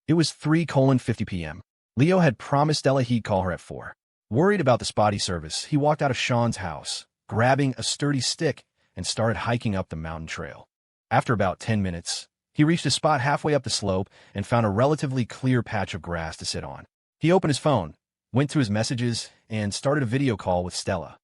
It was 3:50 p.m. Leo had promised Stella he'd call her at 4. Worried about the spotty service, he walked out of Shawn's house, grabbing a sturdy stick, and started hiking up the mountain trail. After about 10 minutes, he reached a spot halfway up the slope and found a relatively clear patch of grass to sit on. He opened his phone, went through his messages, and started a video call with Stella.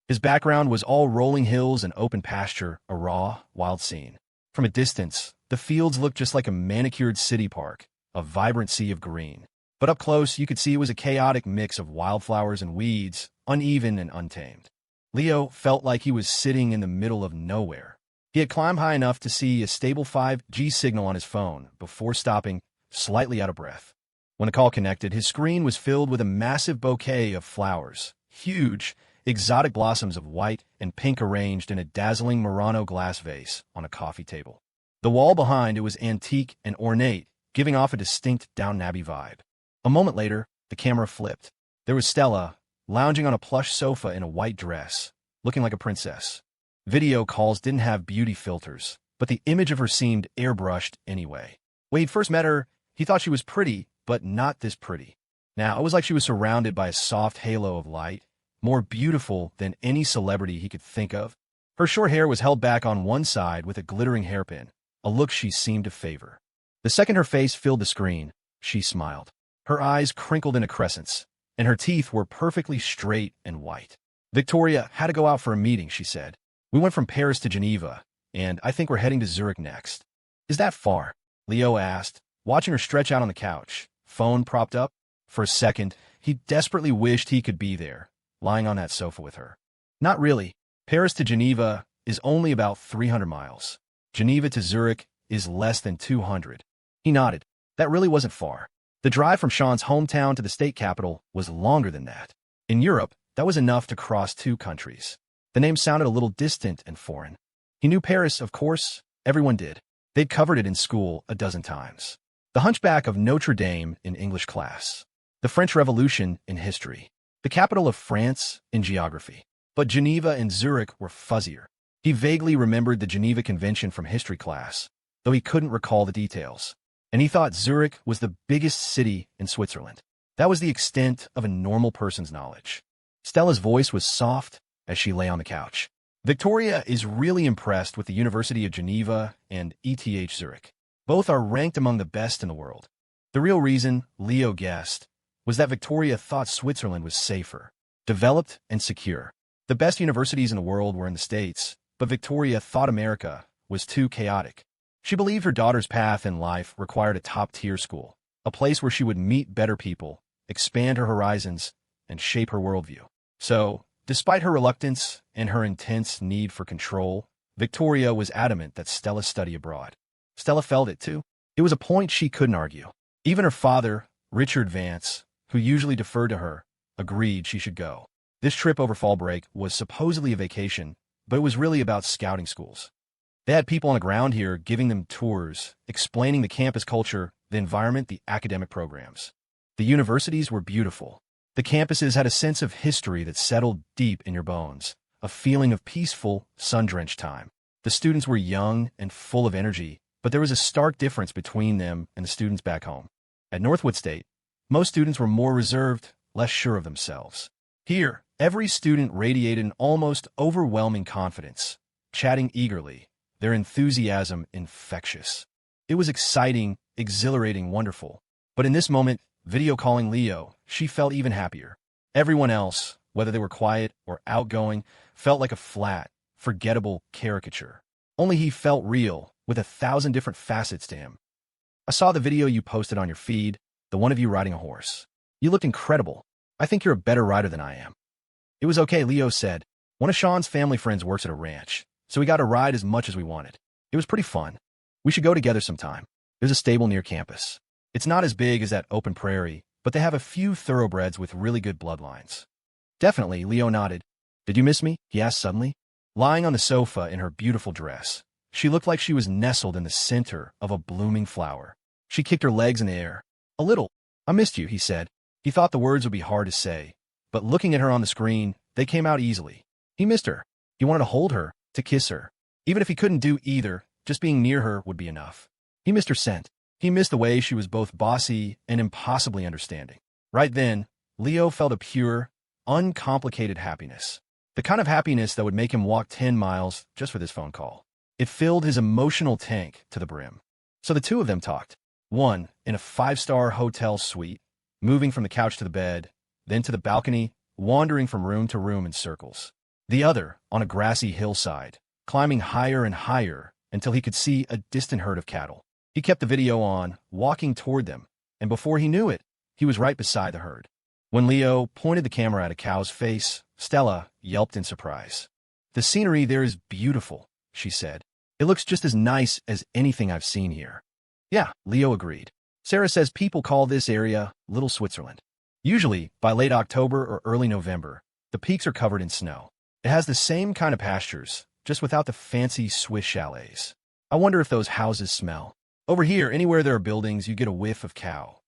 His background was all rolling hills and open pasture, a raw, wild scene. From a distance, the fields looked just like a manicured city park, a vibrant sea of green. But up close, you could see it was a chaotic mix of wildflowers and weeds, uneven and untamed. Leo felt like he was sitting in the middle of nowhere. He had climbed high enough to see a stable 5G signal on his phone before stopping, slightly out of breath. When the call connected, his screen was filled with a massive bouquet of flowers, huge, exotic blossoms of white and pink arranged in a dazzling Murano glass vase on a coffee table. The wall behind it was antique and ornate, giving off a distinct Downton Abbey vibe. A moment later, the camera flipped. There was Stella, lounging on a plush sofa in a white dress, looking like a princess. Video calls didn't have beauty filters, but the image of her seemed airbrushed anyway. When he'd first met her, he thought she was pretty, but not this pretty. Now, it was like she was surrounded by a soft halo of light, more beautiful than any celebrity he could think of. Her short hair was held back on one side with a glittering hairpin, a look she seemed to favor. The second her face filled the screen, she smiled. Her eyes crinkled into crescents, and her teeth were perfectly straight and white. Victoria had to go out for a meeting, she said. We went from Paris to Geneva, and I think we're heading to Zurich next. Is that far? Leo asked, watching her stretch out on the couch, phone propped up. For a second, he desperately wished he could be there, lying on that sofa with her. Not really. Paris to Geneva is only about 300 miles. Geneva to Zurich is less than 200. He nodded. That really wasn't far. The drive from Shawn's hometown to the state capital was longer than that. In Europe, that was enough to cross 2 countries. The name sounded a little distant and foreign. He knew Paris, of course. Everyone did. They'd covered it in school a dozen times. The Hunchback of Notre Dame in English class. The French Revolution in history. The capital of France in geography. But Geneva and Zurich were fuzzier. He vaguely remembered the Geneva Convention from history class, though he couldn't recall the details. And he thought Zurich was the biggest city in Switzerland. That was the extent of a normal person's knowledge. Stella's voice was soft as she lay on the couch. Victoria is really impressed with the University of Geneva and ETH Zurich. Both are ranked among the best in the world. The real reason, Leo guessed, was that Victoria thought Switzerland was safer, developed, and secure. The best universities in the world were in the States, but Victoria thought America was too chaotic. She believed her daughter's path in life required a top-tier school, a place where she would meet better people, expand her horizons, and shape her worldview. So, despite her reluctance and her intense need for control, Victoria was adamant that Stella study abroad. Stella felt it, too. It was a point she couldn't argue. Even her father, Richard Vance, who usually deferred to her, agreed she should go. This trip over fall break was supposedly a vacation, but it was really about scouting schools. They had people on the ground here giving them tours, explaining the campus culture, the environment, the academic programs. The universities were beautiful. The campuses had a sense of history that settled deep in your bones, a feeling of peaceful, sun-drenched time. The students were young and full of energy, but there was a stark difference between them and the students back home. At Northwood State, most students were more reserved, less sure of themselves. Here, every student radiated an almost overwhelming confidence, chatting eagerly, their enthusiasm infectious. It was exciting, exhilarating, wonderful. But in this moment, video calling Leo, she felt even happier. Everyone else, whether they were quiet or outgoing, felt like a flat, forgettable caricature. Only he felt real, with 1,000 different facets to him. I saw the video you posted on your feed, the one of you riding a horse. You looked incredible. I think you're a better rider than I am. It was okay, Leo said. One of Shawn's family friends works at a ranch, so we got to ride as much as we wanted. It was pretty fun. We should go together sometime. There's a stable near campus. It's not as big as that open prairie, but they have a few thoroughbreds with really good bloodlines. Definitely, Leo nodded. Did you miss me? He asked suddenly. Lying on the sofa in her beautiful dress, she looked like she was nestled in the center of a blooming flower. She kicked her legs in the air. A little. I missed you, he said. He thought the words would be hard to say, but looking at her on the screen, they came out easily. He missed her. He wanted to hold her, to kiss her. Even if he couldn't do either, just being near her would be enough. He missed her scent. He missed the way she was both bossy and impossibly understanding. Right then, Leo felt a pure, uncomplicated happiness. The kind of happiness that would make him walk 10 miles just for this phone call. It filled his emotional tank to the brim. So the two of them talked. One, in a 5-star hotel suite, moving from the couch to the bed, then to the balcony, wandering from room to room in circles. The other, on a grassy hillside, climbing higher and higher until he could see a distant herd of cattle. He kept the video on, walking toward them, and before he knew it, he was right beside the herd. When Leo pointed the camera at a cow's face, Stella yelped in surprise. "The scenery there is beautiful," she said. "It looks just as nice as anything I've seen here." "Yeah," Leo agreed. "Sarah says people call this area Little Switzerland." Usually, by late October or early November, the peaks are covered in snow. It has the same kind of pastures, just without the fancy Swiss chalets. I wonder if those houses smell. Over here, anywhere there are buildings, you get a whiff of cow.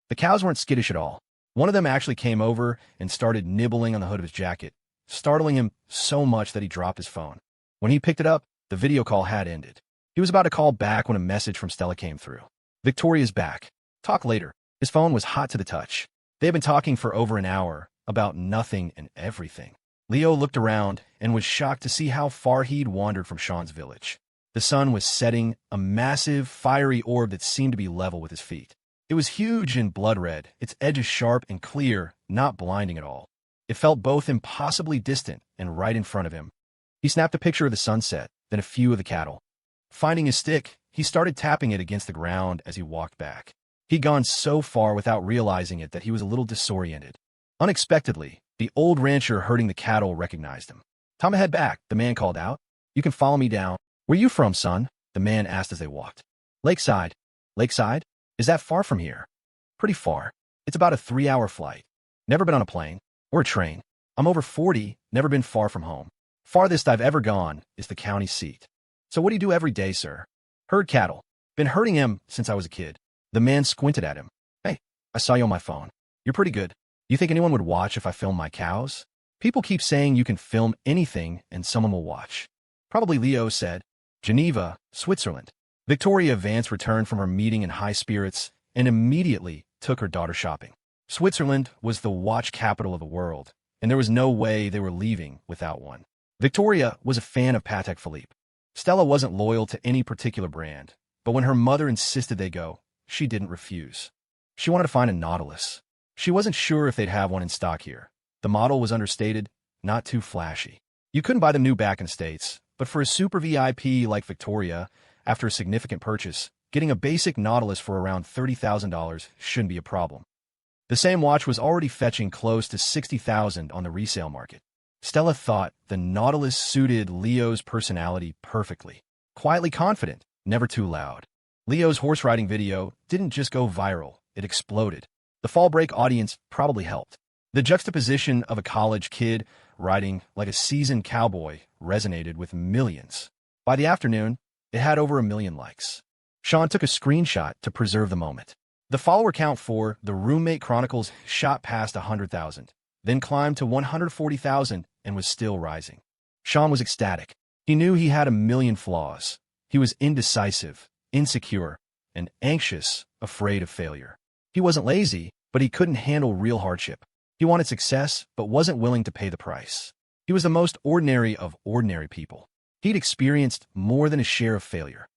The cows weren't skittish at all. One of them actually came over and started nibbling on the hood of his jacket, startling him so much that he dropped his phone. When he picked it up, the video call had ended. He was about to call back when a message from Stella came through. "Victoria's back. Talk later." His phone was hot to the touch. They had been talking for over an hour about nothing and everything. Leo looked around and was shocked to see how far he'd wandered from Shawn's village. The sun was setting, a massive, fiery orb that seemed to be level with his feet. It was huge and blood-red, its edges sharp and clear, not blinding at all. It felt both impossibly distant and right in front of him. He snapped a picture of the sunset, then a few of the cattle. Finding his stick, he started tapping it against the ground as he walked back. He'd gone so far without realizing it that he was a little disoriented. Unexpectedly, the old rancher herding the cattle recognized him. "Time to head back," the man called out. "You can follow me down." "Where you from, son?" the man asked as they walked. "Lakeside." "Lakeside? Is that far from here?" "Pretty far. It's about a 3-hour flight." "Never been on a plane or a train. I'm over 40, never been far from home. Farthest I've ever gone is the county seat." "So what do you do every day, sir?" "Herd cattle. Been herding him since I was a kid." The man squinted at him. "Hey, I saw you on my phone. You're pretty good. You think anyone would watch if I filmed my cows?" "People keep saying you can film anything and someone will watch." "Probably," Leo said. Geneva, Switzerland. Victoria Vance returned from her meeting in high spirits and immediately took her daughter shopping. Switzerland was the watch capital of the world, and there was no way they were leaving without one. Victoria was a fan of Patek Philippe. Stella wasn't loyal to any particular brand, but when her mother insisted they go, she didn't refuse. She wanted to find a Nautilus. She wasn't sure if they'd have one in stock here. The model was understated, not too flashy. You couldn't buy them new back in the States, but for a super VIP like Victoria, after a significant purchase, getting a basic Nautilus for around $30,000 shouldn't be a problem. The same watch was already fetching close to $60,000 on the resale market. Stella thought the Nautilus suited Leo's personality perfectly. Quietly confident, never too loud. Leo's horse riding video didn't just go viral, it exploded. The fall break audience probably helped. The juxtaposition of a college kid riding like a seasoned cowboy resonated with millions. By the afternoon, it had over 1 million likes. Shawn took a screenshot to preserve the moment. The follower count for The Roommate Chronicles shot past 100,000, then climbed to 140,000 and was still rising. Shawn was ecstatic. He knew he had 1 million flaws. He was indecisive, insecure, and anxious, afraid of failure. He wasn't lazy, but he couldn't handle real hardship. He wanted success, but wasn't willing to pay the price. He was the most ordinary of ordinary people. He'd experienced more than his share of failure.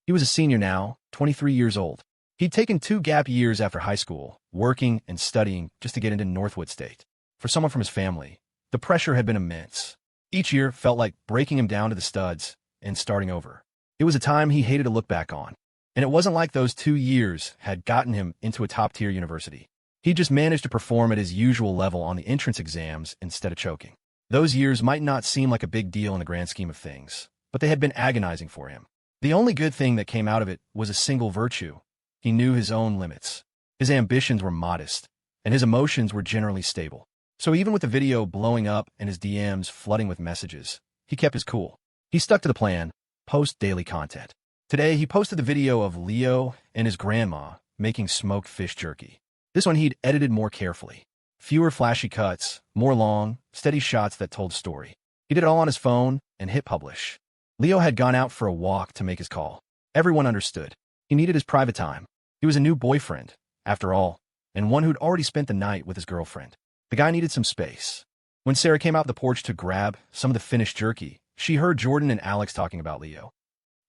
He was a senior now, 23 years old. He'd taken 2 gap years after high school, working and studying just to get into Northwood State. For someone from his family, the pressure had been immense. Each year felt like breaking him down to the studs and starting over. It was a time he hated to look back on. And it wasn't like those 2 years had gotten him into a top-tier university. He just managed to perform at his usual level on the entrance exams instead of choking. Those years might not seem like a big deal in the grand scheme of things, but they had been agonizing for him. The only good thing that came out of it was a single virtue. He knew his own limits. His ambitions were modest, and his emotions were generally stable. So even with the video blowing up and his DMs flooding with messages, he kept his cool. He stuck to the plan, post daily content. Today, he posted the video of Leo and his grandma making smoked fish jerky. This one he'd edited more carefully. Fewer flashy cuts, more long, steady shots that told a story. He did it all on his phone and hit publish. Leo had gone out for a walk to make his call. Everyone understood. He needed his private time. He was a new boyfriend, after all, and one who'd already spent the night with his girlfriend. The guy needed some space. When Sarah came out the porch to grab some of the finished jerky, she heard Jordan and Alex talking about Leo.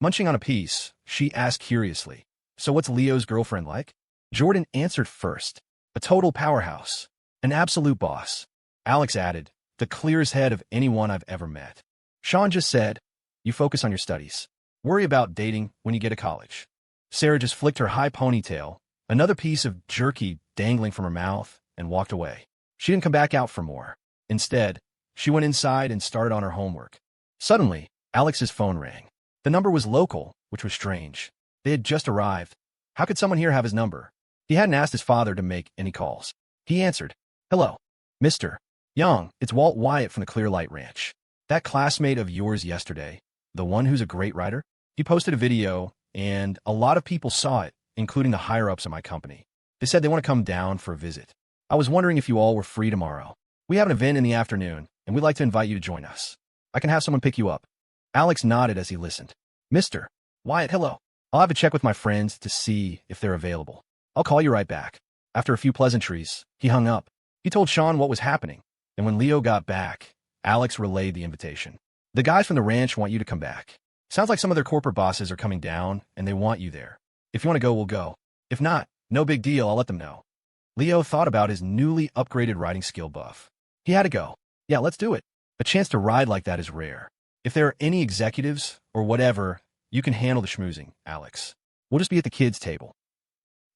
Munching on a piece, she asked curiously, "So what's Leo's girlfriend like?" Jordan answered first, "A total powerhouse. An absolute boss." Alex added, "The clearest head of anyone I've ever met." Shawn just said, "You focus on your studies. Worry about dating when you get to college." Sarah just flicked her high ponytail, another piece of jerky dangling from her mouth, and walked away. She didn't come back out for more. Instead, she went inside and started on her homework. Suddenly, Alex's phone rang. The number was local, which was strange. They had just arrived. How could someone here have his number? He hadn't asked his father to make any calls. He answered, "Hello, Mr. Young, it's Walt Wyatt from the Clearlight Ranch. That classmate of yours yesterday, the one who's a great writer? He posted a video, and a lot of people saw it, including the higher-ups at my company. They said they want to come down for a visit. I was wondering if you all were free tomorrow. We have an event in the afternoon, and we'd like to invite you to join us. I can have someone pick you up." Alex nodded as he listened. "Mr. Wyatt, hello. I'll have to check with my friends to see if they're available. I'll call you right back." After a few pleasantries, he hung up. He told Shawn what was happening, and when Leo got back, Alex relayed the invitation. "The guys from the ranch want you to come back. Sounds like some of their corporate bosses are coming down, and they want you there. If you want to go, we'll go. If not, no big deal, I'll let them know." Leo thought about his newly upgraded riding skill buff. He had to go. "Yeah, let's do it. A chance to ride like that is rare. If there are any executives or whatever, you can handle the schmoozing, Alex. We'll just be at the kids' table."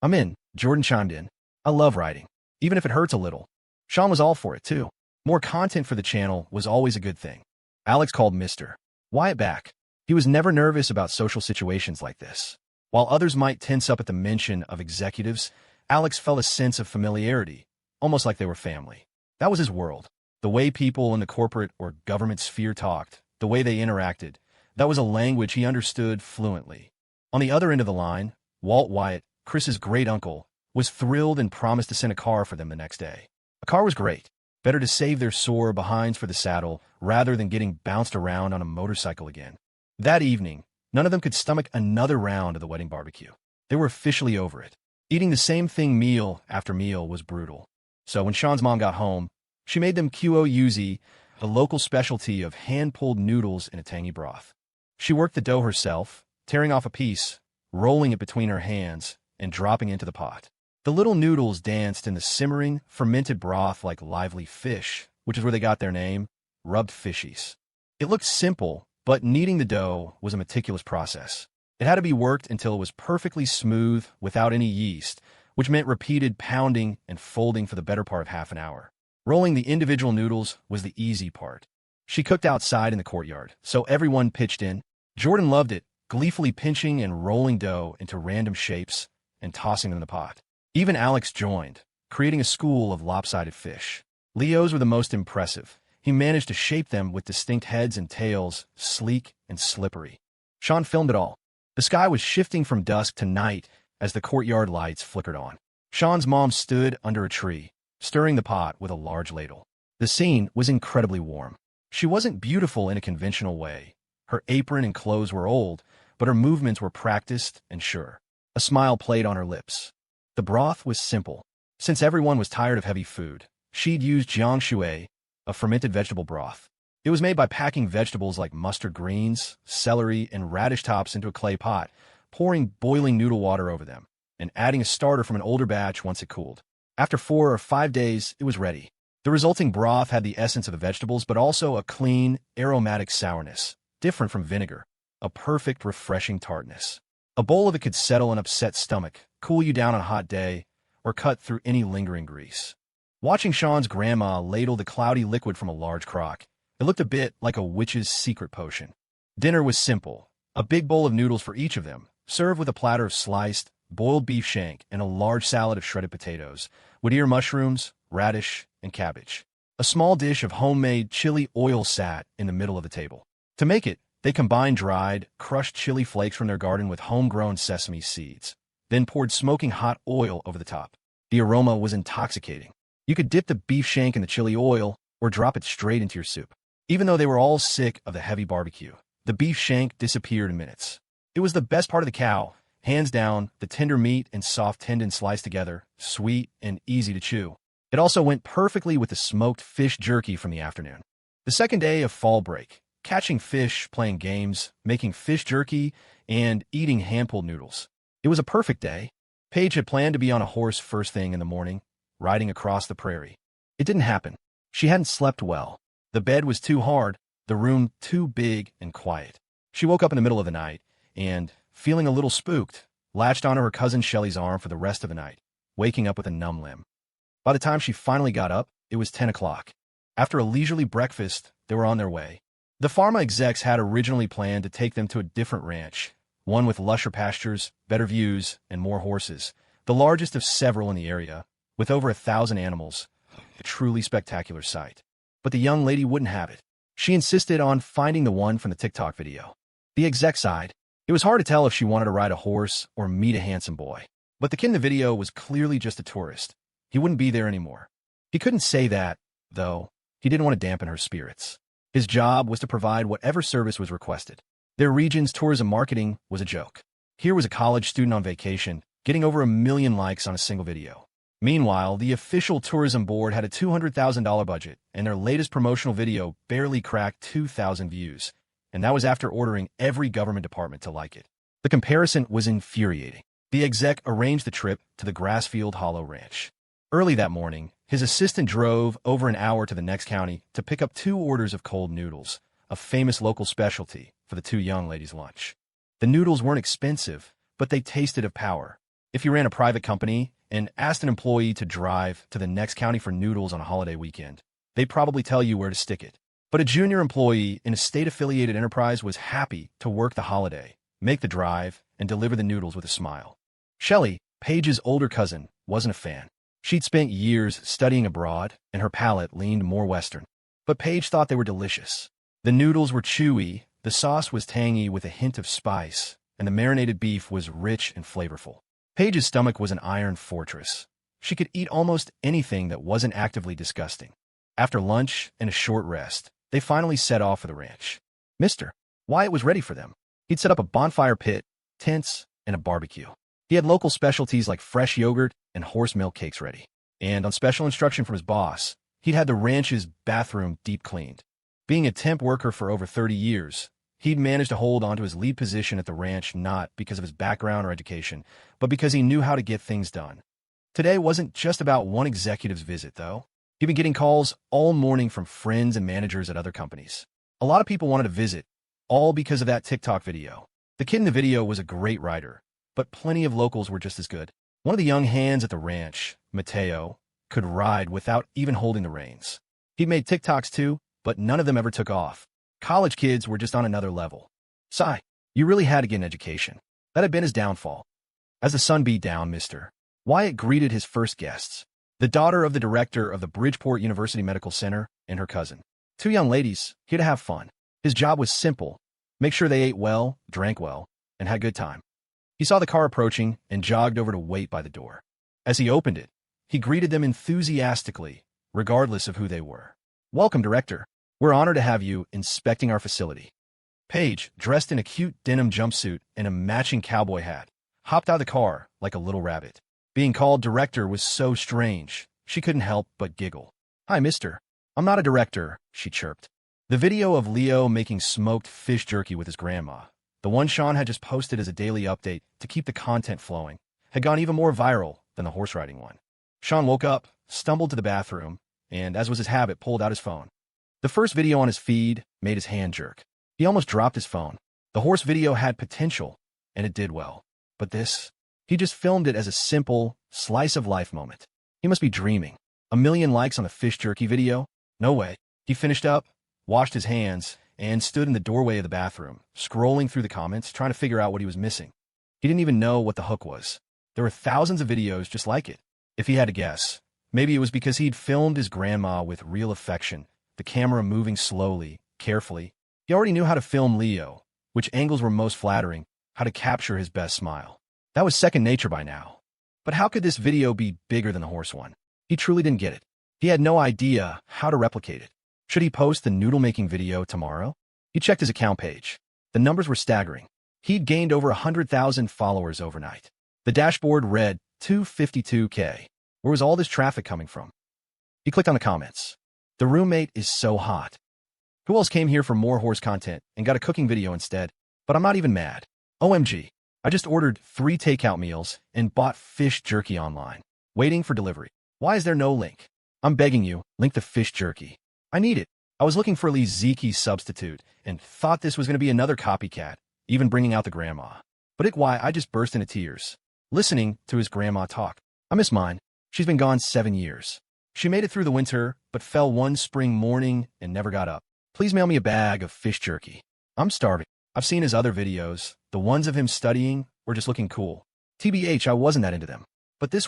"I'm in," Jordan chimed in. "I love riding, even if it hurts a little." Shawn was all for it, too. More content for the channel was always a good thing. Alex called Mr. Wyatt back. He was never nervous about social situations like this. While others might tense up at the mention of executives, Alex felt a sense of familiarity, almost like they were family. That was his world. The way people in the corporate or government sphere talked, the way they interacted, that was a language he understood fluently. On the other end of the line, Walt Wyatt, Chris's great-uncle, was thrilled and promised to send a car for them the next day. A car was great. Better to save their sore behinds for the saddle rather than getting bounced around on a motorcycle again. That evening, none of them could stomach another round of the wedding barbecue. They were officially over it. Eating the same thing meal after meal was brutal. So when Shawn's mom got home, she made them QOUZ, the local specialty of hand-pulled noodles in a tangy broth. She worked the dough herself, tearing off a piece, rolling it between her hands, and dropping it into the pot. The little noodles danced in the simmering, fermented broth like lively fish, which is where they got their name, rubbed fishies. It looked simple, but kneading the dough was a meticulous process. It had to be worked until it was perfectly smooth without any yeast, which meant repeated pounding and folding for the better part of half an hour. Rolling the individual noodles was the easy part. She cooked outside in the courtyard, so everyone pitched in. Jordan loved it, gleefully pinching and rolling dough into random shapes and tossing them in the pot. Even Alex joined, creating a school of lopsided fish. Leo's were the most impressive. He managed to shape them with distinct heads and tails, sleek and slippery. Shawn filmed it all. The sky was shifting from dusk to night as the courtyard lights flickered on. Shawn's mom stood under a tree, stirring the pot with a large ladle. The scene was incredibly warm. She wasn't beautiful in a conventional way. Her apron and clothes were old, but her movements were practiced and sure. A smile played on her lips. The broth was simple. Since everyone was tired of heavy food, she'd used jiangshui, a fermented vegetable broth. It was made by packing vegetables like mustard greens, celery, and radish tops into a clay pot, pouring boiling noodle water over them, and adding a starter from an older batch once it cooled. After 4 or 5 days, it was ready. The resulting broth had the essence of the vegetables, but also a clean, aromatic sourness, different from vinegar, a perfect, refreshing tartness. A bowl of it could settle an upset stomach, cool you down on a hot day, or cut through any lingering grease. Watching Shawn's grandma ladle the cloudy liquid from a large crock, it looked a bit like a witch's secret potion. Dinner was simple, a big bowl of noodles for each of them, served with a platter of sliced, boiled beef shank and a large salad of shredded potatoes, with ear mushrooms, radish, and cabbage. A small dish of homemade chili oil sat in the middle of the table. To make it, they combined dried, crushed chili flakes from their garden with homegrown sesame seeds, then poured smoking hot oil over the top. The aroma was intoxicating. You could dip the beef shank in the chili oil or drop it straight into your soup. Even though they were all sick of the heavy barbecue, the beef shank disappeared in minutes. It was the best part of the cow, Hands down, the tender meat and soft tendon sliced together, sweet and easy to chew. It also went perfectly with the smoked fish jerky from the afternoon. The second day of fall break, catching fish, playing games, making fish jerky, and eating hand-pulled noodles. It was a perfect day. Paige had planned to be on a horse first thing in the morning, riding across the prairie. It didn't happen. She hadn't slept well. The bed was too hard, the room too big and quiet. She woke up in the middle of the night and, feeling a little spooked, latched onto her cousin Shelley's arm for the rest of the night, waking up with a numb limb. By the time she finally got up, it was 10 o'clock. After a leisurely breakfast, they were on their way. The pharma execs had originally planned to take them to a different ranch, one with lusher pastures, better views, and more horses, the largest of several in the area, with over 1,000 animals, a truly spectacular sight. But the young lady wouldn't have it. She insisted on finding the one from the TikTok video. The exec sighed. It was hard to tell if she wanted to ride a horse or meet a handsome boy. But the kid in the video was clearly just a tourist. He wouldn't be there anymore. He couldn't say that, though. He didn't want to dampen her spirits. His job was to provide whatever service was requested. Their region's tourism marketing was a joke. Here was a college student on vacation, getting over 1 million likes on a single video. Meanwhile, the official tourism board had a $200,000 budget, and their latest promotional video barely cracked 2,000 views, and that was after ordering every government department to like it. The comparison was infuriating. The exec arranged the trip to the Grassfield Hollow Ranch. Early that morning, his assistant drove over an hour to the next county to pick up 2 orders of cold noodles, a famous local specialty, for the 2 young ladies' lunch. The noodles weren't expensive, but they tasted of power. If you ran a private company and asked an employee to drive to the next county for noodles on a holiday weekend, they'd probably tell you where to stick it. But a junior employee in a state-affiliated enterprise was happy to work the holiday, make the drive, and deliver the noodles with a smile. Shelley, Paige's older cousin, wasn't a fan. She'd spent years studying abroad, and her palate leaned more Western. But Paige thought they were delicious. The noodles were chewy, the sauce was tangy with a hint of spice, and the marinated beef was rich and flavorful. Paige's stomach was an iron fortress. She could eat almost anything that wasn't actively disgusting. After lunch and a short rest, they finally set off for the ranch. Mr. Wyatt was ready for them. He'd set up a bonfire pit, tents, and a barbecue. He had local specialties like fresh yogurt and horse milk cakes ready. And on special instruction from his boss, he'd had the ranch's bathroom deep cleaned. Being a temp worker for over 30 years, he'd managed to hold on to his lead position at the ranch not because of his background or education, but because he knew how to get things done. Today wasn't just about one executive's visit, though. He'd been getting calls all morning from friends and managers at other companies. A lot of people wanted to visit, all because of that TikTok video. The kid in the video was a great rider, but plenty of locals were just as good. One of the young hands at the ranch, Mateo, could ride without even holding the reins. He'd made TikToks too, but none of them ever took off. College kids were just on another level. Sigh, you really had to get an education. That had been his downfall. As the sun beat down, Mr. Wyatt greeted his first guests, the daughter of the director of the Bridgeport University Medical Center and her cousin. 2 young ladies, here to have fun. His job was simple. Make sure they ate well, drank well, and had a good time. He saw the car approaching and jogged over to wait by the door. As he opened it, he greeted them enthusiastically, regardless of who they were. Welcome, Director. We're honored to have you inspecting our facility. Paige, dressed in a cute denim jumpsuit and a matching cowboy hat, hopped out of the car like a little rabbit. Being called director was so strange, she couldn't help but giggle. Hi, mister. I'm not a director, she chirped. The video of Leo making smoked fish jerky with his grandma, the one Shawn had just posted as a daily update to keep the content flowing, had gone even more viral than the horse riding one. Shawn woke up, stumbled to the bathroom, and, as was his habit, pulled out his phone. The first video on his feed made his hand jerk. He almost dropped his phone. The horse video had potential, and it did well. But this, he just filmed it as a simple, slice-of-life moment. He must be dreaming. 1 million likes on the fish jerky video? No way. He finished up, washed his hands, and stood in the doorway of the bathroom, scrolling through the comments, trying to figure out what he was missing. He didn't even know what the hook was. There were thousands of videos just like it. If he had to guess, maybe it was because he'd filmed his grandma with real affection, the camera moving slowly, carefully. He already knew how to film Leo, which angles were most flattering, how to capture his best smile. That was second nature by now. But how could this video be bigger than the horse one? He truly didn't get it. He had no idea how to replicate it. Should he post the noodle-making video tomorrow? He checked his account page. The numbers were staggering. He'd gained over 100,000 followers overnight. The dashboard read 252K. Where was all this traffic coming from? He clicked on the comments. The roommate is so hot. Who else came here for more horse content and got a cooking video instead? But I'm not even mad. OMG. I just ordered 3 takeout meals and bought fish jerky online, waiting for delivery. Why is there no link? I'm begging you, link the fish jerky. I need it. I was looking for Lee Zeke's substitute and thought this was going to be another copycat, even bringing out the grandma. But why I just burst into tears, listening to his grandma talk. I miss mine. She's been gone 7 years. She made it through the winter, but fell one spring morning and never got up. Please mail me a bag of fish jerky. I'm starving. I've seen his other videos. The ones of him studying were just looking cool. TBH, I wasn't that into them. But this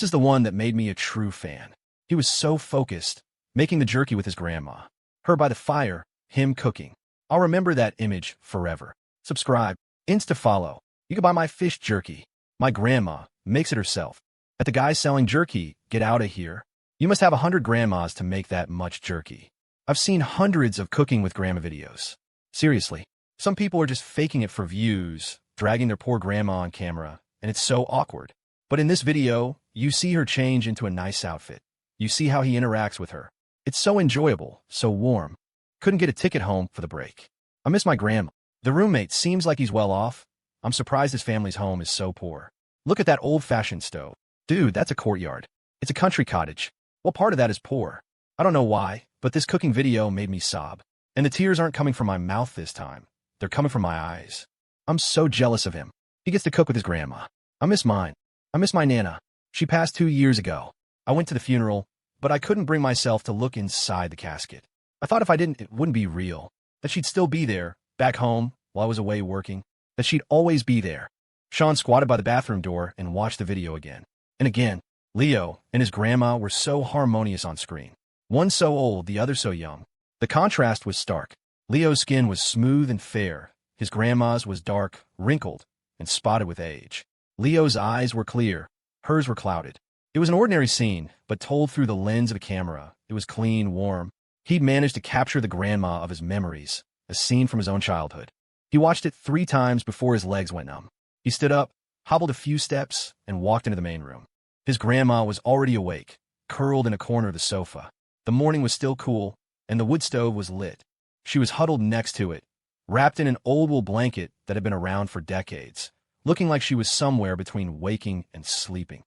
is the one that made me a true fan. He was so focused, making the jerky with his grandma. Her by the fire, him cooking. I'll remember that image forever. Subscribe. Insta follow. You can buy my fish jerky. My grandma makes it herself. At the guy selling jerky, get out of here. You must have 100 grandmas to make that much jerky. I've seen hundreds of cooking with grandma videos. Seriously. Some people are just faking it for views, dragging their poor grandma on camera, and it's so awkward. But in this video, you see her change into a nice outfit. You see how he interacts with her. It's so enjoyable, so warm. Couldn't get a ticket home for the break. I miss my grandma. The roommate seems like he's well off. I'm surprised his family's home is so poor. Look at that old-fashioned stove. Dude, that's a courtyard. It's a country cottage. What part of that is poor? I don't know why, but this cooking video made me sob. And the tears aren't coming from my mouth this time. They're coming from my eyes. I'm so jealous of him. He gets to cook with his grandma. I miss mine. I miss my Nana. She passed 2 years ago. I went to the funeral, but I couldn't bring myself to look inside the casket. I thought if I didn't, it wouldn't be real. That she'd still be there, back home, while I was away working. That she'd always be there. Shawn squatted by the bathroom door and watched the video again. And again, Leo and his grandma were so harmonious on screen. One so old, the other so young. The contrast was stark. Leo's skin was smooth and fair. His grandma's was dark, wrinkled, and spotted with age. Leo's eyes were clear. Hers were clouded. It was an ordinary scene, but told through the lens of a camera. It was clean, warm. He'd managed to capture the grandma of his memories, a scene from his own childhood. He watched it 3 times before his legs went numb. He stood up, hobbled a few steps, and walked into the main room. His grandma was already awake, curled in a corner of the sofa. The morning was still cool, and the wood stove was lit. She was huddled next to it, wrapped in an old wool blanket that had been around for decades, looking like she was somewhere between waking and sleeping.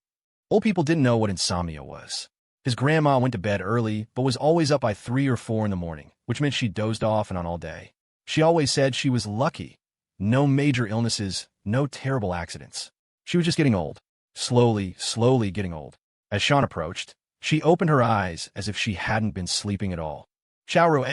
Old people didn't know what insomnia was. His grandma went to bed early, but was always up by 3 or 4 in the morning, which meant she dozed off and on all day. She always said she was lucky. No major illnesses, no terrible accidents. She was just getting old. Slowly getting old. As Shawn approached, she opened her eyes as if she hadn't been sleeping at all. "Chow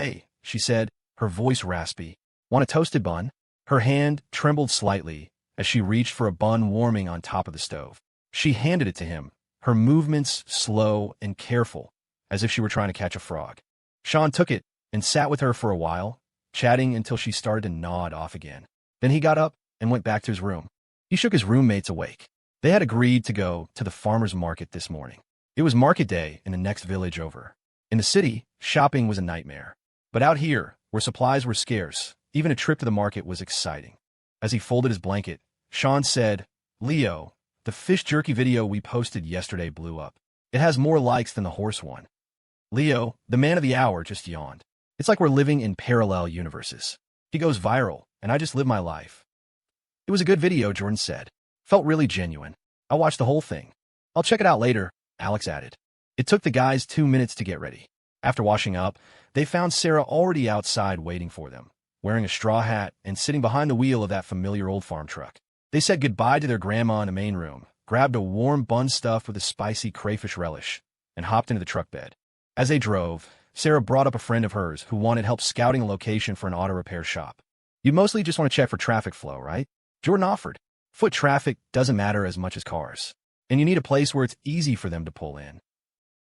she said, her voice raspy. "Want a toasted bun?" Her hand trembled slightly as she reached for a bun warming on top of the stove. She handed it to him, her movements slow and careful, as if she were trying to catch a frog. Shawn took it and sat with her for a while, chatting until she started to nod off again. Then he got up and went back to his room. He shook his roommates awake. They had agreed to go to the farmer's market this morning. It was market day in the next village over. In the city, shopping was a nightmare. But out here, where supplies were scarce, even a trip to the market was exciting. As he folded his blanket, Shawn said, "Leo, the fish jerky video we posted yesterday blew up. It has more likes than the horse one." Leo, the man of the hour, just yawned. It's like we're living in parallel universes. He goes viral, and I just live my life. "It was a good video," Jordan said. "Felt really genuine. I watched the whole thing. I'll check it out later," Alex added. It took the guys 2 minutes to get ready. After washing up, they found Sarah already outside waiting for them, wearing a straw hat and sitting behind the wheel of that familiar old farm truck. They said goodbye to their grandma in the main room, grabbed a warm bun stuffed with a spicy crayfish relish, and hopped into the truck bed. As they drove, Sarah brought up a friend of hers who wanted help scouting a location for an auto repair shop. "You mostly just want to check for traffic flow, right?" Jordan offered. "Foot traffic doesn't matter as much as cars, and you need a place where it's easy for them to pull in."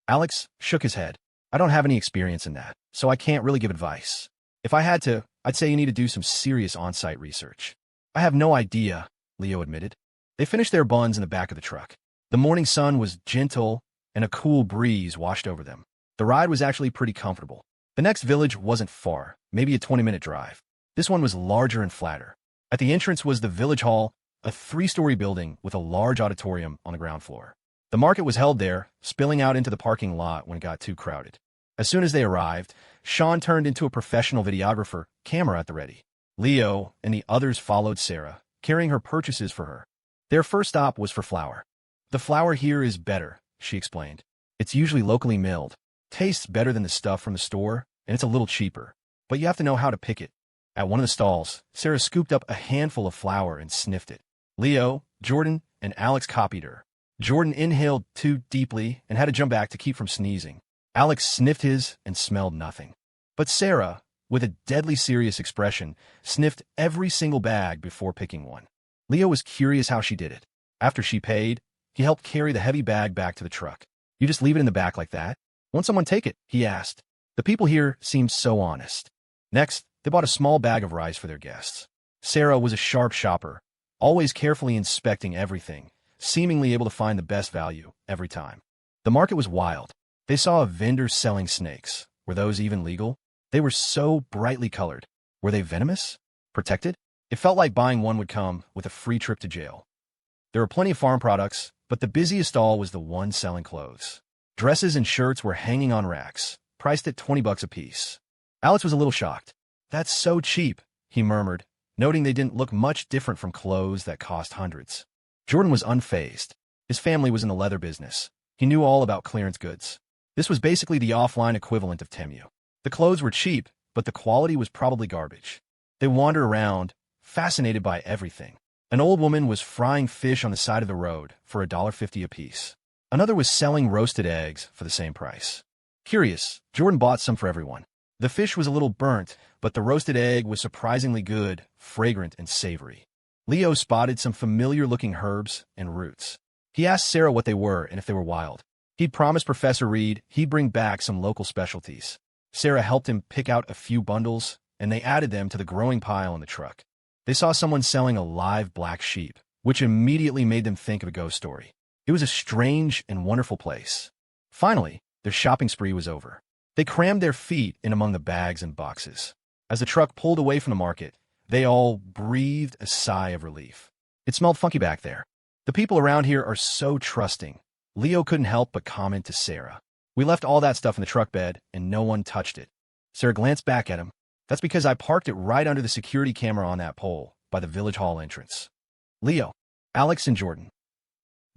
Alex shook his head. "I don't have any experience in that, so I can't really give advice. If I had to, I'd say you need to do some serious on-site research." "I have no idea," Leo admitted. They finished their buns in the back of the truck. The morning sun was gentle, and a cool breeze washed over them. The ride was actually pretty comfortable. The next village wasn't far, maybe a 20-minute drive. This one was larger and flatter. At the entrance was the village hall, a 3-story building with a large auditorium on the ground floor. The market was held there, spilling out into the parking lot when it got too crowded. As soon as they arrived, Shawn turned into a professional videographer, camera at the ready. Leo and the others followed Sarah, carrying her purchases for her. Their first stop was for flour. "The flour here is better," she explained. "It's usually locally milled. Tastes better than the stuff from the store, and it's a little cheaper. But you have to know how to pick it." At one of the stalls, Sarah scooped up a handful of flour and sniffed it. Leo, Jordan, and Alex copied her. Jordan inhaled too deeply and had to jump back to keep from sneezing. Alex sniffed his and smelled nothing. But Sarah, with a deadly serious expression, sniffed every single bag before picking one. Leo was curious how she did it. After she paid, he helped carry the heavy bag back to the truck. "You just leave it in the back like that? Won't someone take it?" he asked. The people here seemed so honest. Next, they bought a small bag of rice for their guests. Sarah was a sharp shopper, always carefully inspecting everything, seemingly able to find the best value every time. The market was wild. They saw a vendor selling snakes. Were those even legal? They were so brightly colored. Were they venomous? Protected? It felt like buying one would come with a free trip to jail. There were plenty of farm products, but the busiest stall was the one selling clothes. Dresses and shirts were hanging on racks, priced at $20 apiece. Alex was a little shocked. "That's so cheap," he murmured, noting they didn't look much different from clothes that cost hundreds. Jordan was unfazed. His family was in the leather business. He knew all about clearance goods. This was basically the offline equivalent of Temu. The clothes were cheap, but the quality was probably garbage. They wandered around, fascinated by everything. An old woman was frying fish on the side of the road for $1.50 apiece. Another was selling roasted eggs for the same price. Curious, Jordan bought some for everyone. The fish was a little burnt, but the roasted egg was surprisingly good, fragrant, and savory. Leo spotted some familiar-looking herbs and roots. He asked Sarah what they were and if they were wild. He'd promised Professor Reed he'd bring back some local specialties. Sarah helped him pick out a few bundles, and they added them to the growing pile in the truck. They saw someone selling a live black sheep, which immediately made them think of a ghost story. It was a strange and wonderful place. Finally, their shopping spree was over. They crammed their feet in among the bags and boxes. As the truck pulled away from the market, they all breathed a sigh of relief. It smelled funky back there. "The people around here are so trusting," Leo couldn't help but comment to Sarah. "We left all that stuff in the truck bed, and no one touched it." Sarah glanced back at him. "That's because I parked it right under the security camera on that pole by the village hall entrance." Leo, Alex, and Jordan.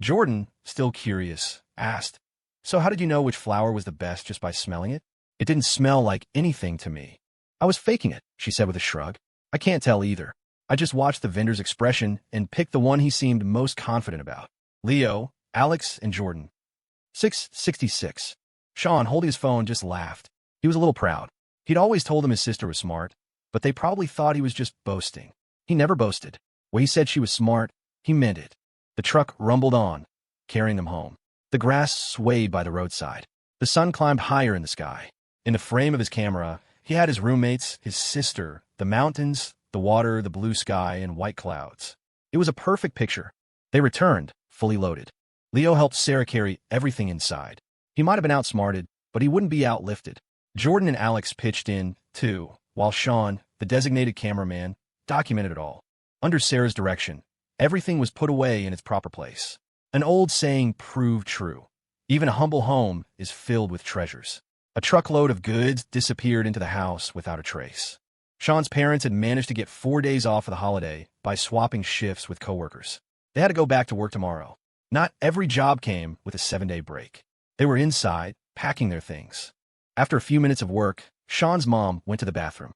Jordan, still curious, asked, "So how did you know which flour was the best just by smelling it?" "It didn't smell like anything to me. I was faking it," she said with a shrug. "I can't tell either. I just watched the vendor's expression and picked the one he seemed most confident about." Leo, Alex, and Jordan. 666. Shawn, holding his phone, just laughed. He was a little proud. He'd always told them his sister was smart, but they probably thought he was just boasting. He never boasted. When he said she was smart, he meant it. The truck rumbled on, carrying them home. The grass swayed by the roadside. The sun climbed higher in the sky. In the frame of his camera, he had his roommates, his sister, the mountains, the water, the blue sky, and white clouds. It was a perfect picture. They returned, fully loaded. Leo helped Sarah carry everything inside. He might have been outsmarted, but he wouldn't be outlifted. Jordan and Alex pitched in, too, while Shawn, the designated cameraman, documented it all. Under Sarah's direction, everything was put away in its proper place. An old saying proved true. Even a humble home is filled with treasures. A truckload of goods disappeared into the house without a trace. Shawn's parents had managed to get 4 days off for the holiday by swapping shifts with coworkers. They had to go back to work tomorrow. Not every job came with a 7-day break. They were inside, packing their things. After a few minutes of work, Shawn's mom went to the bathroom.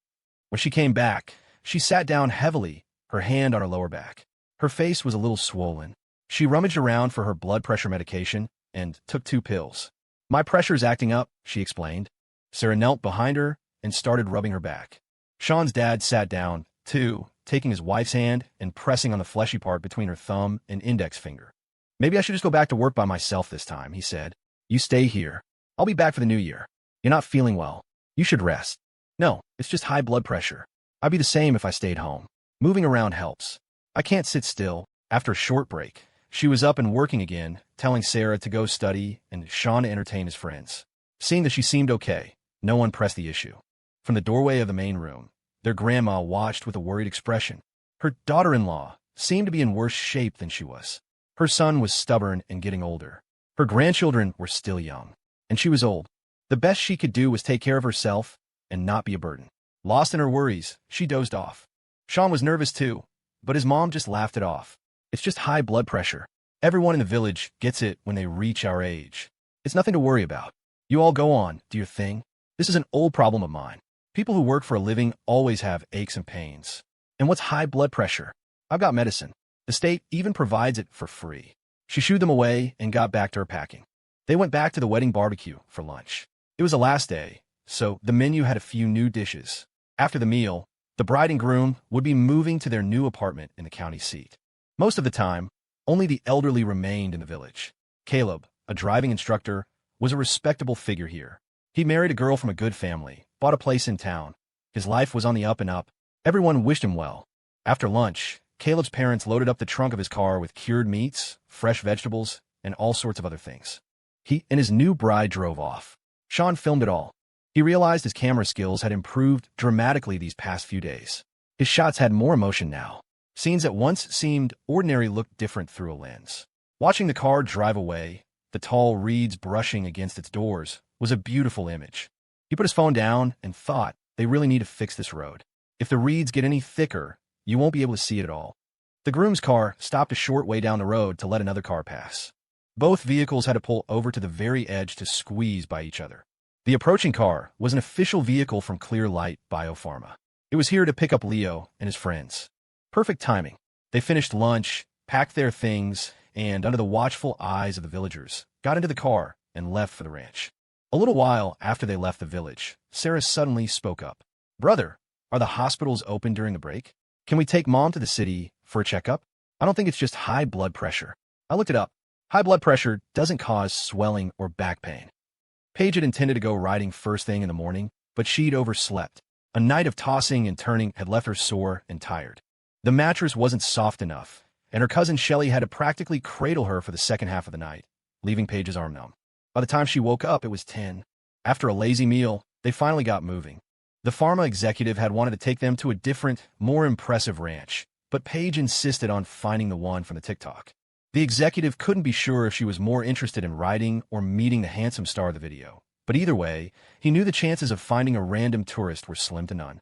When she came back, she sat down heavily, her hand on her lower back. Her face was a little swollen. She rummaged around for her blood pressure medication and took 2 pills. "My pressure's acting up," she explained. Sarah knelt behind her and started rubbing her back. Shawn's dad sat down, too, taking his wife's hand and pressing on the fleshy part between her thumb and index finger. "Maybe I should just go back to work by myself this time," he said. "You stay here. I'll be back for the new year. You're not feeling well. You should rest." "No, it's just high blood pressure. I'd be the same if I stayed home. Moving around helps. I can't sit still." After a short break, she was up and working again, telling Sarah to go study and Shawn to entertain his friends. Seeing that she seemed okay, no one pressed the issue. From the doorway of the main room, their grandma watched with a worried expression. Her daughter-in-law seemed to be in worse shape than she was. Her son was stubborn and getting older. Her grandchildren were still young, and she was old. The best she could do was take care of herself and not be a burden. Lost in her worries, she dozed off. Shawn was nervous too, but his mom just laughed it off. It's just high blood pressure. Everyone in the village gets it when they reach our age. It's nothing to worry about. You all go on, do your thing. This is an old problem of mine. People who work for a living always have aches and pains. And what's high blood pressure? I've got medicine. The state even provides it for free. She shooed them away and got back to her packing. They went back to the wedding barbecue for lunch. It was the last day, so the menu had a few new dishes. After the meal, the bride and groom would be moving to their new apartment in the county seat. Most of the time, only the elderly remained in the village. Caleb, a driving instructor, was a respectable figure here. He married a girl from a good family, bought a place in town. His life was on the up and up. Everyone wished him well. After lunch, Caleb's parents loaded up the trunk of his car with cured meats, fresh vegetables, and all sorts of other things. He and his new bride drove off. Shawn filmed it all. He realized his camera skills had improved dramatically these past few days. His shots had more emotion now. Scenes that once seemed ordinary looked different through a lens. Watching the car drive away, the tall reeds brushing against its doors, was a beautiful image. He put his phone down and thought, they really need to fix this road. If the reeds get any thicker, you won't be able to see it at all. The groom's car stopped a short way down the road to let another car pass. Both vehicles had to pull over to the very edge to squeeze by each other. The approaching car was an official vehicle from Clear Light Biopharma. It was here to pick up Leo and his friends. Perfect timing. They finished lunch, packed their things, and under the watchful eyes of the villagers, got into the car and left for the ranch. A little while after they left the village, Sarah suddenly spoke up. "Brother, are the hospitals open during the break? Can we take Mom to the city for a checkup? I don't think it's just high blood pressure." I looked it up. High blood pressure doesn't cause swelling or back pain. Paige had intended to go riding first thing in the morning, but she'd overslept. A night of tossing and turning had left her sore and tired. The mattress wasn't soft enough, and her cousin Shelley had to practically cradle her for the second half of the night, leaving Paige's arm numb. By the time she woke up, it was 10. After a lazy meal, they finally got moving. The pharma executive had wanted to take them to a different, more impressive ranch, but Paige insisted on finding the one from the TikTok. The executive couldn't be sure if she was more interested in riding or meeting the handsome star of the video, but either way, he knew the chances of finding a random tourist were slim to none.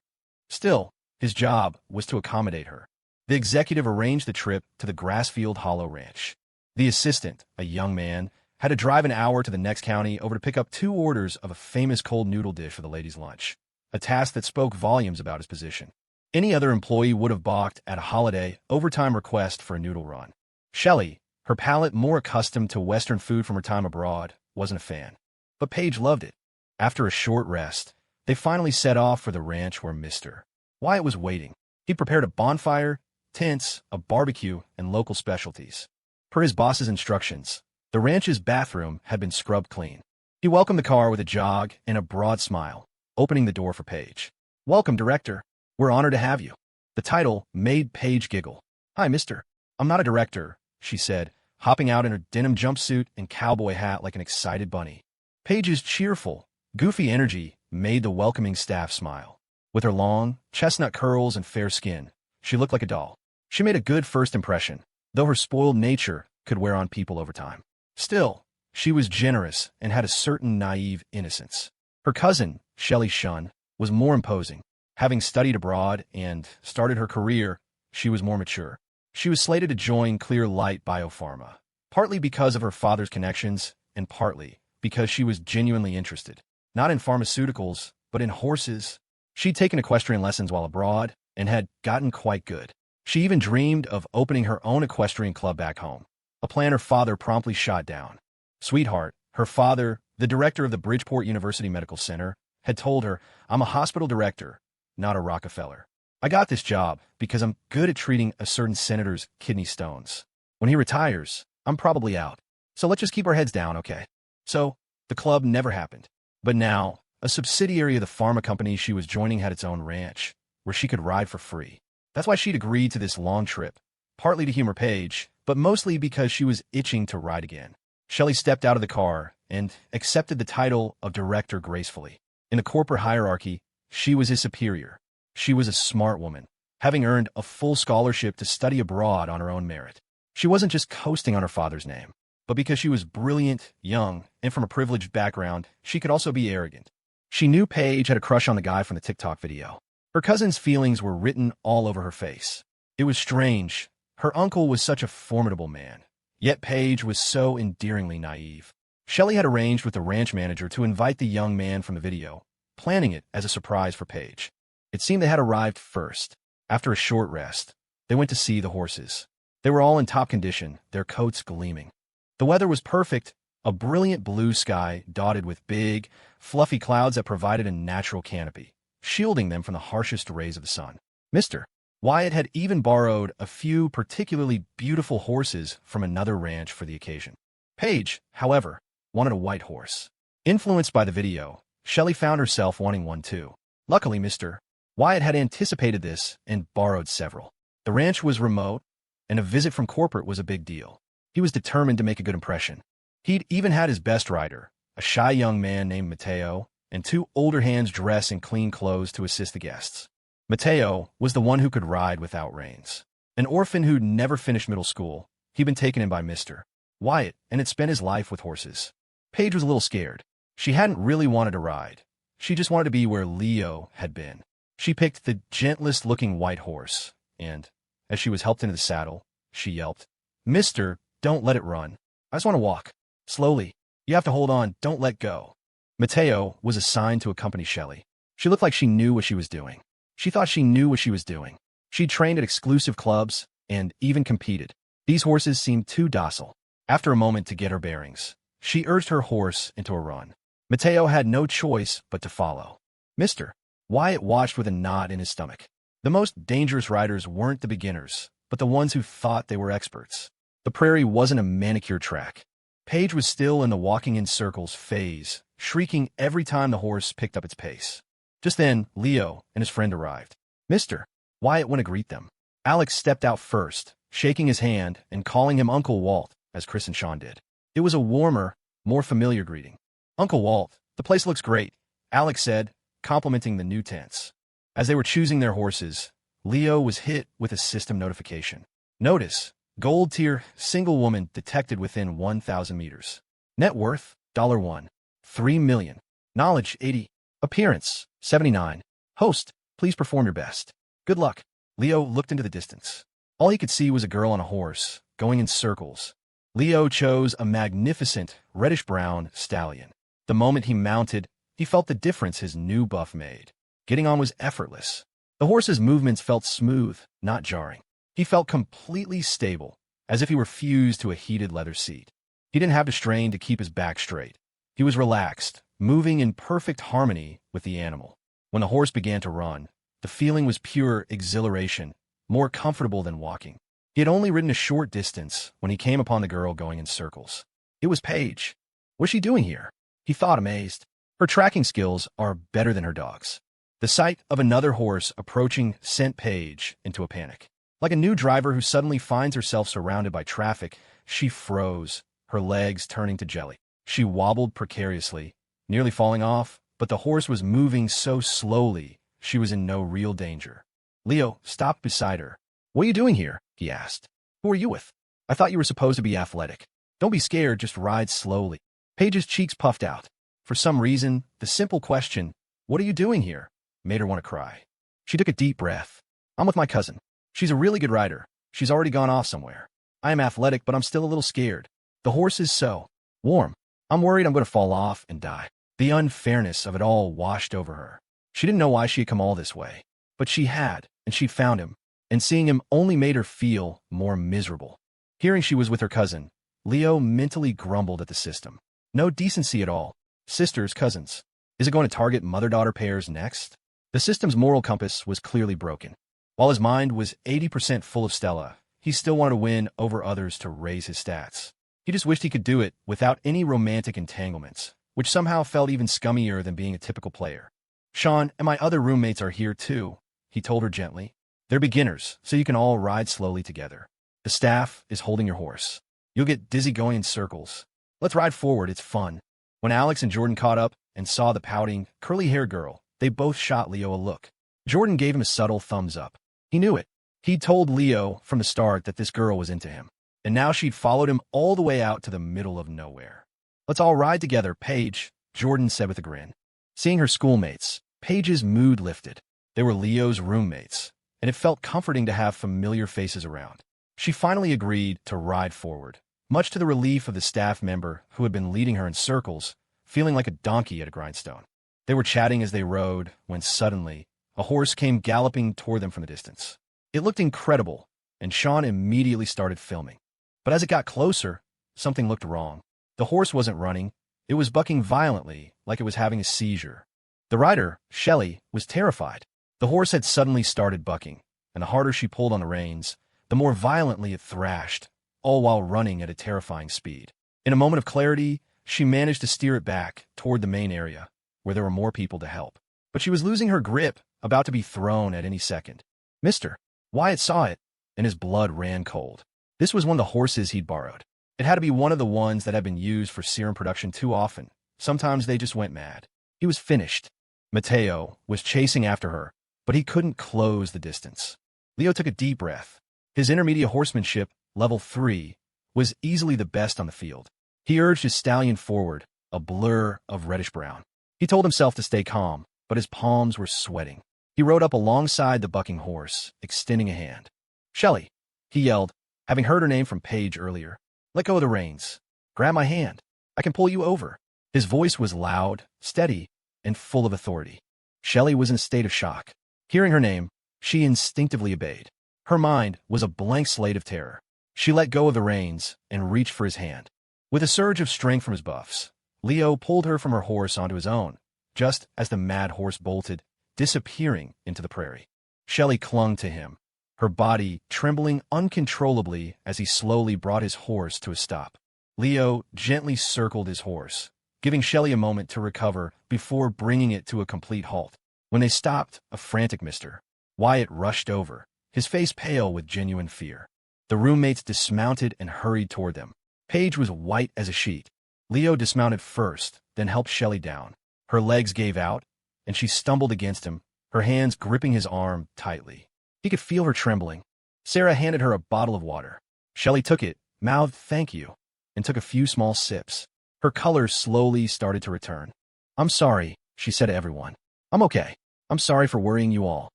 Still, his job was to accommodate her. The executive arranged the trip to the Grassfield Hollow Ranch. The assistant, a young man, had to drive an hour to the next county over to pick up 2 orders of a famous cold noodle dish for the ladies' lunch, a task that spoke volumes about his position. Any other employee would have balked at a holiday overtime request for a noodle run. Shelley, her palate more accustomed to Western food from her time abroad, wasn't a fan. But Paige loved it. After a short rest, they finally set off for the ranch where Mr. Wyatt was waiting. He'd prepared a bonfire, tents, a barbecue, and local specialties. Per his boss's instructions, the ranch's bathroom had been scrubbed clean. He welcomed the car with a jog and a broad smile, opening the door for Paige. "Welcome, Director. We're honored to have you." The title made Paige giggle. "Hi, mister. I'm not a director," she said, hopping out in her denim jumpsuit and cowboy hat like an excited bunny. Paige's cheerful, goofy energy made the welcoming staff smile. With her long, chestnut curls and fair skin, she looked like a doll. She made a good first impression, though her spoiled nature could wear on people over time. Still, she was generous and had a certain naive innocence. Her cousin, Shelley Shun, was more imposing. Having studied abroad and started her career, she was more mature. She was slated to join Clear Light Biopharma, partly because of her father's connections and partly because she was genuinely interested, not in pharmaceuticals, but in horses. She'd taken equestrian lessons while abroad and had gotten quite good. She even dreamed of opening her own equestrian club back home, a plan her father promptly shot down. Sweetheart, her father, the director of the Bridgeport University Medical Center, had told her, "I'm a hospital director, not a Rockefeller. I got this job because I'm good at treating a certain senator's kidney stones. When he retires, I'm probably out. So let's just keep our heads down, okay?" So, the club never happened. But now, a subsidiary of the pharma company she was joining had its own ranch, where she could ride for free. That's why she'd agreed to this long trip, partly to humor Paige, but mostly because she was itching to ride again. Shelley stepped out of the car and accepted the title of director gracefully. In the corporate hierarchy, she was his superior. She was a smart woman, having earned a full scholarship to study abroad on her own merit. She wasn't just coasting on her father's name, but because she was brilliant, young, and from a privileged background, she could also be arrogant. She knew Paige had a crush on the guy from the TikTok video. Her cousin's feelings were written all over her face. It was strange. Her uncle was such a formidable man, yet Paige was so endearingly naive. Shelley had arranged with the ranch manager to invite the young man from the video, planning it as a surprise for Paige. It seemed they had arrived first. After a short rest, they went to see the horses. They were all in top condition, their coats gleaming. The weather was perfect, a brilliant blue sky dotted with big, fluffy clouds that provided a natural canopy, shielding them from the harshest rays of the sun. Mr. Wyatt had even borrowed a few particularly beautiful horses from another ranch for the occasion. Paige, however, wanted a white horse. Influenced by the video, Shelley found herself wanting one too. Luckily, Mr. Wyatt had anticipated this and borrowed several. The ranch was remote, and a visit from corporate was a big deal. He was determined to make a good impression. He'd even had his best rider, a shy young man named Mateo, and two older hands dressed in clean clothes to assist the guests. Mateo was the one who could ride without reins. An orphan who'd never finished middle school, he'd been taken in by Mr. Wyatt and had spent his life with horses. Paige was a little scared. She hadn't really wanted to ride. She just wanted to be where Leo had been. She picked the gentlest-looking white horse, and, as she was helped into the saddle, she yelped, "Mister, don't let it run. I just want to walk. Slowly. You have to hold on, don't let go." Mateo was assigned to accompany Shelley. She looked like she knew what she was doing. She thought she knew what she was doing. She'd trained at exclusive clubs and even competed. These horses seemed too docile. After a moment to get her bearings, she urged her horse into a run. Mateo had no choice but to follow. Mr. Wyatt watched with a knot in his stomach. The most dangerous riders weren't the beginners, but the ones who thought they were experts. The prairie wasn't a manicure track. Paige was still in the walking in circles phase, shrieking every time the horse picked up its pace. Just then, Leo and his friend arrived. Mr. Wyatt went to greet them. Alex stepped out first, shaking his hand and calling him Uncle Walt, as Chris and Shawn did. It was a warmer, more familiar greeting. "Uncle Walt, the place looks great," Alex said, complimenting the new tents. As they were choosing their horses, Leo was hit with a system notification. Notice, gold tier, single woman detected within 1,000 meters. Net worth, $1. 3 million. Knowledge, 80. Appearance, 79. Host, please perform your best. Good luck. Leo looked into the distance. All he could see was a girl on a horse, going in circles. Leo chose a magnificent, reddish-brown stallion. The moment he mounted, he felt the difference his new buff made. Getting on was effortless. The horse's movements felt smooth, not jarring. He felt completely stable, as if he were fused to a heated leather seat. He didn't have to strain to keep his back straight. He was relaxed, moving in perfect harmony with the animal. When the horse began to run, the feeling was pure exhilaration, more comfortable than walking. He had only ridden a short distance when he came upon the girl going in circles. It was Paige. What's she doing here? He thought, amazed. Her tracking skills are better than her dog's. The sight of another horse approaching sent Paige into a panic. Like a new driver who suddenly finds herself surrounded by traffic, she froze, her legs turning to jelly. She wobbled precariously, nearly falling off, but the horse was moving so slowly, she was in no real danger. Leo stopped beside her. "What are you doing here?" he asked. "Who are you with? I thought you were supposed to be athletic. Don't be scared, just ride slowly." Paige's cheeks puffed out. For some reason, the simple question, "What are you doing here?" made her want to cry. She took a deep breath. "I'm with my cousin. She's a really good rider. She's already gone off somewhere. I am athletic, but I'm still a little scared. The horse is so warm. I'm worried I'm going to fall off and die." The unfairness of it all washed over her. She didn't know why she had come all this way, but she had, and she'd found him, and seeing him only made her feel more miserable. Hearing she was with her cousin, Leo mentally grumbled at the system. No decency at all. Sisters, cousins. Is it going to target mother-daughter pairs next? The system's moral compass was clearly broken. While his mind was 80% full of Stella, he still wanted to win over others to raise his stats. He just wished he could do it without any romantic entanglements, which somehow felt even scummier than being a typical player. "Shawn and my other roommates are here too," he told her gently. "They're beginners, so you can all ride slowly together. The staff is holding your horse. You'll get dizzy going in circles. Let's ride forward, it's fun." When Alex and Jordan caught up and saw the pouting, curly-haired girl, they both shot Leo a look. Jordan gave him a subtle thumbs up. He He knew it. He'd told Leo from the start that this girl was into him, and now she'd followed him all the way out to the middle of nowhere. "Let's all ride together, Paige," Jordan said with a grin. Seeing her schoolmates, Paige's mood lifted. They were Leo's roommates, and it felt comforting to have familiar faces around. She finally agreed to ride forward, much to the relief of the staff member who had been leading her in circles, feeling like a donkey at a grindstone. They were chatting as they rode, when suddenly, a horse came galloping toward them from the distance. It looked incredible, and Shawn immediately started filming. But as it got closer, something looked wrong. The horse wasn't running. It was bucking violently, like it was having a seizure. The rider, Shelley, was terrified. The horse had suddenly started bucking, and the harder she pulled on the reins, the more violently it thrashed, all while running at a terrifying speed. In a moment of clarity, she managed to steer it back toward the main area, where there were more people to help. But she was losing her grip, about to be thrown at any second. "Mister." Wyatt saw it, and his blood ran cold. This was one of the horses he'd borrowed. It had to be one of the ones that had been used for serum production too often. Sometimes they just went mad. He was finished. Mateo was chasing after her, but he couldn't close the distance. Leo took a deep breath. His intermediate horsemanship, level 3, was easily the best on the field. He urged his stallion forward, a blur of reddish-brown. He told himself to stay calm, but his palms were sweating. He rode up alongside the bucking horse, extending a hand. "Shelley," he yelled, having heard her name from Paige earlier. "Let go of the reins. Grab my hand. I can pull you over." His voice was loud, steady, and full of authority. Shelley was in a state of shock. Hearing her name, she instinctively obeyed. Her mind was a blank slate of terror. She let go of the reins and reached for his hand. With a surge of strength from his buffs, Leo pulled her from her horse onto his own, just as the mad horse bolted, disappearing into the prairie. Shelley clung to him, her body trembling uncontrollably as he slowly brought his horse to a stop. Leo gently circled his horse, giving Shelley a moment to recover before bringing it to a complete halt. When they stopped, a frantic Mr. Wyatt rushed over, his face pale with genuine fear. The roommates dismounted and hurried toward them. Paige was white as a sheet. Leo dismounted first, then helped Shelley down. Her legs gave out, and she stumbled against him, her hands gripping his arm tightly. He could feel her trembling. Sarah handed her a bottle of water. Shelley took it, mouthed "thank you," and took a few small sips. Her color slowly started to return. "I'm sorry," she said to everyone. "I'm okay. I'm sorry for worrying you all."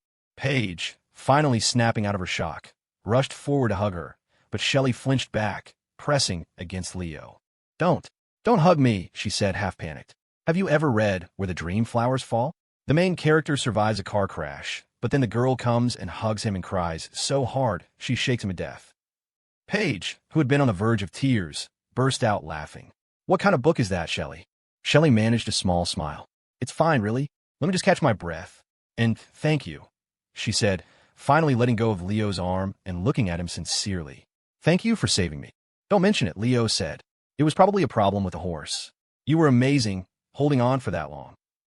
Paige, finally snapping out of her shock, rushed forward to hug her, but Shelley flinched back, pressing against Leo. Don't hug me," she said, half panicked. "Have you ever read Where the Dream Flowers Fall?" The main character survives a car crash, but then the girl comes and hugs him and cries so hard she shakes him to death. Paige, who had been on the verge of tears, burst out laughing. "What kind of book is that, Shelley?" Shelley managed a small smile. "It's fine, really. Let me just catch my breath. And thank you," she said, finally letting go of Leo's arm and looking at him sincerely. "Thank you for saving me." "Don't mention it," Leo said. "It was probably a problem with the horse. You were amazing, holding on for that long."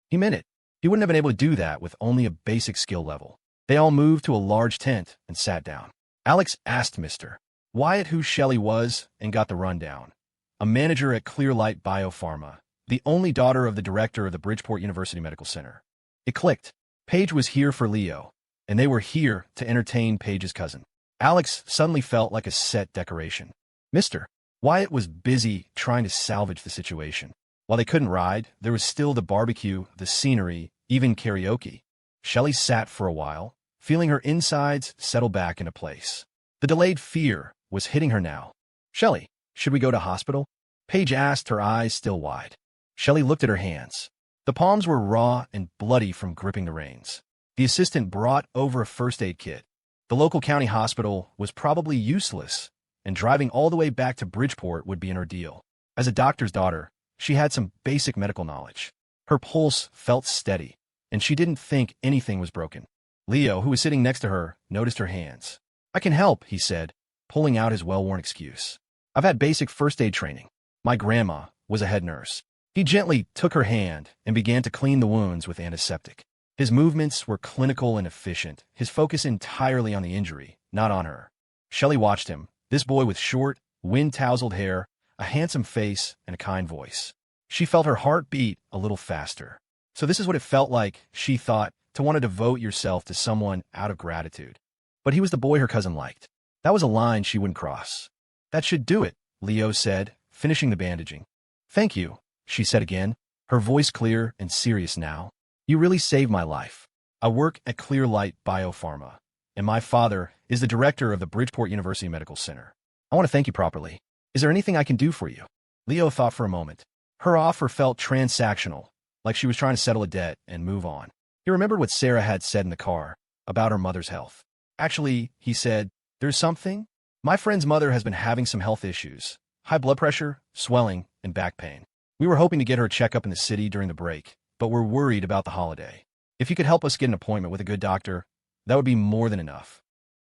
He meant it. He wouldn't have been able to do that with only a basic skill level. They all moved to a large tent and sat down. Alex asked Mr. Wyatt who Shelley was and got the rundown. A manager at Clearlight Biopharma, the only daughter of the director of the Bridgeport University Medical Center. It clicked. Paige was here for Leo, and they were here to entertain Paige's cousin. Alex suddenly felt like a set decoration. Mr. Wyatt was busy trying to salvage the situation. While they couldn't ride, there was still the barbecue, the scenery, even karaoke. Shelley sat for a while, feeling her insides settle back into place. The delayed fear was hitting her now. "Shelley, should we go to hospital?" Paige asked, her eyes still wide. Shelley looked at her hands. The palms were raw and bloody from gripping the reins. The assistant brought over a first aid kit. The local county hospital was probably useless, and driving all the way back to Bridgeport would be an ordeal. As a doctor's daughter, she had some basic medical knowledge. Her pulse felt steady, and she didn't think anything was broken. Leo, who was sitting next to her, noticed her hands. "I can help," he said, pulling out his well-worn excuse. "I've had basic first aid training. My grandma was a head nurse." He gently took her hand and began to clean the wounds with antiseptic. His movements were clinical and efficient, his focus entirely on the injury, not on her. Shelley watched him, this boy with short, wind-tousled hair, a handsome face, and a kind voice. She felt her heart beat a little faster. So this is what it felt like, she thought, to want to devote yourself to someone out of gratitude. But he was the boy her cousin liked. That was a line she wouldn't cross. That should do it, Leo said, finishing the bandaging. Thank you, she said again, her voice clear and serious now. You really saved my life. I work at Clear Light Biopharma, and my father is the director of the Bridgeport University Medical Center. I want to thank you properly. Is there anything I can do for you? Leo thought for a moment. Her offer felt transactional, like she was trying to settle a debt and move on. He remembered what Sarah had said in the car about her mother's health. Actually, he said, there's something. My friend's mother has been having some health issues. High blood pressure, swelling, and back pain. We were hoping to get her a checkup in the city during the break, but we're worried about the holiday. If you could help us get an appointment with a good doctor, that would be more than enough.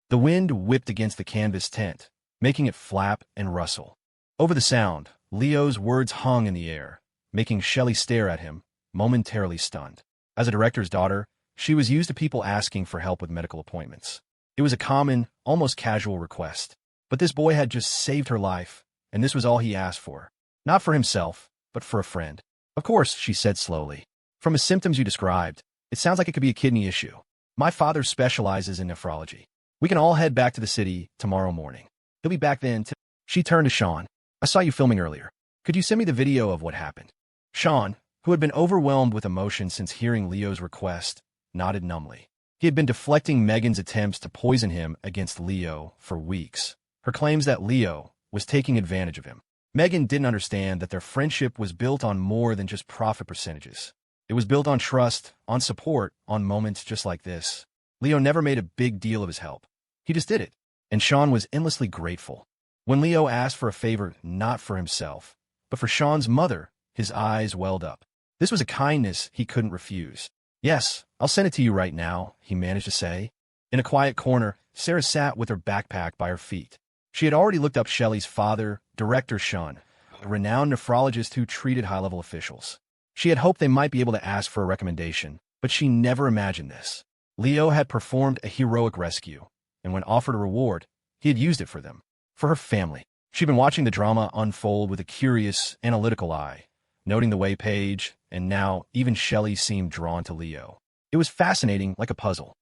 The wind whipped against the canvas tent, making it flap and rustle. Over the sound, Leo's words hung in the air, making Shelley stare at him, momentarily stunned. As a director's daughter, she was used to people asking for help with medical appointments. It was a common, almost casual request. But this boy had just saved her life, and this was all he asked for. Not for himself, but for a friend. Of course, she said slowly. From the symptoms you described, it sounds like it could be a kidney issue. My father specializes in nephrology. We can all head back to the city tomorrow morning. He'll be back then. She turned to Shawn. I saw you filming earlier. Could you send me the video of what happened? Shawn, who had been overwhelmed with emotion since hearing Leo's request, nodded numbly. He had been deflecting Megan's attempts to poison him against Leo for weeks. Her claims that Leo was taking advantage of him. Megan didn't understand that their friendship was built on more than just profit percentages. It was built on trust, on support, on moments just like this. Leo never made a big deal of his help. He just did it. And Shawn was endlessly grateful. When Leo asked for a favor not for himself, but for Shawn's mother, his eyes welled up. This was a kindness he couldn't refuse. Yes, I'll send it to you right now, he managed to say. In a quiet corner, Sarah sat with her backpack by her feet. She had already looked up Shelley's father, Director Shawn, a renowned nephrologist who treated high-level officials. She had hoped they might be able to ask for a recommendation, but she never imagined this. Leo had performed a heroic rescue, and when offered a reward, he had used it for them, for her family. She'd been watching the drama unfold with a curious, analytical eye, noting the way Paige, and now even Shelley seemed drawn to Leo. It was fascinating, like a puzzle.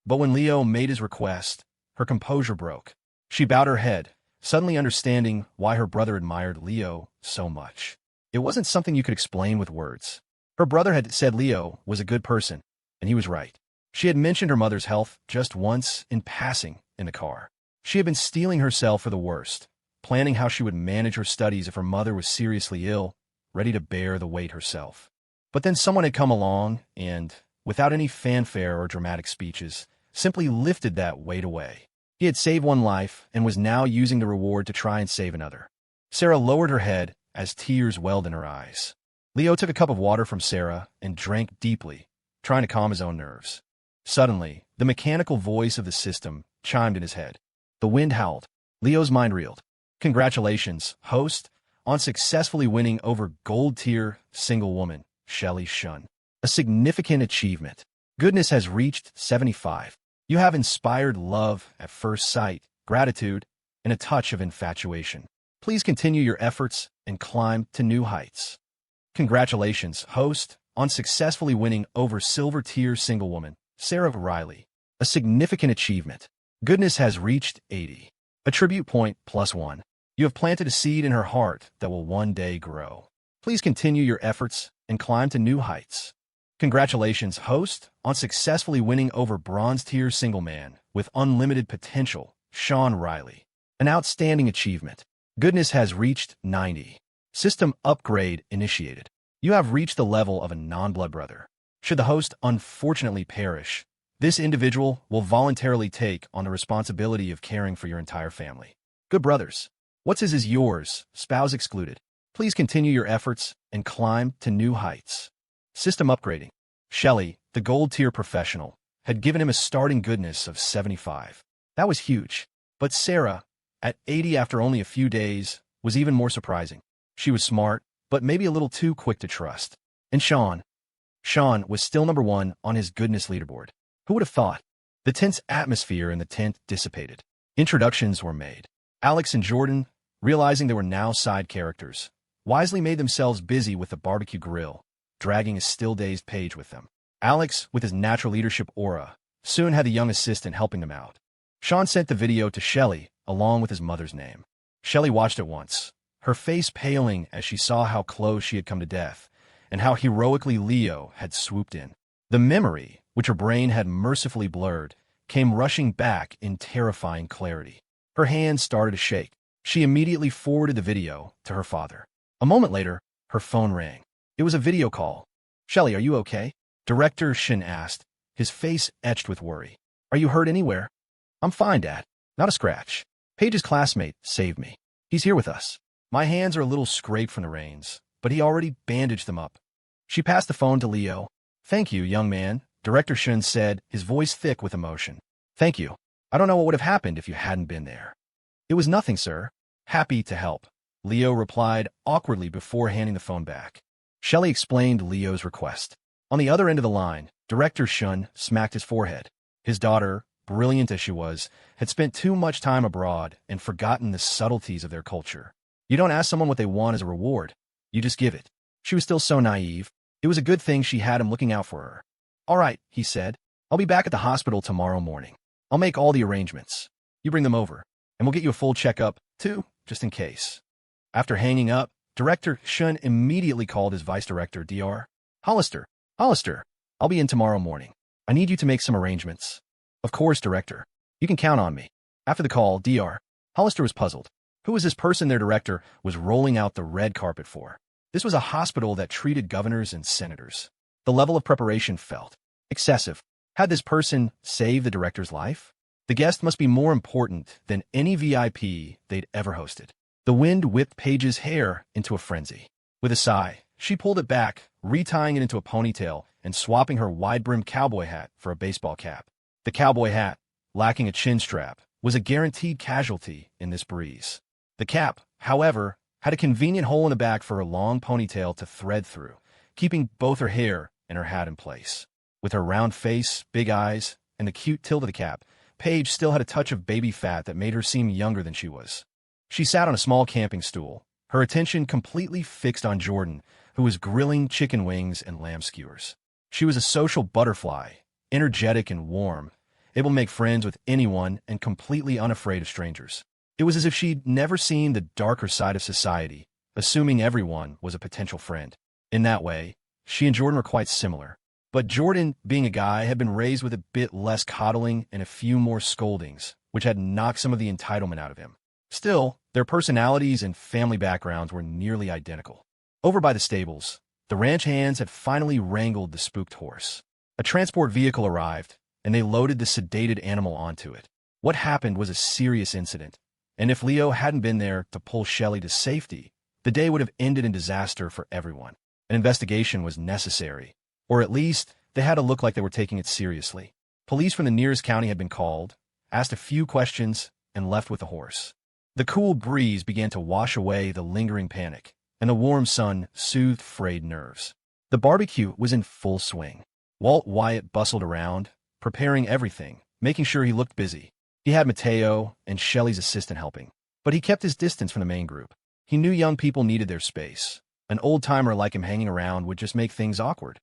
But when Leo made his request, her composure broke. She bowed her head, suddenly understanding why her brother admired Leo so much. It wasn't something you could explain with words. Her brother had said Leo was a good person, and he was right. She had mentioned her mother's health just once in passing in the car. She had been steeling herself for the worst, planning how she would manage her studies if her mother was seriously ill, ready to bear the weight herself. But then someone had come along and, without any fanfare or dramatic speeches, simply lifted that weight away. He had saved one life and was now using the reward to try and save another. Sarah lowered her head as tears welled in her eyes. Leo took a cup of water from Sarah and drank deeply, trying to calm his own nerves. Suddenly, the mechanical voice of the system chimed in his head. The wind howled. Leo's mind reeled. Congratulations, host, on successfully winning over gold-tier single woman, Shelley Shun. A significant achievement. Goodness has reached 75. You have inspired love at first sight, gratitude, and a touch of infatuation. Please continue your efforts and climb to new heights. Congratulations, host, on successfully winning over silver-tier single woman, Sarah Riley. A significant achievement. Goodness has reached 80. Attribute point +1. You have planted a seed in her heart that will one day grow. Please continue your efforts and climb to new heights. Congratulations, host, on successfully winning over bronze-tier single man with unlimited potential, Shawn Riley. An outstanding achievement. Goodness has reached 90. System upgrade initiated. You have reached the level of a non-blood brother. Should the host unfortunately perish, this individual will voluntarily take on the responsibility of caring for your entire family. Good brothers. What's his is yours, spouse excluded. Please continue your efforts and climb to new heights. System upgrading. Shelley, the gold-tier professional, had given him a starting goodness of 75. That was huge. But Sarah, at 80 after only a few days, was even more surprising. She was smart, but maybe a little too quick to trust. And Shawn was still number one on his goodness leaderboard. Who would have thought? The tense atmosphere in the tent dissipated. Introductions were made. Alex and Jordan, realizing they were now side characters, wisely made themselves busy with the barbecue grill, dragging a still-dazed Paige with them. Alex, with his natural leadership aura, soon had the young assistant helping them out. Shawn sent the video to Shelley, along with his mother's name. Shelley watched it once, her face paling as she saw how close she had come to death, and how heroically Leo had swooped in. The memory, which her brain had mercifully blurred, came rushing back in terrifying clarity. Her hands started to shake. She immediately forwarded the video to her father. A moment later, her phone rang. It was a video call. "Shelley, are you okay?" Director Shawn asked, his face etched with worry. "Are you hurt anywhere?" "I'm fine, Dad. Not a scratch. Paige's classmate saved me. He's here with us. My hands are a little scraped from the rains, but he already bandaged them up." She passed the phone to Leo. "Thank you, young man," Director Shawn said, his voice thick with emotion. "Thank you. I don't know what would have happened if you hadn't been there." "It was nothing, sir. Happy to help," Leo replied awkwardly before handing the phone back. Shelley explained Leo's request. On the other end of the line, Director Shawn smacked his forehead. His daughter, brilliant as she was, had spent too much time abroad and forgotten the subtleties of their culture. You don't ask someone what they want as a reward. You just give it. She was still so naive. It was a good thing she had him looking out for her. "All right," he said. "I'll be back at the hospital tomorrow morning. I'll make all the arrangements. You bring them over, and we'll get you a full checkup, too, just in case." After hanging up, Director Shawn immediately called his vice director, Dr. Hollister. "Hollister, I'll be in tomorrow morning. I need you to make some arrangements." "Of course, Director. You can count on me." After the call, Dr. Hollister was puzzled. Who was this person their director was rolling out the red carpet for? This was a hospital that treated governors and senators. The level of preparation felt excessive. Had this person saved the director's life? The guest must be more important than any VIP they'd ever hosted. The wind whipped Paige's hair into a frenzy. With a sigh, she pulled it back, retying it into a ponytail and swapping her wide-brimmed cowboy hat for a baseball cap. The cowboy hat, lacking a chin strap, was a guaranteed casualty in this breeze. The cap, however, had a convenient hole in the back for her long ponytail to thread through, keeping both her hair and her hat in place. With her round face, big eyes, and the cute tilt of the cap, Paige still had a touch of baby fat that made her seem younger than she was. She sat on a small camping stool, her attention completely fixed on Jordan, who was grilling chicken wings and lamb skewers. She was a social butterfly, energetic and warm, able to make friends with anyone and completely unafraid of strangers. It was as if she'd never seen the darker side of society, assuming everyone was a potential friend. In that way, she and Jordan were quite similar. But Jordan, being a guy, had been raised with a bit less coddling and a few more scoldings, which had knocked some of the entitlement out of him. Still, their personalities and family backgrounds were nearly identical. Over by the stables, the ranch hands had finally wrangled the spooked horse. A transport vehicle arrived, and they loaded the sedated animal onto it. What happened was a serious incident, and if Leo hadn't been there to pull Shelley to safety, the day would have ended in disaster for everyone. An investigation was necessary, or at least they had to look like they were taking it seriously. Police from the nearest county had been called, asked a few questions, and left with the horse. The cool breeze began to wash away the lingering panic, and the warm sun soothed frayed nerves. The barbecue was in full swing. Walt Wyatt bustled around, preparing everything, making sure he looked busy. He had Mateo and Shelley's assistant helping, but he kept his distance from the main group. He knew young people needed their space. An old-timer like him hanging around would just make things awkward.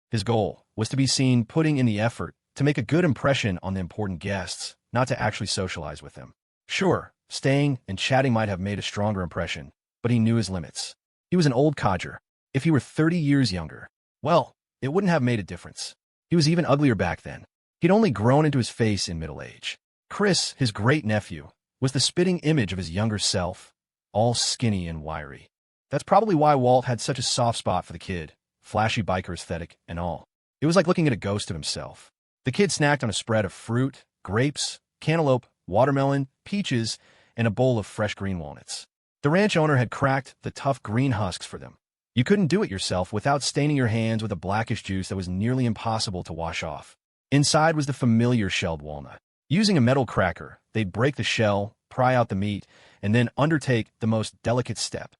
His goal was to be seen putting in the effort to make a good impression on the important guests, not to actually socialize with them. Sure, staying and chatting might have made a stronger impression, but he knew his limits. He was an old codger. If he were 30 years younger, well, it wouldn't have made a difference. He was even uglier back then. He'd only grown into his face in middle age. Chris, his great-nephew, was the spitting image of his younger self, all skinny and wiry. That's probably why Walt had such a soft spot for the kid, flashy biker aesthetic and all. It was like looking at a ghost of himself. The kid snacked on a spread of fruit, grapes, cantaloupe, watermelon, peaches, and a bowl of fresh green walnuts. The ranch owner had cracked the tough green husks for them. You couldn't do it yourself without staining your hands with a blackish juice that was nearly impossible to wash off. Inside was the familiar shelled walnut. Using a metal cracker, they'd break the shell, pry out the meat, and then undertake the most delicate step,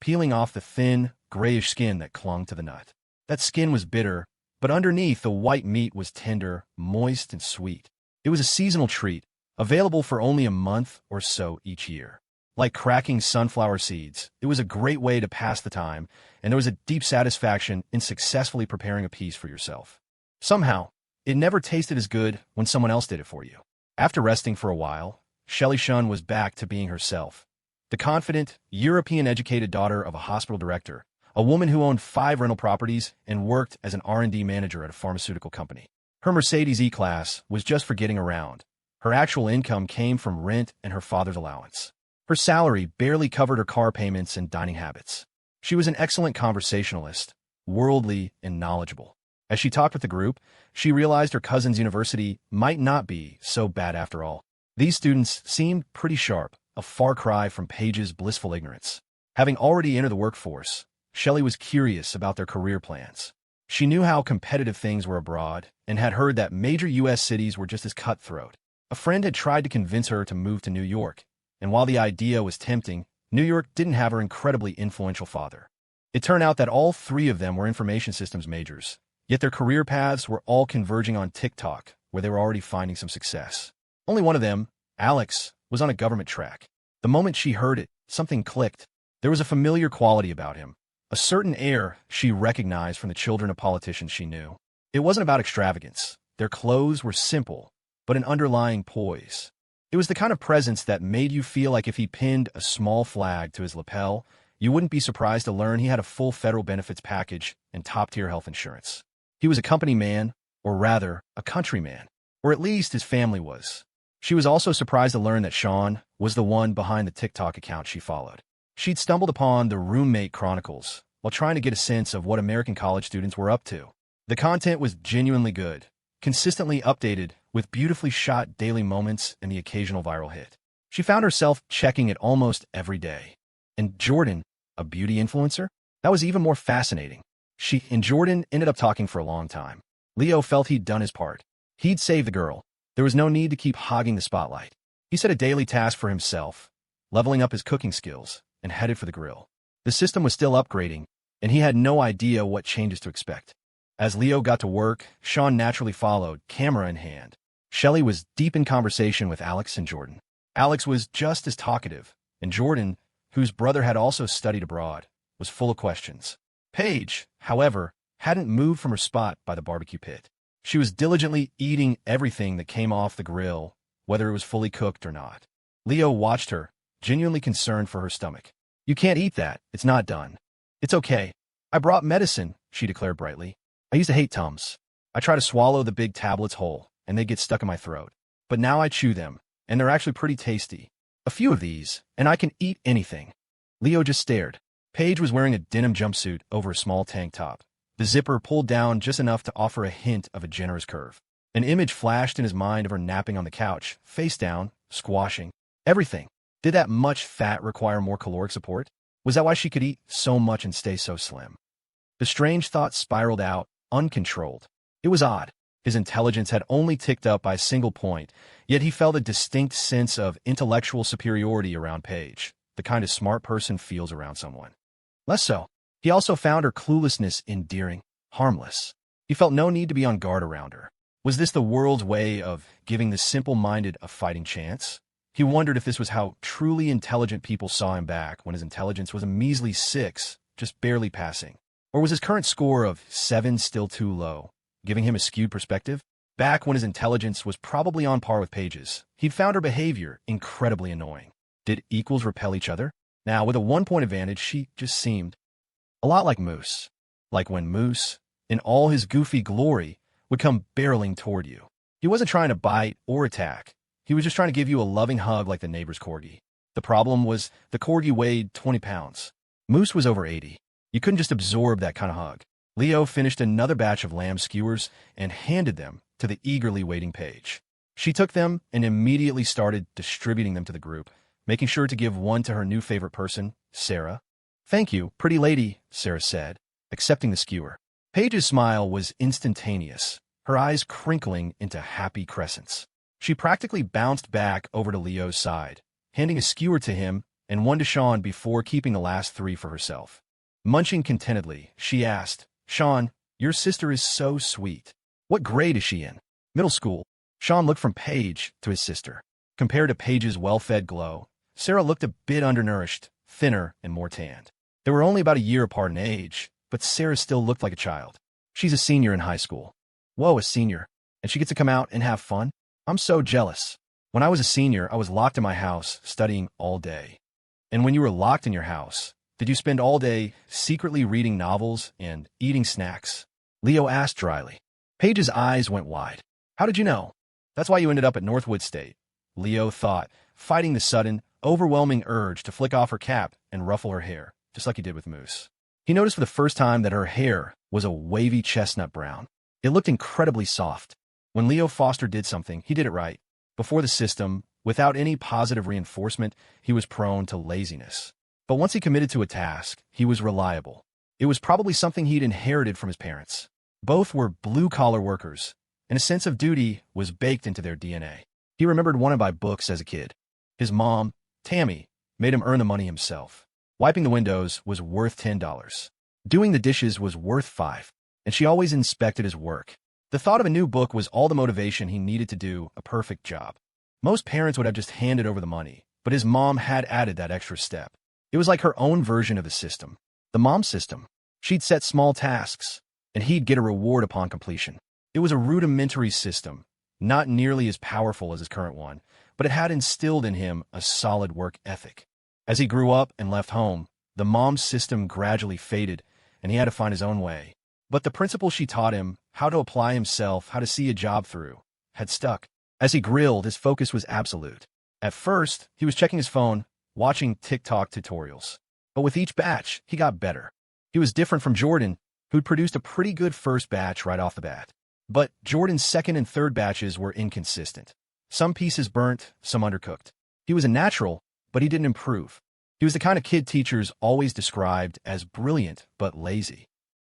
peeling off the thin, grayish skin that clung to the nut. That skin was bitter, but underneath the white meat was tender, moist, and sweet. It was a seasonal treat, available for only a month or so each year. Like cracking sunflower seeds, it was a great way to pass the time, and there was a deep satisfaction in successfully preparing a piece for yourself. Somehow, it never tasted as good when someone else did it for you. After resting for a while, Shelley Shun was back to being herself. The confident, European-educated daughter of a hospital director, a woman who owned 5 rental properties and worked as an R&D manager at a pharmaceutical company. Her Mercedes E-Class was just for getting around. Her actual income came from rent and her father's allowance. Her salary barely covered her car payments and dining habits. She was an excellent conversationalist, worldly and knowledgeable. As she talked with the group, she realized her cousin's university might not be so bad after all. These students seemed pretty sharp, a far cry from Paige's blissful ignorance. Having already entered the workforce, Shelley was curious about their career plans. She knew how competitive things were abroad and had heard that major U.S. cities were just as cutthroat. A friend had tried to convince her to move to New York, and while the idea was tempting, New York didn't have her incredibly influential father. It turned out that all 3 of them were information systems majors, yet their career paths were all converging on TikTok, where they were already finding some success. Only one of them, Alex, was on a government track. The moment she heard it, something clicked. There was a familiar quality about him, a certain air she recognized from the children of politicians she knew. It wasn't about extravagance. Their clothes were simple, but an underlying poise. It was the kind of presence that made you feel like if he pinned a small flag to his lapel, you wouldn't be surprised to learn he had a full federal benefits package and top-tier health insurance. He was a company man, or rather, a countryman, or at least his family was. She was also surprised to learn that Shawn was the one behind the TikTok account she followed. She'd stumbled upon the Roommate Chronicles while trying to get a sense of what American college students were up to. The content was genuinely good, consistently updated with beautifully shot daily moments and the occasional viral hit. She found herself checking it almost every day. And Jordan, a beauty influencer? That was even more fascinating. She and Jordan ended up talking for a long time. Leo felt he'd done his part. He'd saved the girl. There was no need to keep hogging the spotlight. He set a daily task for himself, leveling up his cooking skills, and headed for the grill. The system was still upgrading, and he had no idea what changes to expect. As Leo got to work, Shawn naturally followed, camera in hand. Shelley was deep in conversation with Alex and Jordan. Alex was just as talkative, and Jordan, whose brother had also studied abroad, was full of questions. Paige, however, hadn't moved from her spot by the barbecue pit. She was diligently eating everything that came off the grill, whether it was fully cooked or not. Leo watched her, genuinely concerned for her stomach. "You can't eat that. It's not done." "It's okay. I brought medicine," she declared brightly. "I used to hate Tums. I try to swallow the big tablets whole, and they get stuck in my throat. But now I chew them, and they're actually pretty tasty. A few of these, and I can eat anything." Leo just stared. Paige was wearing a denim jumpsuit over a small tank top, the zipper pulled down just enough to offer a hint of a generous curve. An image flashed in his mind of her napping on the couch, face down, squashing. Everything. Did that much fat require more caloric support? Was that why she could eat so much and stay so slim? The strange thought spiraled out, uncontrolled. It was odd. His intelligence had only ticked up by a single point, yet he felt a distinct sense of intellectual superiority around Paige, the kind of smart person feels around someone. Less so. He also found her cluelessness endearing, harmless. He felt no need to be on guard around her. Was this the world's way of giving the simple-minded a fighting chance? He wondered if this was how truly intelligent people saw him back when his intelligence was a measly 6, just barely passing. Or was his current score of 7 still too low, giving him a skewed perspective? Back when his intelligence was probably on par with Paige's, he'd found her behavior incredibly annoying. Did equals repel each other? Now, with a 1-point advantage, she just seemed a lot like Moose. Like when Moose, in all his goofy glory, would come barreling toward you. He wasn't trying to bite or attack. He was just trying to give you a loving hug like the neighbor's corgi. The problem was the corgi weighed 20 pounds. Moose was over 80. You couldn't just absorb that kind of hug. Leo finished another batch of lamb skewers and handed them to the eagerly waiting Paige. She took them and immediately started distributing them to the group, making sure to give one to her new favorite person, Sarah. "Thank you, pretty lady," Sarah said, accepting the skewer. Paige's smile was instantaneous, her eyes crinkling into happy crescents. She practically bounced back over to Leo's side, handing a skewer to him and one to Shawn before keeping the last 3 for herself. Munching contentedly, she asked, "Shawn, your sister is so sweet. What grade is she in?" "Middle school." Shawn looked from Paige to his sister. Compared to Paige's well-fed glow, Sarah looked a bit undernourished, thinner, and more tanned. They were only about a year apart in age, but Sarah still looked like a child. "She's a senior in high school." "Whoa, a senior. And she gets to come out and have fun? I'm so jealous." When I was a senior, I was locked in my house, studying all day. And when you were locked in your house, did you spend all day secretly reading novels and eating snacks? Leo asked dryly. Paige's eyes went wide. How did you know? That's why you ended up at Northwood State, Leo thought, fighting the sudden, overwhelming urge to flick off her cap and ruffle her hair, just like he did with Moose. He noticed for the first time that her hair was a wavy chestnut brown. It looked incredibly soft. When Leo Foster did something, he did it right. Before the system, without any positive reinforcement, he was prone to laziness. But once he committed to a task, he was reliable. It was probably something he'd inherited from his parents. Both were blue-collar workers, and a sense of duty was baked into their DNA. He remembered wanting to buy books as a kid. His mom, Tammy, made him earn the money himself. Wiping the windows was worth $10. Doing the dishes was worth $5, and she always inspected his work. The thought of a new book was all the motivation he needed to do a perfect job. Most parents would have just handed over the money, but his mom had added that extra step. It was like her own version of the system. The mom system. She'd set small tasks, and he'd get a reward upon completion. It was a rudimentary system, not nearly as powerful as his current one, but it had instilled in him a solid work ethic. As he grew up and left home, the mom's system gradually faded, and he had to find his own way. But the principle she taught him, how to apply himself, how to see a job through, had stuck. As he grilled, his focus was absolute. At first, he was checking his phone, watching TikTok tutorials. But with each batch, he got better. He was different from Jordan, who'd produced a pretty good first batch right off the bat. But Jordan's second and third batches were inconsistent. Some pieces burnt, some undercooked. He was a natural, but he didn't improve. He was the kind of kid teachers always described as brilliant but lazy.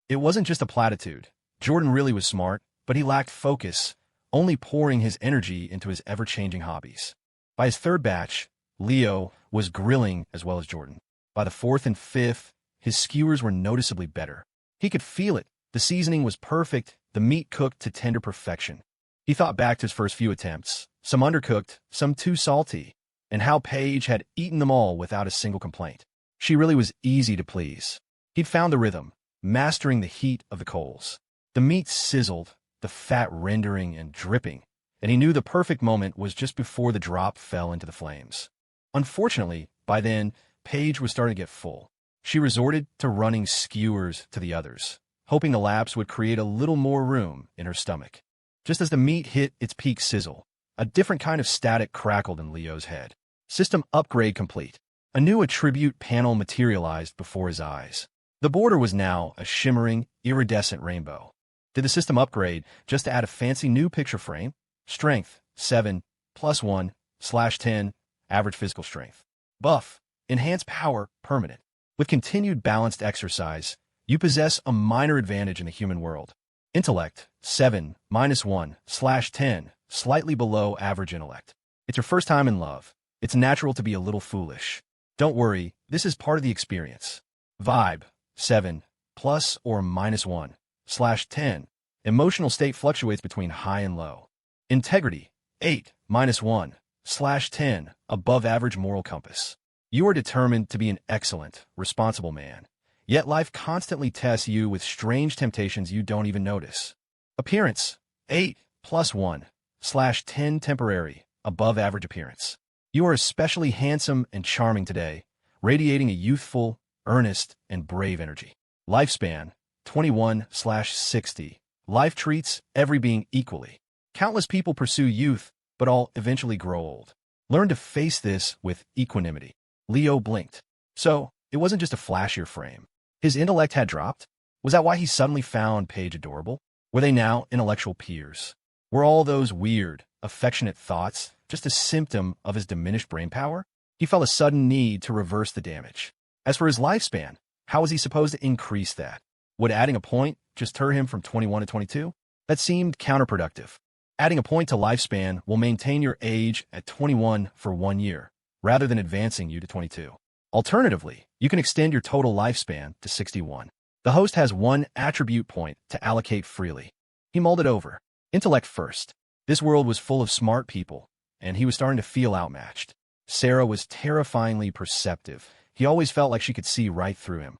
It wasn't just a platitude. Jordan really was smart, but he lacked focus, only pouring his energy into his ever-changing hobbies. By his third batch, Leo was grilling as well as Jordan. By the fourth and fifth, his skewers were noticeably better. He could feel it. The seasoning was perfect, the meat cooked to tender perfection. He thought back to his first few attempts, some undercooked, some too salty, and how Paige had eaten them all without a single complaint. She really was easy to please. He'd found the rhythm, mastering the heat of the coals. The meat sizzled, the fat rendering and dripping, and he knew the perfect moment was just before the drop fell into the flames. Unfortunately, by then, Paige was starting to get full. She resorted to running skewers to the others, hoping the lapse would create a little more room in her stomach. Just as the meat hit its peak sizzle, a different kind of static crackled in Leo's head. System upgrade complete. A new attribute panel materialized before his eyes. The border was now a shimmering, iridescent rainbow. Did the system upgrade just to add a fancy new picture frame? Strength, 7, +1/10, average physical strength. Buff, enhanced power, permanent. With continued balanced exercise, you possess a minor advantage in the human world. Intellect, 7, -1/10, slightly below average intellect. It's your first time in love. It's natural to be a little foolish. Don't worry, this is part of the experience. Vibe, 7, +or -1/10. Emotional state fluctuates between high and low. Integrity, 8, -1/10, above average moral compass. You are determined to be an excellent, responsible man. Yet life constantly tests you with strange temptations you don't even notice. Appearance, 8, +1/10, temporary, above average appearance. You are especially handsome and charming today, radiating a youthful, earnest, and brave energy. Lifespan, 21/60. Life treats every being equally. Countless people pursue youth, but all eventually grow old. Learn to face this with equanimity. Leo blinked. So, it wasn't just a flashier frame. His intellect had dropped? Was that why he suddenly found Paige adorable? Were they now intellectual peers? Were all those weird, affectionate thoughts just a symptom of his diminished brain power? He felt a sudden need to reverse the damage. As for his lifespan, how was he supposed to increase that? Would adding a point just turn him from 21 to 22? That seemed counterproductive. Adding a point to lifespan will maintain your age at 21 for 1 year, rather than advancing you to 22. Alternatively, you can extend your total lifespan to 61. The host has 1 attribute point to allocate freely. He mulled it over. Intellect first. This world was full of smart people, and he was starting to feel outmatched. Sarah was terrifyingly perceptive. He always felt like she could see right through him.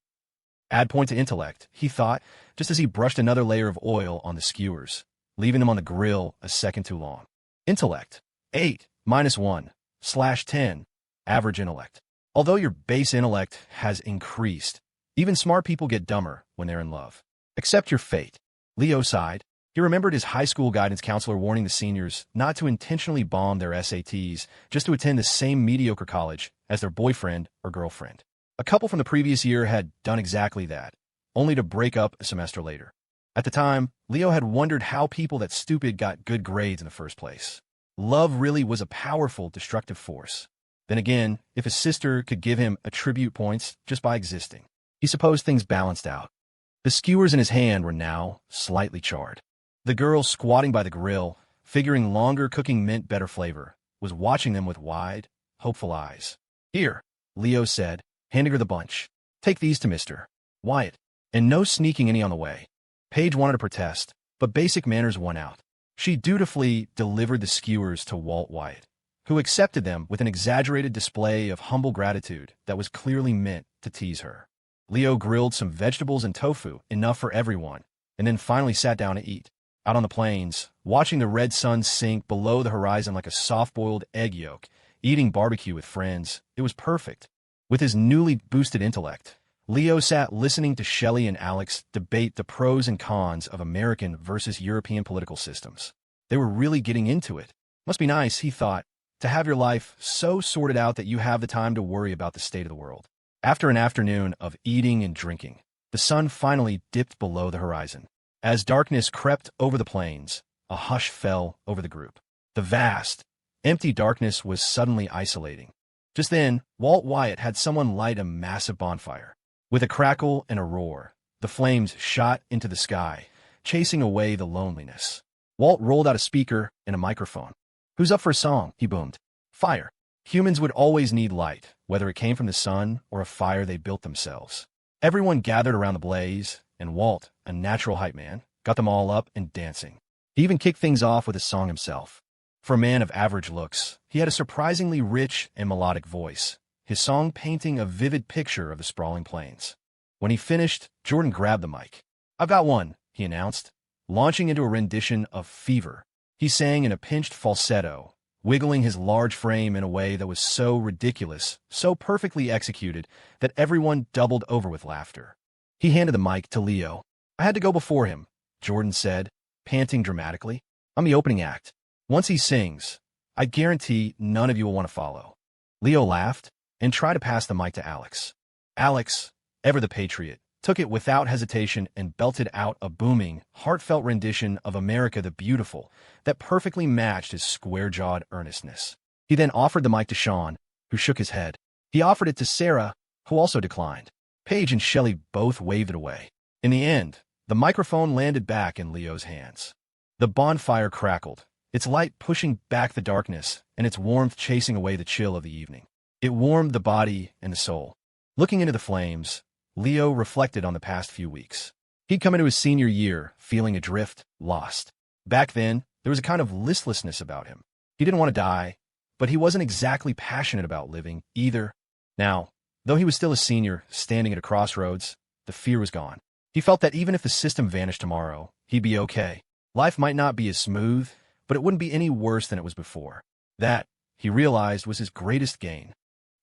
Add point to intellect, he thought, just as he brushed another layer of oil on the skewers, leaving them on the grill a second too long. Intellect, 8 minus 1 slash 10 average intellect. Although your base intellect has increased, even smart people get dumber when they're in love. Accept your fate. Leo sighed. He remembered his high school guidance counselor warning the seniors not to intentionally bomb their SATs just to attend the same mediocre college as their boyfriend or girlfriend. A couple from the previous year had done exactly that, only to break up a semester later. At the time, Leo had wondered how people that stupid got good grades in the first place. Love really was a powerful, destructive force. Then again, if his sister could give him attribute points just by existing, he supposed things balanced out. The skewers in his hand were now slightly charred. The girl squatting by the grill, figuring longer cooking meant better flavor, was watching them with wide, hopeful eyes. "Here," Leo said, handing her the bunch. "Take these to Mr. Wyatt. And no sneaking any on the way." Paige wanted to protest, but basic manners won out. She dutifully delivered the skewers to Walt Wyatt, who accepted them with an exaggerated display of humble gratitude that was clearly meant to tease her. Leo grilled some vegetables and tofu, enough for everyone, and then finally sat down to eat. Out on the plains, watching the red sun sink below the horizon like a soft-boiled egg yolk, eating barbecue with friends, it was perfect. With his newly boosted intellect, Leo sat listening to Shelley and Alex debate the pros and cons of American versus European political systems. They were really getting into it. Must be nice, he thought, to have your life so sorted out that you have the time to worry about the state of the world. After an afternoon of eating and drinking, the sun finally dipped below the horizon. As darkness crept over the plains, a hush fell over the group. The vast, empty darkness was suddenly isolating. Just then, Walt Wyatt had someone light a massive bonfire. With a crackle and a roar, the flames shot into the sky, chasing away the loneliness. Walt rolled out a speaker and a microphone. "Who's up for a song?" he boomed. "Fire." Humans would always need light, whether it came from the sun or a fire they built themselves. Everyone gathered around the blaze, and Walt, a natural hype man, got them all up and dancing. He even kicked things off with a song himself. For a man of average looks, he had a surprisingly rich and melodic voice, his song painting a vivid picture of the sprawling plains. When he finished, Jordan grabbed the mic. "I've got one," he announced, launching into a rendition of Fever. He sang in a pinched falsetto, wiggling his large frame in a way that was so ridiculous, so perfectly executed, that everyone doubled over with laughter. He handed the mic to Leo. "I had to go before him," Jordan said, panting dramatically. "I'm the opening act. Once he sings, I guarantee none of you will want to follow." Leo laughed and tried to pass the mic to Alex. Alex, ever the patriot, took it without hesitation and belted out a booming, heartfelt rendition of America the Beautiful that perfectly matched his square-jawed earnestness. He then offered the mic to Shawn, who shook his head. He offered it to Sarah, who also declined. Paige and Shelley both waved it away. In the end, the microphone landed back in Leo's hands. The bonfire crackled, its light pushing back the darkness and its warmth chasing away the chill of the evening. It warmed the body and the soul. Looking into the flames, Leo reflected on the past few weeks. He'd come into his senior year feeling adrift, lost. Back then, there was a kind of listlessness about him. He didn't want to die, but he wasn't exactly passionate about living either. Now, though he was still a senior, standing at a crossroads, the fear was gone. He felt that even if the system vanished tomorrow, he'd be okay. Life might not be as smooth, but it wouldn't be any worse than it was before. That, he realized, was his greatest gain.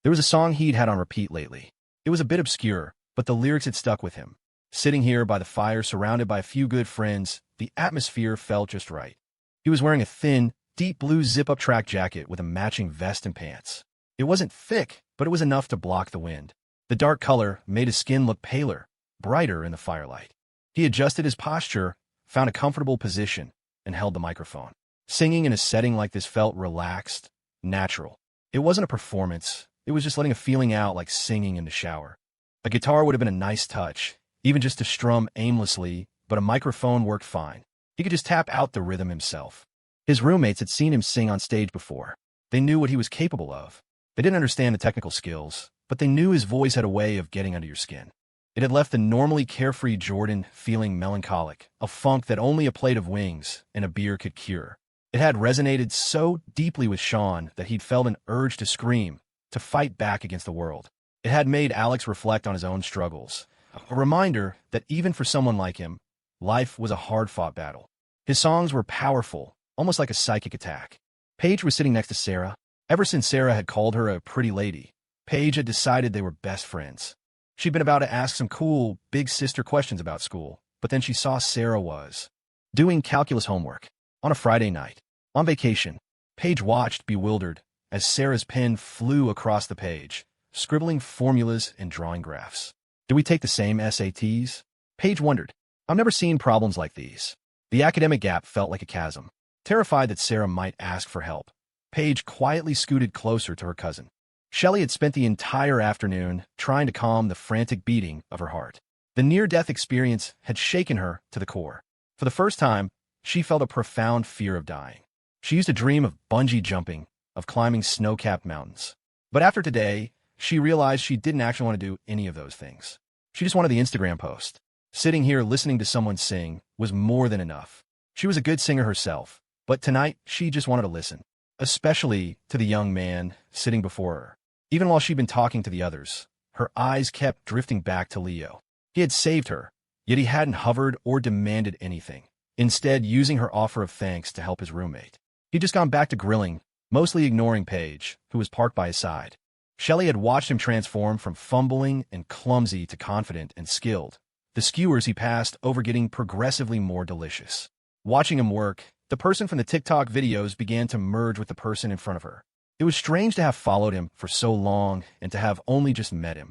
There was a song he'd had on repeat lately. It was a bit obscure, but the lyrics had stuck with him. Sitting here by the fire, surrounded by a few good friends, the atmosphere felt just right. He was wearing a thin, deep blue zip-up track jacket with a matching vest and pants. It wasn't thick, but it was enough to block the wind. The dark color made his skin look paler, brighter in the firelight. He adjusted his posture, found a comfortable position, and held the microphone. Singing in a setting like this felt relaxed, natural. It wasn't a performance. It was just letting a feeling out like singing in the shower. A guitar would have been a nice touch, even just to strum aimlessly, but a microphone worked fine. He could just tap out the rhythm himself. His roommates had seen him sing on stage before. They knew what he was capable of. They didn't understand the technical skills, but they knew his voice had a way of getting under your skin. It had left the normally carefree Jordan feeling melancholic, a funk that only a plate of wings and a beer could cure. It had resonated so deeply with Shawn that he'd felt an urge to scream, to fight back against the world. It had made Alex reflect on his own struggles, a reminder that even for someone like him, life was a hard-fought battle. His songs were powerful, almost like a psychic attack. Paige was sitting next to Sarah. Ever since Sarah had called her a pretty lady, Paige had decided they were best friends. She'd been about to ask some cool, big sister questions about school, but then she saw Sarah was doing calculus homework on a Friday night. On vacation, Paige watched, bewildered, as Sarah's pen flew across the page, scribbling formulas and drawing graphs. "Do we take the same SATs?" Paige wondered. "I've never seen problems like these." The academic gap felt like a chasm. Terrified that Sarah might ask for help, Paige quietly scooted closer to her cousin. Shelley had spent the entire afternoon trying to calm the frantic beating of her heart. The near-death experience had shaken her to the core. For the first time, she felt a profound fear of dying. She used to dream of bungee jumping, of climbing snow-capped mountains. But after today, she realized she didn't actually want to do any of those things. She just wanted the Instagram post. Sitting here listening to someone sing was more than enough. She was a good singer herself, but tonight she just wanted to listen, especially to the young man sitting before her. Even while she'd been talking to the others, her eyes kept drifting back to Leo. He had saved her, yet he hadn't hovered or demanded anything, instead using her offer of thanks to help his roommate. He'd just gone back to grilling, mostly ignoring Paige, who was parked by his side. Shelley had watched him transform from fumbling and clumsy to confident and skilled, the skewers he passed over getting progressively more delicious. Watching him work, the person from the TikTok videos began to merge with the person in front of her. It was strange to have followed him for so long and to have only just met him.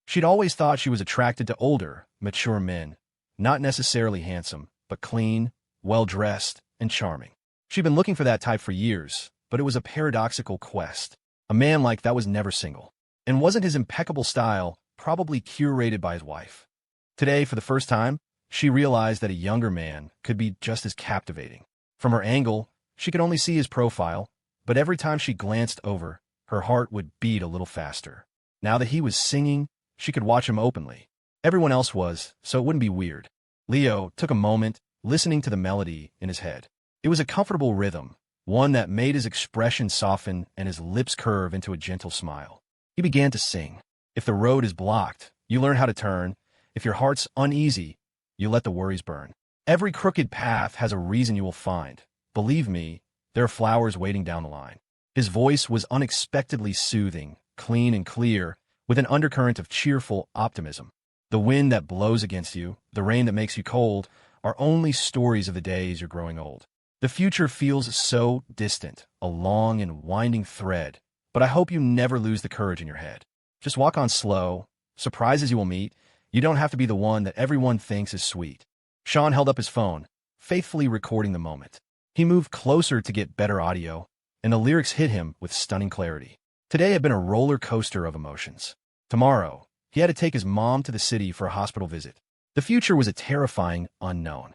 She'd always thought she was attracted to older, mature men, not necessarily handsome, but clean, well-dressed, and charming. She'd been looking for that type for years, but it was a paradoxical quest. A man like that was never single, and wasn't his impeccable style probably curated by his wife. Today, for the first time, she realized that a younger man could be just as captivating. From her angle, she could only see his profile, but every time she glanced over, her heart would beat a little faster. Now that he was singing, she could watch him openly. Everyone else was, so it wouldn't be weird. Leo took a moment, listening to the melody in his head. It was a comfortable rhythm, one that made his expression soften and his lips curve into a gentle smile. He began to sing. "If the road is blocked, you learn how to turn. If your heart's uneasy, you let the worries burn. Every crooked path has a reason you will find. Believe me, there are flowers waiting down the line." His voice was unexpectedly soothing, clean and clear, with an undercurrent of cheerful optimism. The wind that blows against you, the rain that makes you cold, are only stories of the days you're growing old. The future feels so distant, a long and winding thread, but I hope you never lose the courage in your head. Just walk on slow. Surprises you will meet. You don't have to be the one that everyone thinks is sweet. Shawn held up his phone, faithfully recording the moment. He moved closer to get better audio, and the lyrics hit him with stunning clarity. Today had been a roller coaster of emotions. Tomorrow, he had to take his mom to the city for a hospital visit. The future was a terrifying unknown.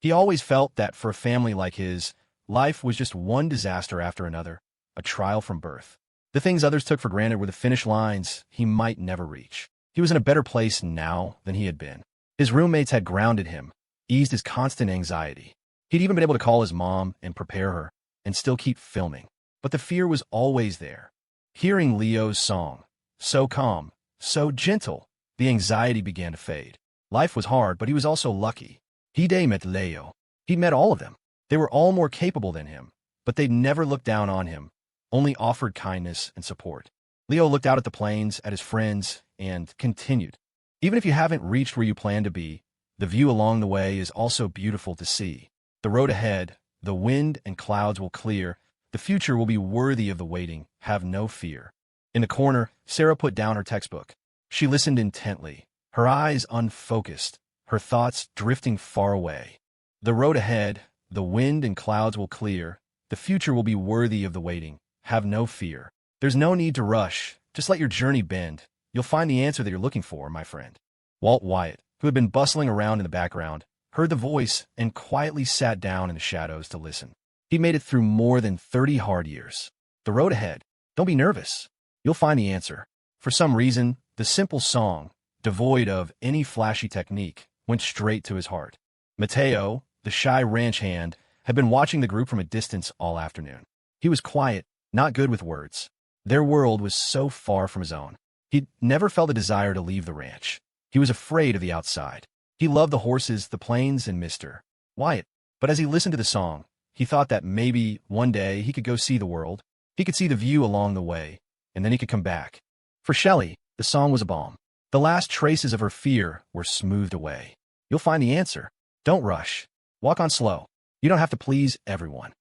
He always felt that for a family like his, life was just one disaster after another, a trial from birth. The things others took for granted were the finish lines he might never reach. He was in a better place now than he had been. His roommates had grounded him, eased his constant anxiety. He'd even been able to call his mom and prepare her, and still keep filming. But the fear was always there. Hearing Leo's song, so calm, so gentle, the anxiety began to fade. Life was hard, but he was also lucky. He'd met Leo. He'd met all of them. They were all more capable than him, but they'd never looked down on him, only offered kindness and support. Leo looked out at the plains, at his friends, and continued. Even if you haven't reached where you plan to be, the view along the way is also beautiful to see. The road ahead, the wind and clouds will clear. The future will be worthy of the waiting. Have no fear. In the corner, Sarah put down her textbook. She listened intently, her eyes unfocused, her thoughts drifting far away. The road ahead, the wind and clouds will clear. The future will be worthy of the waiting. Have no fear. There's no need to rush. Just let your journey bend. You'll find the answer that you're looking for, my friend. Walt Wyatt, who had been bustling around in the background, heard the voice and quietly sat down in the shadows to listen. He made it through more than 30 hard years. The road ahead. Don't be nervous. You'll find the answer. For some reason, the simple song, devoid of any flashy technique, went straight to his heart. Mateo, the shy ranch hand, had been watching the group from a distance all afternoon. He was quiet, not good with words. Their world was so far from his own. He'd never felt a desire to leave the ranch. He was afraid of the outside. He loved the horses, the plains, and Mr. Wyatt. But as he listened to the song, He thought that maybe one day he could go see the world. He could see the view along the way, and then he could come back. For Shelley, the song was a balm. The last traces of her fear were smoothed away. You'll find the answer. Don't rush. Walk on slow. You don't have to please everyone.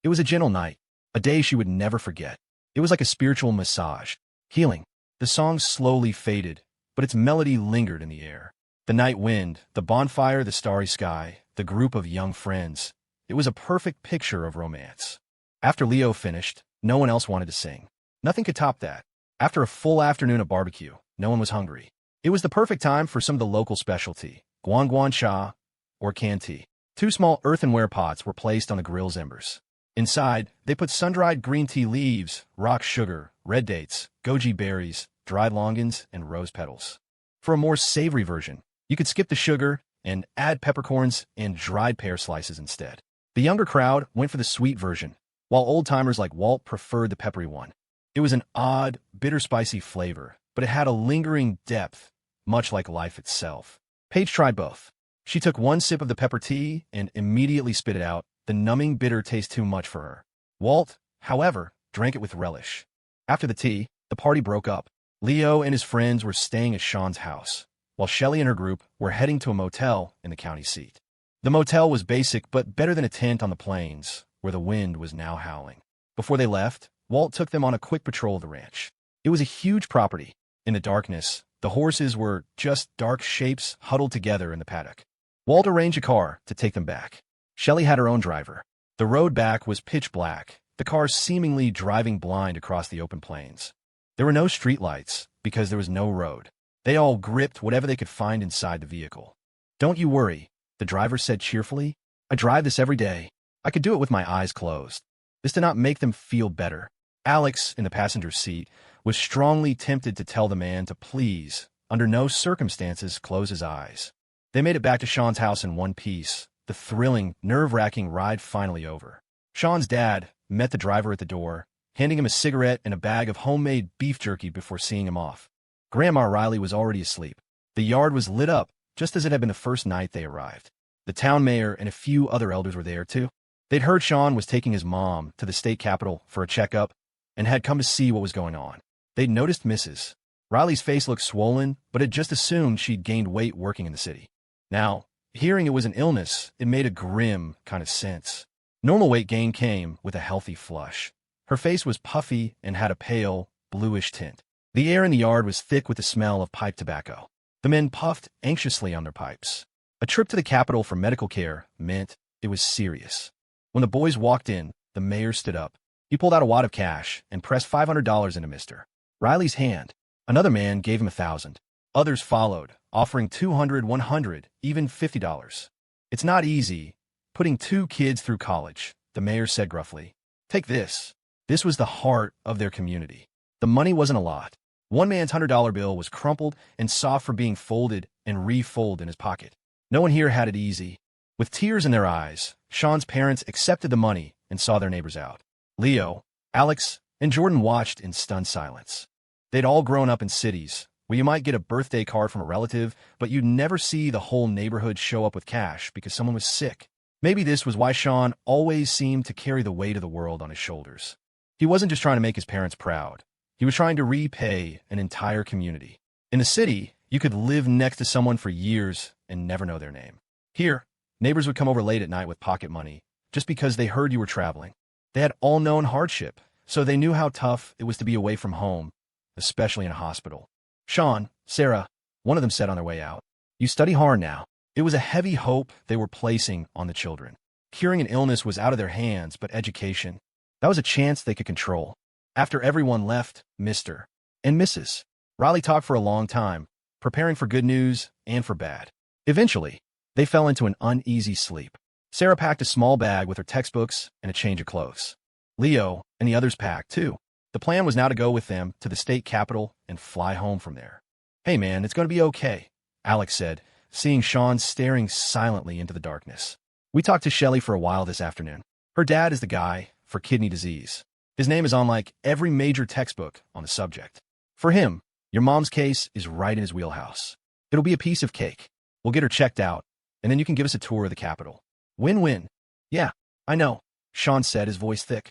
It was a gentle night, a day she would never forget. It was like a spiritual massage, healing. The song slowly faded, but its melody lingered in the air. The night wind, the bonfire, the starry sky, the group of young friends. It was a perfect picture of romance. After Leo finished, no one else wanted to sing. Nothing could top that. After a full afternoon of barbecue, no one was hungry. It was the perfect time for some of the local specialty, guan guan cha, or canned tea. 2 small earthenware pots were placed on the grill's embers. Inside, they put sun-dried green tea leaves, rock sugar, red dates, goji berries, dried longans, and rose petals. For a more savory version, you could skip the sugar and add peppercorns and dried pear slices instead. The younger crowd went for the sweet version, while old-timers like Walt preferred the peppery one. It was an odd, bitter-spicy flavor, but it had a lingering depth, much like life itself. Paige tried both. She took 1 sip of the pepper tea and immediately spit it out. The numbing bitter tasted too much for her. Walt, however, drank it with relish. After the tea, the party broke up. Leo and his friends were staying at Shawn's house, while Shelley and her group were heading to a motel in the county seat. The motel was basic but better than a tent on the plains, where the wind was now howling. Before they left, Walt took them on a quick patrol of the ranch. It was a huge property. In the darkness, the horses were just dark shapes huddled together in the paddock. Walt arranged a car to take them back. Shelley had her own driver. The road back was pitch black, the car seemingly driving blind across the open plains. There were no streetlights because there was no road. They all gripped whatever they could find inside the vehicle. "Don't you worry," the driver said cheerfully. "I drive this every day. I could do it with my eyes closed." This did not make them feel better. Alex, in the passenger seat, was strongly tempted to tell the man to please, under no circumstances, close his eyes. They made it back to Shawn's house in one piece, the thrilling, nerve-wracking ride finally over. Shawn's dad met the driver at the door, handing him a cigarette and a bag of homemade beef jerky before seeing him off. Grandma Riley was already asleep. The yard was lit up, just as it had been the first night they arrived. The town mayor and a few other elders were there, too. They'd heard Shawn was taking his mom to the state capitol for a checkup and had come to see what was going on. They'd noticed Mrs. Riley's face looked swollen, but had just assumed she'd gained weight working in the city. Now, hearing it was an illness, it made a grim kind of sense. Normal weight gain came with a healthy flush. Her face was puffy and had a pale, bluish tint. The air in the yard was thick with the smell of pipe tobacco. The men puffed anxiously on their pipes. A trip to the Capitol for medical care meant it was serious. When the boys walked in, the mayor stood up. He pulled out a wad of cash and pressed $500 into Mr. Riley's hand. Another man gave him $1,000. Others followed, offering $200, $100, even $50. "It's not easy putting 2 kids through college," the mayor said gruffly. "Take this." This was the heart of their community. The money wasn't a lot. One man's $100 bill was crumpled and soft from being folded and refolded in his pocket. No one here had it easy. With tears in their eyes, Shawn's parents accepted the money and saw their neighbors out. Leo, Alex, and Jordan watched in stunned silence. They'd all grown up in cities, where you might get a birthday card from a relative, but you'd never see the whole neighborhood show up with cash because someone was sick. Maybe this was why Shawn always seemed to carry the weight of the world on his shoulders. He wasn't just trying to make his parents proud. He was trying to repay an entire community. In the city, you could live next to someone for years and never know their name. Here, neighbors would come over late at night with pocket money, just because they heard you were traveling. They had all known hardship, so they knew how tough it was to be away from home, especially in a hospital. "Shawn, Sarah," one of them said on their way out, "you study hard now." It was a heavy hope they were placing on the children. Curing an illness was out of their hands, but education, that was a chance they could control. After everyone left, Mr. and Mrs. Riley talked for a long time, preparing for good news and for bad. Eventually, they fell into an uneasy sleep. Sarah packed a small bag with her textbooks and a change of clothes. Leo and the others packed, too. The plan was now to go with them to the state capitol and fly home from there. "Hey, man, it's going to be okay," Alex said, seeing Shawn staring silently into the darkness. "We talked to Shelley for a while this afternoon. Her dad is the guy for kidney disease. His name is on like every major textbook on the subject. For him, your mom's case is right in his wheelhouse. It'll be a piece of cake. We'll get her checked out, and then you can give us a tour of the Capitol. Win-win." "Yeah, I know," Shawn said, his voice thick.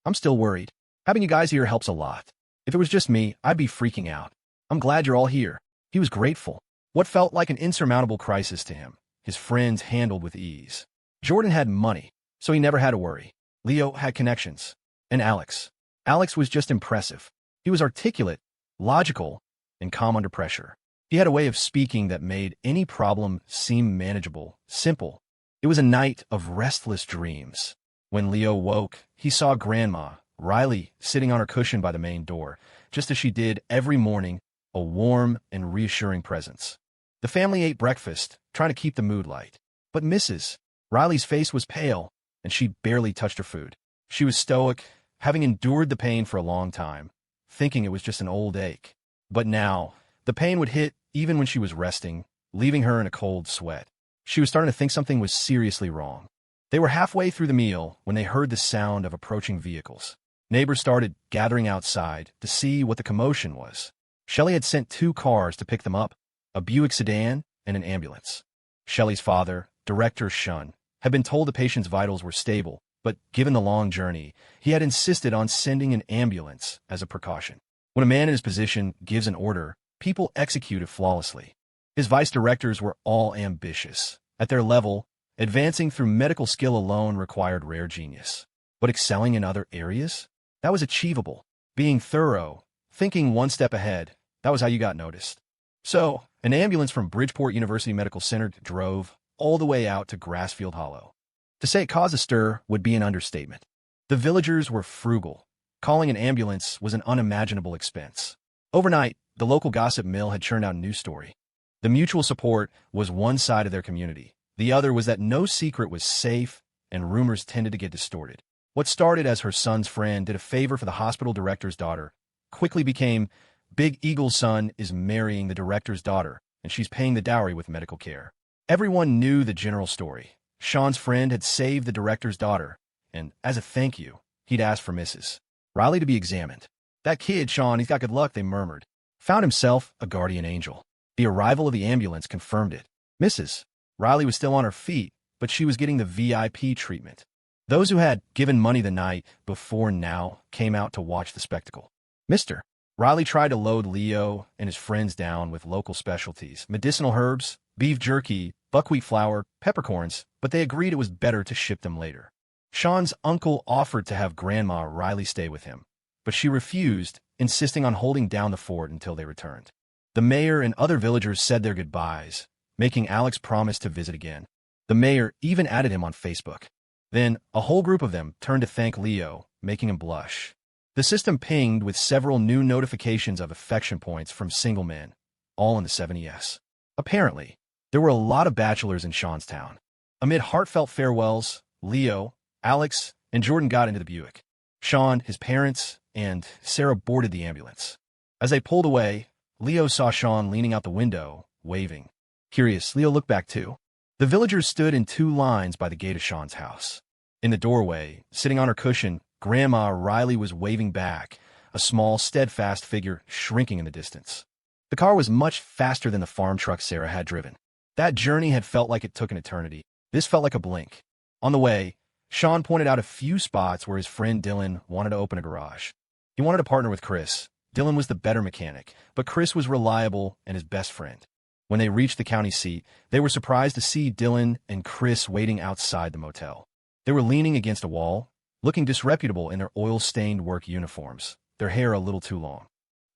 I'm still worried. Having you guys here helps a lot. If it was just me, I'd be freaking out. I'm glad you're all here. He was grateful. What felt like an insurmountable crisis to him, his friends handled with ease. Jordan had money, so he never had to worry. Leo had connections. And Alex. Alex was just impressive. He was articulate, logical, and calm under pressure. He had a way of speaking that made any problem seem manageable, simple. It was a night of restless dreams. When Leo woke, he saw Grandma, Riley, sitting on her cushion by the main door, just as she did every morning, a warm and reassuring presence. The family ate breakfast, trying to keep the mood light. But Mrs. Riley's face was pale, and she barely touched her food. She was stoic, having endured the pain for a long time, thinking it was just an old ache. But now, the pain would hit even when she was resting, leaving her in a cold sweat. She was starting to think something was seriously wrong. They were halfway through the meal when they heard the sound of approaching vehicles. Neighbors started gathering outside to see what the commotion was. Shelley had sent 2 cars to pick them up, a Buick sedan and an ambulance. Shelley's father, Director Shawn, had been told the patient's vitals were stable, but given the long journey, he had insisted on sending an ambulance as a precaution. When a man in his position gives an order, people execute it flawlessly. His vice directors were all ambitious. At their level, advancing through medical skill alone required rare genius. But excelling in other areas? That was achievable. Being thorough, thinking one step ahead, that was how you got noticed. So, an ambulance from Bridgeport University Medical Center drove all the way out to Grassfield Hollow. To say it caused a stir would be an understatement. The villagers were frugal. Calling an ambulance was an unimaginable expense. Overnight, the local gossip mill had churned out a news story. The mutual support was one side of their community. The other was that no secret was safe, and rumors tended to get distorted. What started as her son's friend did a favor for the hospital director's daughter quickly became Big Eagle's son is marrying the director's daughter, and she's paying the dowry with medical care. Everyone knew the general story. Shawn's friend had saved the director's daughter, and as a thank you, he'd asked for Mrs. Riley to be examined. That kid, Shawn, he's got good luck, they murmured. Found himself a guardian angel. The arrival of the ambulance confirmed it. Mrs. Riley was still on her feet, but she was getting the VIP treatment. Those who had given money the night before now came out to watch the spectacle. Mr. Riley tried to load Leo and his friends down with local specialties, medicinal herbs, beef jerky, buckwheat flour, peppercorns, but they agreed it was better to ship them later. Shawn's uncle offered to have Grandma Riley stay with him, but she refused, insisting on holding down the fort until they returned. The mayor and other villagers said their goodbyes, making Alex promise to visit again. The mayor even added him on Facebook. Then, a whole group of them turned to thank Leo, making him blush. The system pinged with several new notifications of affection points from single men, all in the 7.S. Apparently, there were a lot of bachelors in Shawn's town. Amid heartfelt farewells, Leo, Alex, and Jordan got into the Buick. Shawn, his parents, and Sarah boarded the ambulance. As they pulled away, Leo saw Shawn leaning out the window, waving. Curious, Leo looked back too. The villagers stood in 2 lines by the gate of Shawn's house. In the doorway, sitting on her cushion, Grandma Riley was waving back, a small, steadfast figure shrinking in the distance. The car was much faster than the farm truck Sarah had driven. That journey had felt like it took an eternity. This felt like a blink. On the way, Shawn pointed out a few spots where his friend Dylan wanted to open a garage. He wanted to partner with Chris. Dylan was the better mechanic, but Chris was reliable and his best friend. When they reached the county seat, they were surprised to see Dylan and Chris waiting outside the motel. They were leaning against a wall, looking disreputable in their oil-stained work uniforms, their hair a little too long.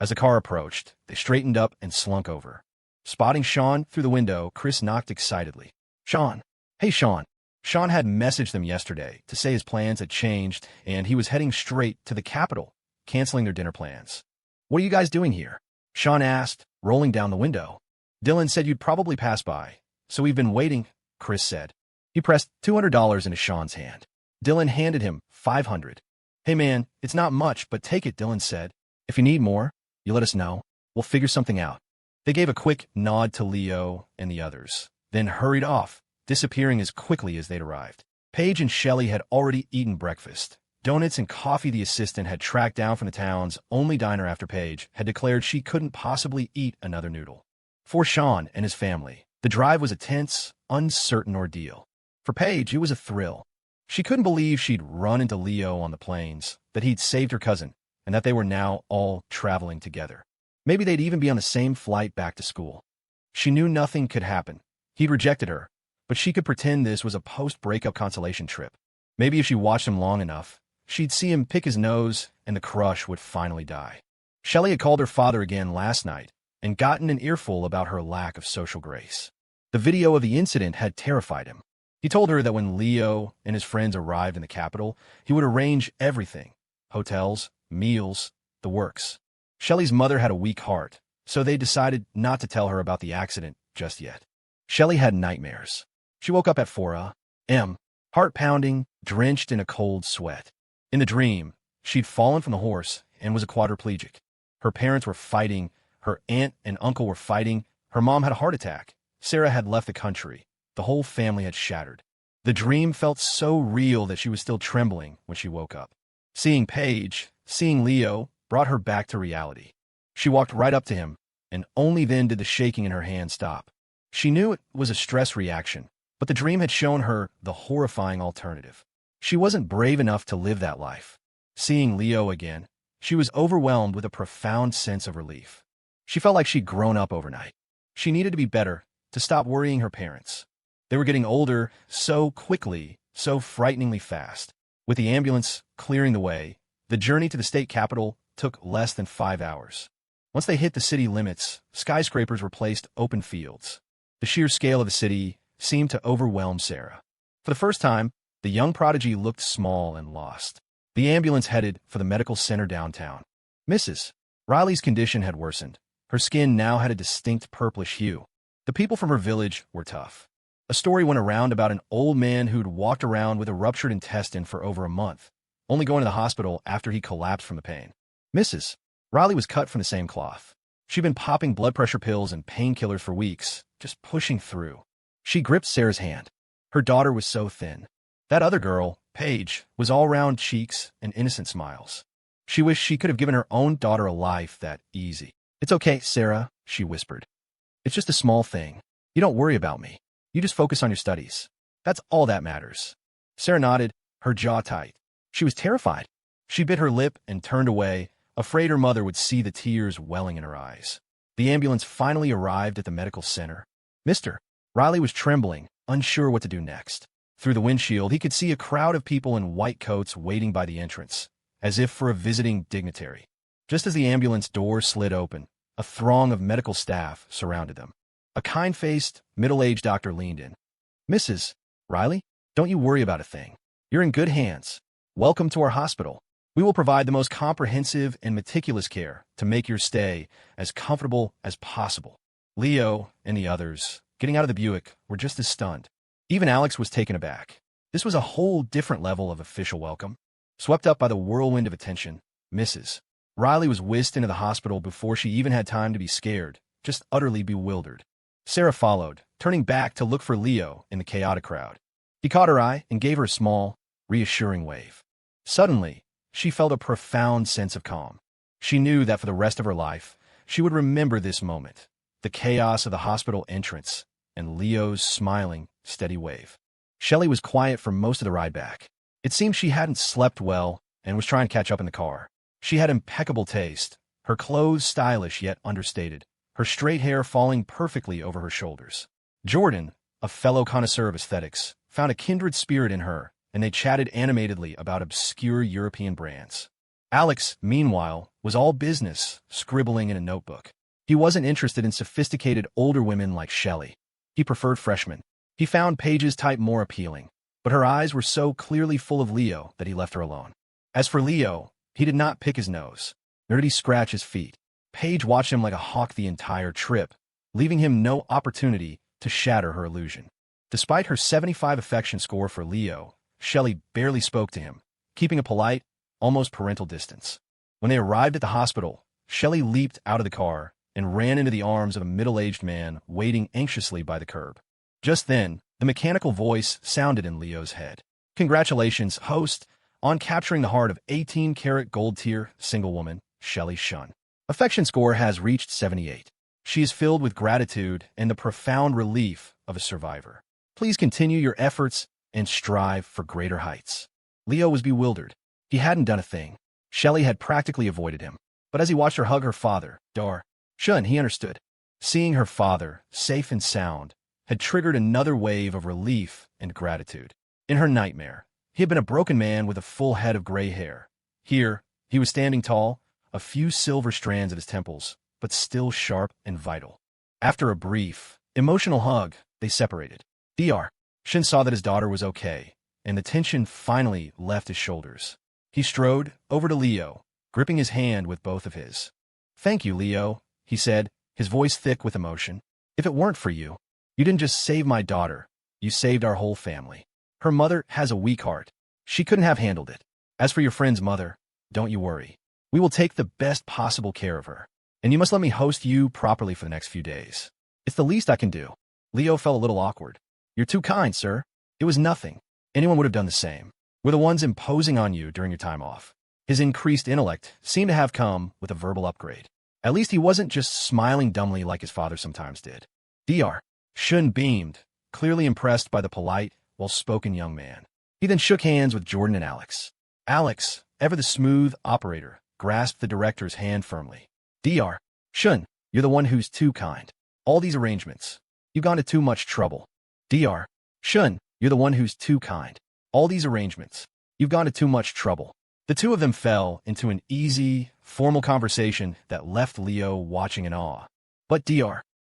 As the car approached, they straightened up and slunk over. Spotting Shawn through the window, Chris knocked excitedly. Shawn. Hey, Shawn. Shawn had messaged them yesterday to say his plans had changed and he was heading straight to the Capitol, canceling their dinner plans. What are you guys doing here? Shawn asked, rolling down the window. Dylan said you'd probably pass by, so we've been waiting, Chris said. He pressed $200 into Shawn's hand. Dylan handed him $500. Hey man, it's not much, but take it, Dylan said. If you need more, you let us know. We'll figure something out. They gave a quick nod to Leo and the others, then hurried off, disappearing as quickly as they'd arrived. Paige and Shelley had already eaten breakfast. Donuts and coffee the assistant had tracked down from the town's only diner after Paige had declared she couldn't possibly eat another noodle. For Shawn and his family, the drive was a tense, uncertain ordeal. For Paige, it was a thrill. She couldn't believe she'd run into Leo on the plains, that he'd saved her cousin, and that they were now all traveling together. Maybe they'd even be on the same flight back to school. She knew nothing could happen. He'd rejected her, but she could pretend this was a post-breakup consolation trip. Maybe if she watched him long enough, she'd see him pick his nose and the crush would finally die. Shelley had called her father again last night and gotten an earful about her lack of social grace. The video of the incident had terrified him. He told her that when Leo and his friends arrived in the capital, he would arrange everything: hotels, meals, the works. Shelley's mother had a weak heart, so they decided not to tell her about the accident just yet. Shelley had nightmares. She woke up at 4 a.m., heart pounding, drenched in a cold sweat. In the dream, she'd fallen from the horse and was a quadriplegic. Her parents were fighting, her aunt and uncle were fighting, her mom had a heart attack, Sarah had left the country, the whole family had shattered. The dream felt so real that she was still trembling when she woke up. Seeing Paige, seeing Leo, brought her back to reality. She walked right up to him, and only then did the shaking in her hand stop. She knew it was a stress reaction, but the dream had shown her the horrifying alternative. She wasn't brave enough to live that life. Seeing Leo again, she was overwhelmed with a profound sense of relief. She felt like she'd grown up overnight. She needed to be better, to stop worrying her parents. They were getting older so quickly, so frighteningly fast. With the ambulance clearing the way, the journey to the state capital took less than 5 hours. Once they hit the city limits, skyscrapers replaced open fields. The sheer scale of the city seemed to overwhelm Sarah. For the first time, the young prodigy looked small and lost. The ambulance headed for the medical center downtown. Mrs. Riley's condition had worsened. Her skin now had a distinct purplish hue. The people from her village were tough. A story went around about an old man who'd walked around with a ruptured intestine for over a month, only going to the hospital after he collapsed from the pain. Mrs. Riley was cut from the same cloth. She'd been popping blood pressure pills and painkillers for weeks, just pushing through. She gripped Sarah's hand. Her daughter was so thin. That other girl, Paige, was all round cheeks and innocent smiles. She wished she could have given her own daughter a life that easy. "It's okay, Sarah," she whispered. "It's just a small thing. You don't worry about me. You just focus on your studies. That's all that matters." Sarah nodded, her jaw tight. She was terrified. She bit her lip and turned away, afraid her mother would see the tears welling in her eyes. The ambulance finally arrived at the medical center. Mr. Riley was trembling, unsure what to do next. Through the windshield, he could see a crowd of people in white coats waiting by the entrance, as if for a visiting dignitary. Just as the ambulance door slid open, a throng of medical staff surrounded them. A kind-faced, middle-aged doctor leaned in. "Mrs. Riley, don't you worry about a thing. You're in good hands. Welcome to our hospital. We will provide the most comprehensive and meticulous care to make your stay as comfortable as possible." Leo and the others, getting out of the Buick, were just as stunned. Even Alex was taken aback. This was a whole different level of official welcome. Swept up by the whirlwind of attention, Mrs. Riley was whisked into the hospital before she even had time to be scared, just utterly bewildered. Sarah followed, turning back to look for Leo in the chaotic crowd. He caught her eye and gave her a small, reassuring wave. Suddenly, she felt a profound sense of calm. She knew that for the rest of her life, she would remember this moment, the chaos of the hospital entrance, and Leo's smiling, steady wave. Shelley was quiet for most of the ride back. It seemed she hadn't slept well and was trying to catch up in the car. She had impeccable taste, her clothes stylish yet understated, her straight hair falling perfectly over her shoulders. Jordan, a fellow connoisseur of aesthetics, found a kindred spirit in her, and they chatted animatedly about obscure European brands. Alex, meanwhile, was all business, scribbling in a notebook. He wasn't interested in sophisticated older women like Shelley. He preferred freshmen. He found Paige's type more appealing, but her eyes were so clearly full of Leo that he left her alone. As for Leo, he did not pick his nose, nor did he scratch his feet. Paige watched him like a hawk the entire trip, leaving him no opportunity to shatter her illusion. Despite her 75 affection score for Leo, Shelley barely spoke to him, keeping a polite, almost parental distance. When they arrived at the hospital, Shelley leaped out of the car and ran into the arms of a middle-aged man waiting anxiously by the curb. Just then, the mechanical voice sounded in Leo's head. "Congratulations, host, on capturing the heart of 18-karat gold-tier single woman, Shelley Shawn. Affection score has reached 78. She is filled with gratitude and the profound relief of a survivor. Please continue your efforts and strive for greater heights. Leo was bewildered. He hadn't done a thing. Shelley had practically avoided him. But as he watched her hug her father, Shawn, he understood. Seeing her father, safe and sound, had triggered another wave of relief and gratitude. In her nightmare, he had been a broken man with a full head of gray hair. Here, he was standing tall, a few silver strands at his temples, but still sharp and vital. After a brief, emotional hug, they separated. Shawn saw that his daughter was okay, and the tension finally left his shoulders. He strode over to Leo, gripping his hand with both of his. "Thank you, Leo," he said, his voice thick with emotion. "If it weren't for you, you didn't just save my daughter, you saved our whole family. Her mother has a weak heart. She couldn't have handled it. As for your friend's mother, don't you worry. We will take the best possible care of her. And you must let me host you properly for the next few days. It's the least I can do." Leo felt a little awkward. "You're too kind, sir." It was nothing. Anyone would have done the same. We're the ones imposing on you during your time off. His increased intellect seemed to have come with a verbal upgrade. At least he wasn't just smiling dumbly like his father sometimes did. Shawn beamed, clearly impressed by the polite, well-spoken young man. He then shook hands with Jordan and Alex. Alex, ever the smooth operator, grasped the director's hand firmly. "Shawn, you're the one who's too kind. All these arrangements. You've gone to too much trouble." "Shawn, you're the one who's too kind. All these arrangements. You've gone to too much trouble." The two of them fell into an easy, formal conversation that left Leo watching in awe. But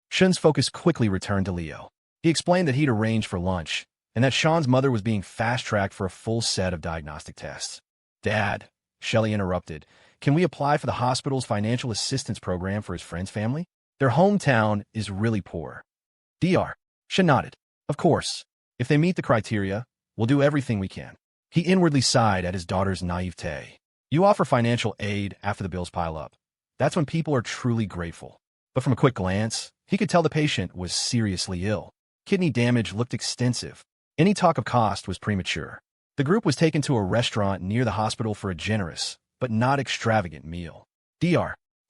Shawn's focus quickly returned to Leo. He explained that he'd arranged for lunch, and that Shawn's mother was being fast-tracked for a full set of diagnostic tests. "Dad," Shelley interrupted, "can we apply for the hospital's financial assistance program for his friend's family? Their hometown is really poor." Shawn nodded. "Of course. If they meet the criteria, we'll do everything we can." He inwardly sighed at his daughter's naivete. You offer financial aid after the bills pile up. That's when people are truly grateful. But from a quick glance, he could tell the patient was seriously ill. Kidney damage looked extensive. Any talk of cost was premature. The group was taken to a restaurant near the hospital for a generous, but not extravagant meal.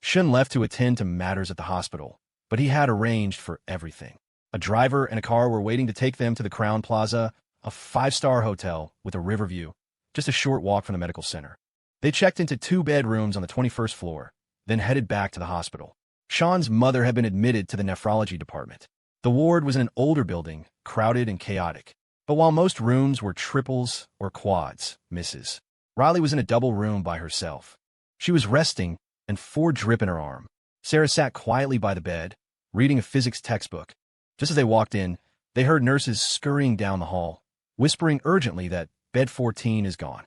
Shawn left to attend to matters at the hospital, but he had arranged for everything. A driver and a car were waiting to take them to the Crown Plaza, a 5-star hotel with a river view, just a short walk from the medical center. They checked into 2 bedrooms on the 21st floor, then headed back to the hospital. Shawn's mother had been admitted to the nephrology department. The ward was in an older building, crowded and chaotic. But while most rooms were triples or quads, Mrs. Riley was in a double room by herself. She was resting, and 4 drip in her arm. Sarah sat quietly by the bed, reading a physics textbook. Just as they walked in, they heard nurses scurrying down the hall, whispering urgently that bed 14 is gone.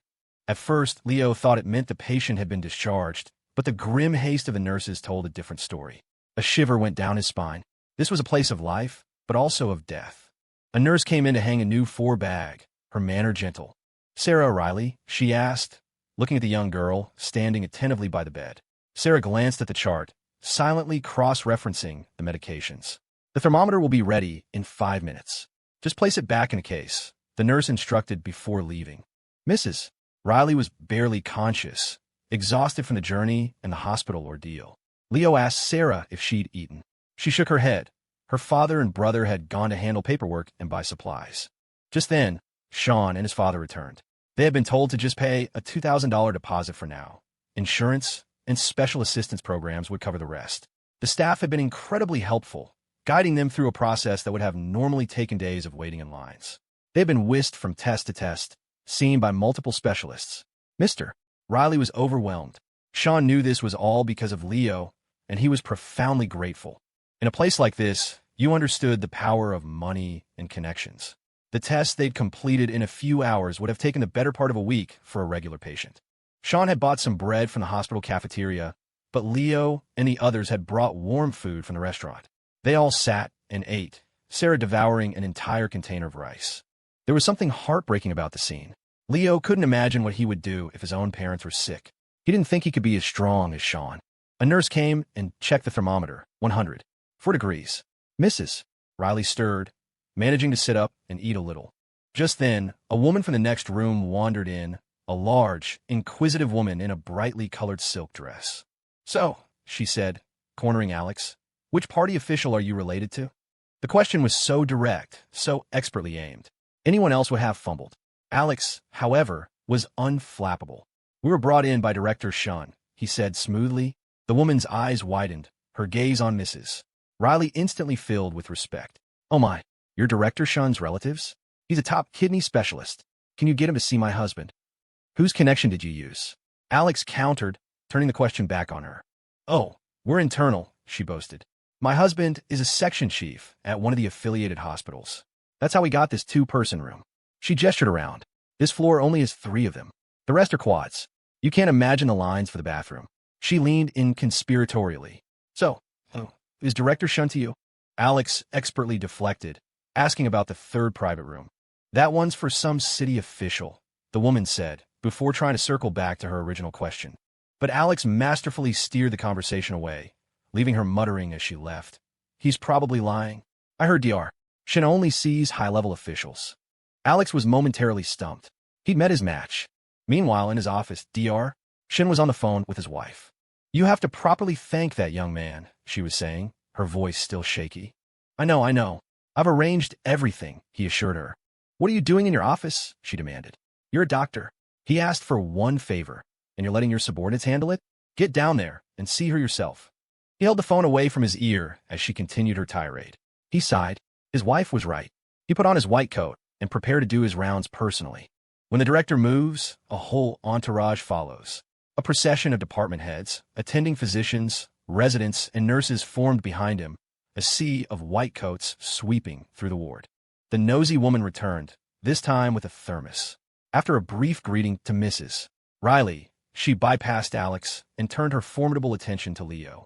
At first, Leo thought it meant the patient had been discharged, but the grim haste of the nurses told a different story. A shiver went down his spine. This was a place of life, but also of death. A nurse came in to hang a new 4 bag, her manner gentle. "Sarah Riley?" she asked, looking at the young girl, standing attentively by the bed. Sarah glanced at the chart, silently cross-referencing the medications. "The thermometer will be ready in 5 minutes. Just place it back in a case," the nurse instructed before leaving. Mrs. Riley was barely conscious, exhausted from the journey and the hospital ordeal. Leo asked Sarah if she'd eaten. She shook her head. Her father and brother had gone to handle paperwork and buy supplies. Just then, Shawn and his father returned. They had been told to just pay a $2,000 deposit for now. Insurance and special assistance programs would cover the rest. The staff had been incredibly helpful, guiding them through a process that would have normally taken days of waiting in lines. They had been whisked from test to test, seen by multiple specialists. Mr. Riley was overwhelmed. Shawn knew this was all because of Leo, and he was profoundly grateful. In a place like this, you understood the power of money and connections. The tests they'd completed in a few hours would have taken the better part of a week for a regular patient. Shawn had bought some bread from the hospital cafeteria, but Leo and the others had brought warm food from the restaurant. They all sat and ate, Sarah devouring an entire container of rice. There was something heartbreaking about the scene. Leo couldn't imagine what he would do if his own parents were sick. He didn't think he could be as strong as Shawn. A nurse came and checked the thermometer, 104 degrees. Mrs. Riley stirred, managing to sit up and eat a little. Just then, a woman from the next room wandered in, a large, inquisitive woman in a brightly colored silk dress. "So," she said, cornering Alex, "which party official are you related to?" The question was so direct, so expertly aimed. Anyone else would have fumbled. Alex, however, was unflappable. "We were brought in by Director Shawn," he said smoothly. The woman's eyes widened, her gaze on Mrs. Riley instantly filled with respect. "Oh my, you're Director Shawn's relatives? He's a top kidney specialist. Can you get him to see my husband?" "Whose connection did you use?" Alex countered, turning the question back on her. "Oh, we're internal," she boasted. "My husband is a section chief at one of the affiliated hospitals. That's how we got this two-person room." She gestured around. "This floor only has 3 of them. The rest are quads. You can't imagine the lines for the bathroom." She leaned in conspiratorially. "So, is Director Shawn to you?" Alex expertly deflected, asking about the 3rd private room. "That one's for some city official," the woman said, before trying to circle back to her original question. But Alex masterfully steered the conversation away, leaving her muttering as she left. "He's probably lying. I heard Dr. Shawn only sees high-level officials." Alex was momentarily stumped. He'd met his match. Meanwhile, in his office, Dr. Shawn was on the phone with his wife. "You have to properly thank that young man," she was saying, her voice still shaky. I know. I've arranged everything," he assured her. "What are you doing in your office?" she demanded. "You're a doctor." He asked for one favor, and you're letting your subordinates handle it? Get down there and see her yourself. He held the phone away from his ear as she continued her tirade. He sighed. His wife was right. He put on his white coat and prepared to do his rounds personally. When the director moves, a whole entourage follows. A procession of department heads, attending physicians, residents, and nurses formed behind him, a sea of white coats sweeping through the ward. The nosy woman returned, this time with a thermos. After a brief greeting to Mrs. Riley, she bypassed Alex and turned her formidable attention to Leo.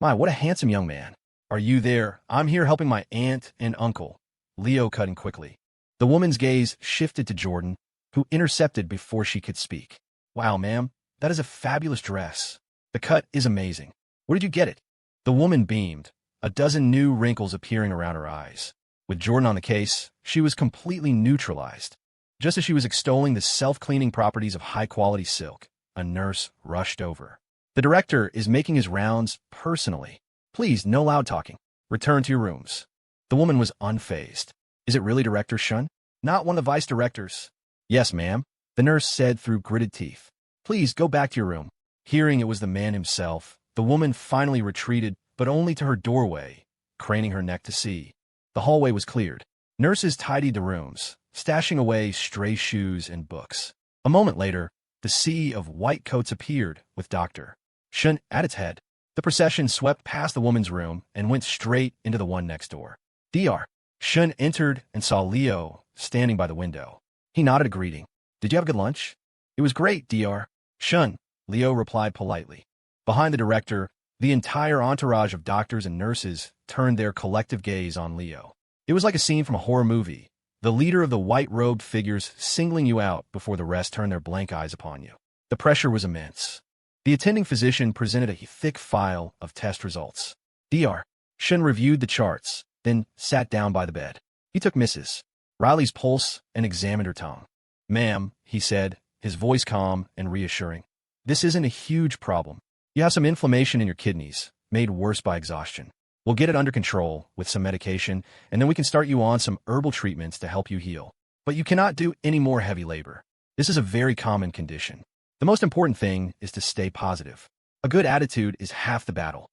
"My, what a handsome young man. Are you there? I'm here helping my aunt and uncle." Leo cut in quickly. The woman's gaze shifted to Jordan, who intercepted before she could speak. "Wow, ma'am, that is a fabulous dress. The cut is amazing. Where did you get it?" The woman beamed, a dozen new wrinkles appearing around her eyes. With Jordan on the case, she was completely neutralized. Just as she was extolling the self-cleaning properties of high-quality silk, a nurse rushed over. "The director is making his rounds personally. Please, no loud talking. Return to your rooms." The woman was unfazed. "Is it really Director Shawn? Not one of the vice directors?" "Yes, ma'am," the nurse said through gritted teeth. "Please go back to your room." Hearing it was the man himself, the woman finally retreated, but only to her doorway, craning her neck to see. The hallway was cleared. Nurses tidied the rooms, stashing away stray shoes and books. A moment later, the sea of white coats appeared, with Dr. Shawn at its head. The procession swept past the woman's room and went straight into the one next door. Dr. Shawn entered and saw Leo standing by the window. He nodded a greeting. "Did you have a good lunch?" "It was great, Dr. Shawn," Leo replied politely. Behind the director, the entire entourage of doctors and nurses turned their collective gaze on Leo. It was like a scene from a horror movie, the leader of the white-robed figures singling you out before the rest turned their blank eyes upon you. The pressure was immense. The attending physician presented a thick file of test results. Dr. Shawn reviewed the charts, then sat down by the bed. He took Mrs. Riley's pulse and examined her tongue. "Ma'am," he said, his voice calm and reassuring, "this isn't a huge problem. You have some inflammation in your kidneys, made worse by exhaustion. We'll get it under control with some medication, and then we can start you on some herbal treatments to help you heal. But you cannot do any more heavy labor. This is a very common condition. The most important thing is to stay positive. A good attitude is half the battle."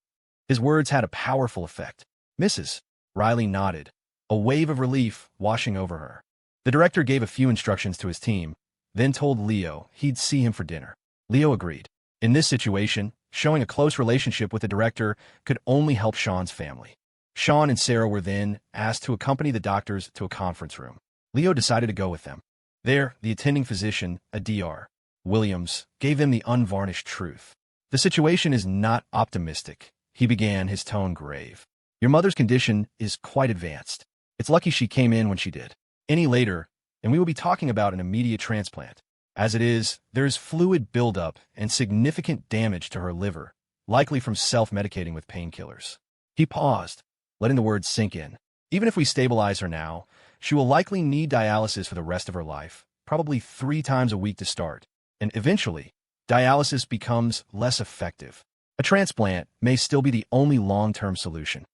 His words had a powerful effect. Mrs. Riley nodded, a wave of relief washing over her. The director gave a few instructions to his team, then told Leo he'd see him for dinner. Leo agreed. In this situation, showing a close relationship with the director could only help Shawn's family. Shawn and Sarah were then asked to accompany the doctors to a conference room. Leo decided to go with them. There, the attending physician, a Dr. Williams, gave them the unvarnished truth. "The situation is not optimistic," he began, his tone grave. "Your mother's condition is quite advanced. It's lucky she came in when she did. Any later, and we will be talking about an immediate transplant. As it is, there is fluid buildup and significant damage to her liver, likely from self-medicating with painkillers." He paused, letting the words sink in. "Even if we stabilize her now, she will likely need dialysis for the rest of her life, probably 3 times a week to start, and eventually, dialysis becomes less effective. A transplant may still be the only long-term solution."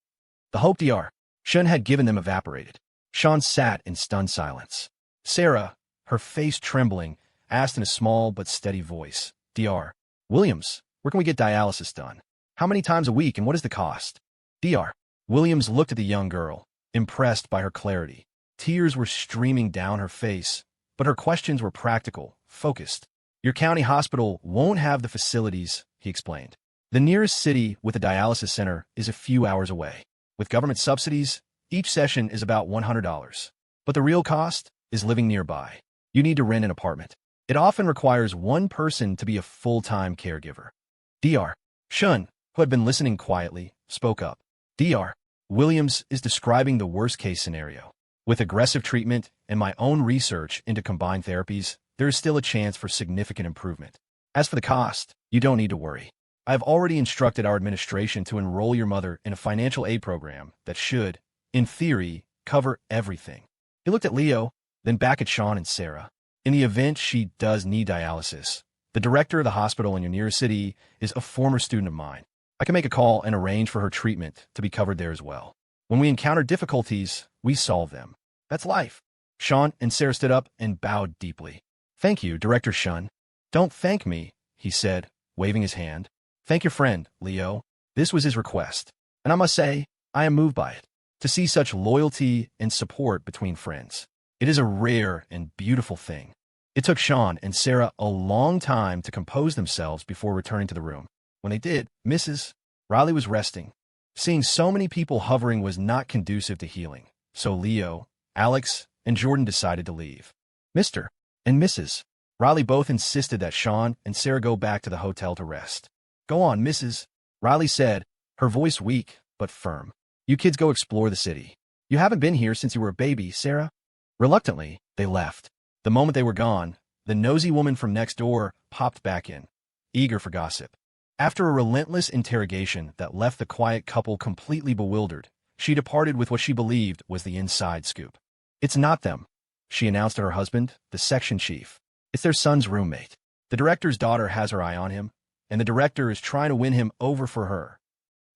The hope Dr. Shawn had given them evaporated. Shawn sat in stunned silence. Sarah, her face trembling, asked in a small but steady voice, Dr. Williams, where can we get dialysis done? How many times a week and what is the cost? Dr. Williams looked at the young girl, impressed by her clarity. Tears were streaming down her face, but her questions were practical, focused. Your county hospital won't have the facilities, he explained. The nearest city with a dialysis center is a few hours away. With government subsidies, each session is about $100. But the real cost is living nearby. You need to rent an apartment. It often requires one person to be a full-time caregiver. Dr. Shawn, who had been listening quietly, spoke up. Dr. Williams is describing the worst-case scenario. With aggressive treatment and my own research into combined therapies, there is still a chance for significant improvement. As for the cost, you don't need to worry. I have already instructed our administration to enroll your mother in a financial aid program that should, in theory, cover everything. He looked at Leo, then back at Shawn and Sarah. In the event she does need dialysis, the director of the hospital in your nearest city is a former student of mine. I can make a call and arrange for her treatment to be covered there as well. When we encounter difficulties, we solve them. That's life. Shawn and Sarah stood up and bowed deeply. Thank you, Director Shawn. Don't thank me, he said, waving his hand. Thank your friend, Leo. This was his request, and I must say, I am moved by it. To see such loyalty and support between friends. It is a rare and beautiful thing. It took Shawn and Sarah a long time to compose themselves before returning to the room. When they did, Mrs. Riley was resting. Seeing so many people hovering was not conducive to healing, so Leo, Alex, and Jordan decided to leave. Mr. and Mrs. Riley both insisted that Shawn and Sarah go back to the hotel to rest. Go on, Mrs. Riley said, her voice weak but firm. You kids go explore the city. You haven't been here since you were a baby, Sarah. Reluctantly, they left. The moment they were gone, the nosy woman from next door popped back in, eager for gossip. After a relentless interrogation that left the quiet couple completely bewildered, she departed with what she believed was the inside scoop. It's not them, she announced to her husband, the section chief. It's their son's roommate. The director's daughter has her eye on him, and the director is trying to win him over for her.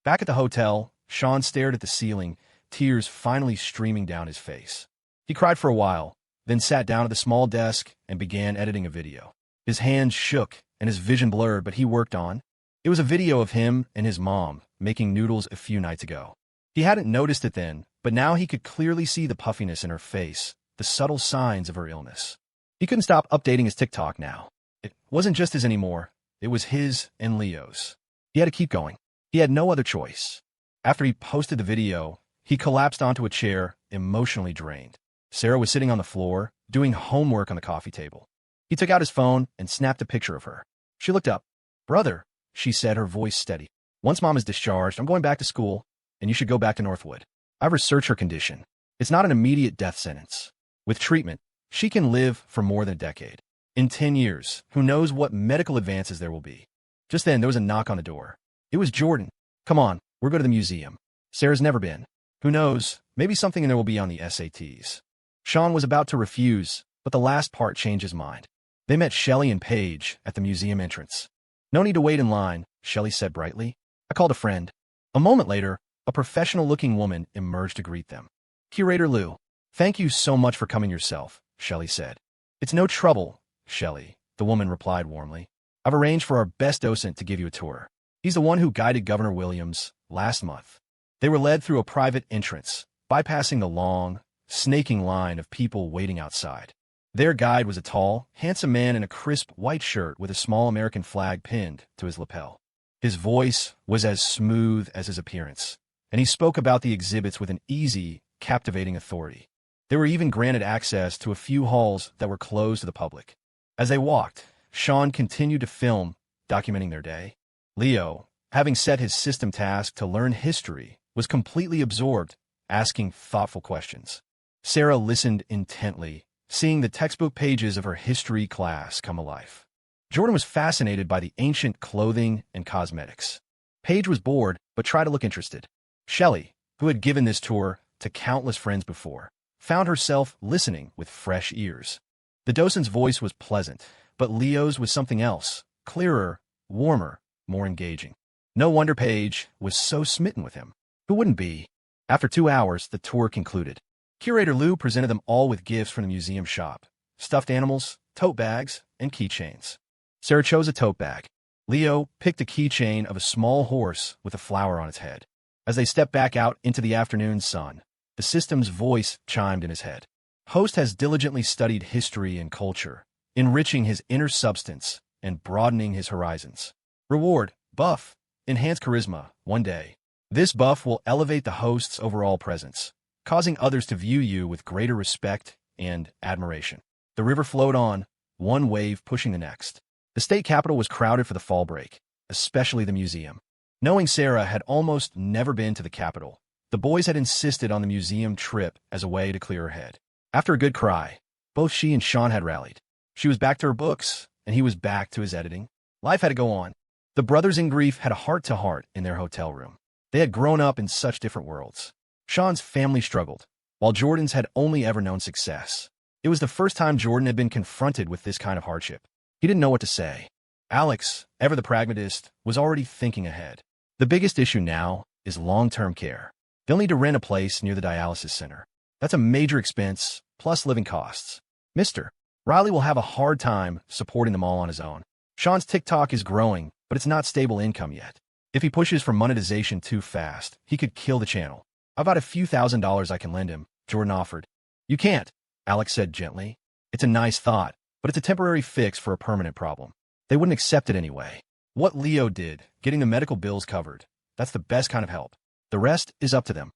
Back at the hotel, Shawn stared at the ceiling, tears finally streaming down his face. He cried for a while, then sat down at the small desk and began editing a video. His hands shook and his vision blurred, but he worked on. It was a video of him and his mom making noodles a few nights ago. He hadn't noticed it then, but now he could clearly see the puffiness in her face, the subtle signs of her illness. He couldn't stop updating his TikTok now. It wasn't just his anymore. It was his and Leo's. He had to keep going. He had no other choice. After he posted the video, he collapsed onto a chair, emotionally drained. Sarah was sitting on the floor, doing homework on the coffee table. He took out his phone and snapped a picture of her. She looked up. Brother, she said, her voice steady. Once Mom is discharged, I'm going back to school, and you should go back to Northwood. I've researched her condition. It's not an immediate death sentence. With treatment, she can live for more than a decade. In 10 years, who knows what medical advances there will be. Just then, there was a knock on the door. It was Jordan. Come on, we'll go to the museum. Sarah's never been. Who knows, maybe something in there will be on the SATs. Shawn was about to refuse, but the last part changed his mind. They met Shelley and Paige at the museum entrance. No need to wait in line, Shelley said brightly. I called a friend. A moment later, a professional-looking woman emerged to greet them. Curator Lou, thank you so much for coming yourself, Shelley said. It's no trouble, Shelley, the woman replied warmly. I've arranged for our best docent to give you a tour. He's the one who guided Governor Williams last month. They were led through a private entrance, bypassing the long, snaking line of people waiting outside. Their guide was a tall, handsome man in a crisp white shirt with a small American flag pinned to his lapel. His voice was as smooth as his appearance, and he spoke about the exhibits with an easy, captivating authority. They were even granted access to a few halls that were closed to the public. As they walked, Shawn continued to film, documenting their day. Leo, having set his system task to learn history, was completely absorbed, asking thoughtful questions. Sarah listened intently, seeing the textbook pages of her history class come alive. Jordan was fascinated by the ancient clothing and cosmetics. Paige was bored, but tried to look interested. Shelley, who had given this tour to countless friends before, found herself listening with fresh ears. The docent's voice was pleasant, but Leo's was something else, clearer, warmer, more engaging. No wonder Paige was so smitten with him. Who wouldn't be? After 2 hours, the tour concluded. Curator Lou presented them all with gifts from the museum shop: stuffed animals, tote bags, and keychains. Sarah chose a tote bag. Leo picked a keychain of a small horse with a flower on its head. As they stepped back out into the afternoon sun, the system's voice chimed in his head. Host has diligently studied history and culture, enriching his inner substance and broadening his horizons. Reward: buff, enhance charisma, 1 day. This buff will elevate the host's overall presence, causing others to view you with greater respect and admiration. The river flowed on, one wave pushing the next. The state capitol was crowded for the fall break, especially the museum. Knowing Sarah had almost never been to the Capitol, the boys had insisted on the museum trip as a way to clear her head. After a good cry, both she and Shawn had rallied. She was back to her books, and he was back to his editing. Life had to go on. The brothers in grief had a heart-to-heart in their hotel room. They had grown up in such different worlds. Shawn's family struggled, while Jordan's had only ever known success. It was the first time Jordan had been confronted with this kind of hardship. He didn't know what to say. Alex, ever the pragmatist, was already thinking ahead. The biggest issue now is long-term care. They'll need to rent a place near the dialysis center. That's a major expense, plus living costs. Mr. Riley will have a hard time supporting them all on his own. Shawn's TikTok is growing, but it's not stable income yet. If he pushes for monetization too fast, he could kill the channel. I've got a few $1,000s I can lend him, Jordan offered. You can't, Alex said gently. It's a nice thought, but it's a temporary fix for a permanent problem. They wouldn't accept it anyway. What Leo did, getting the medical bills covered, that's the best kind of help. The rest is up to them.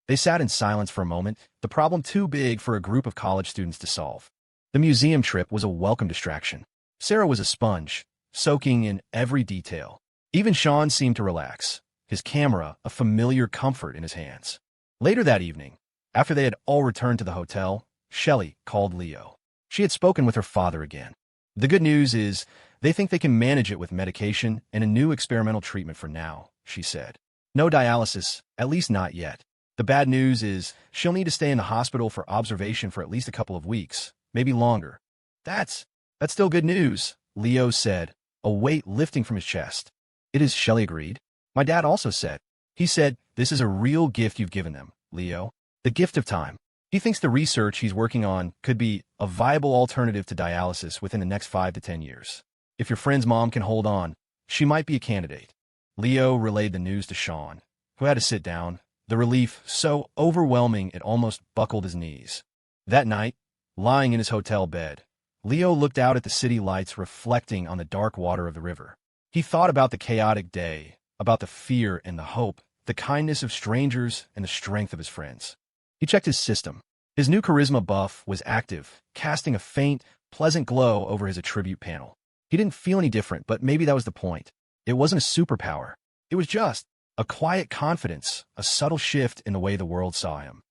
They sat in silence for a moment, the problem too big for a group of college students to solve. The museum trip was a welcome distraction. Sarah was a sponge, soaking in every detail. Even Shawn seemed to relax, his camera a familiar comfort in his hands. Later that evening, after they had all returned to the hotel, Shelley called Leo. She had spoken with her father again. The good news is they think they can manage it with medication and a new experimental treatment for now, she said. No dialysis, at least not yet. The bad news is she'll need to stay in the hospital for observation for at least a couple of weeks, maybe longer. That's still good news, Leo said, a weight lifting from his chest. It is, Shelley agreed. My dad also said. He said, this is a real gift you've given them, Leo. The gift of time. He thinks the research he's working on could be a viable alternative to dialysis within the next 5 to 10 years. If your friend's mom can hold on, she might be a candidate. Leo relayed the news to Shawn, who had to sit down, the relief so overwhelming it almost buckled his knees. That night, lying in his hotel bed, Leo looked out at the city lights reflecting on the dark water of the river. He thought about the chaotic day, about the fear and the hope, the kindness of strangers and the strength of his friends. He checked his system. His new charisma buff was active, casting a faint, pleasant glow over his attribute panel. He didn't feel any different, but maybe that was the point. It wasn't a superpower. It was just a quiet confidence, a subtle shift in the way the world saw him.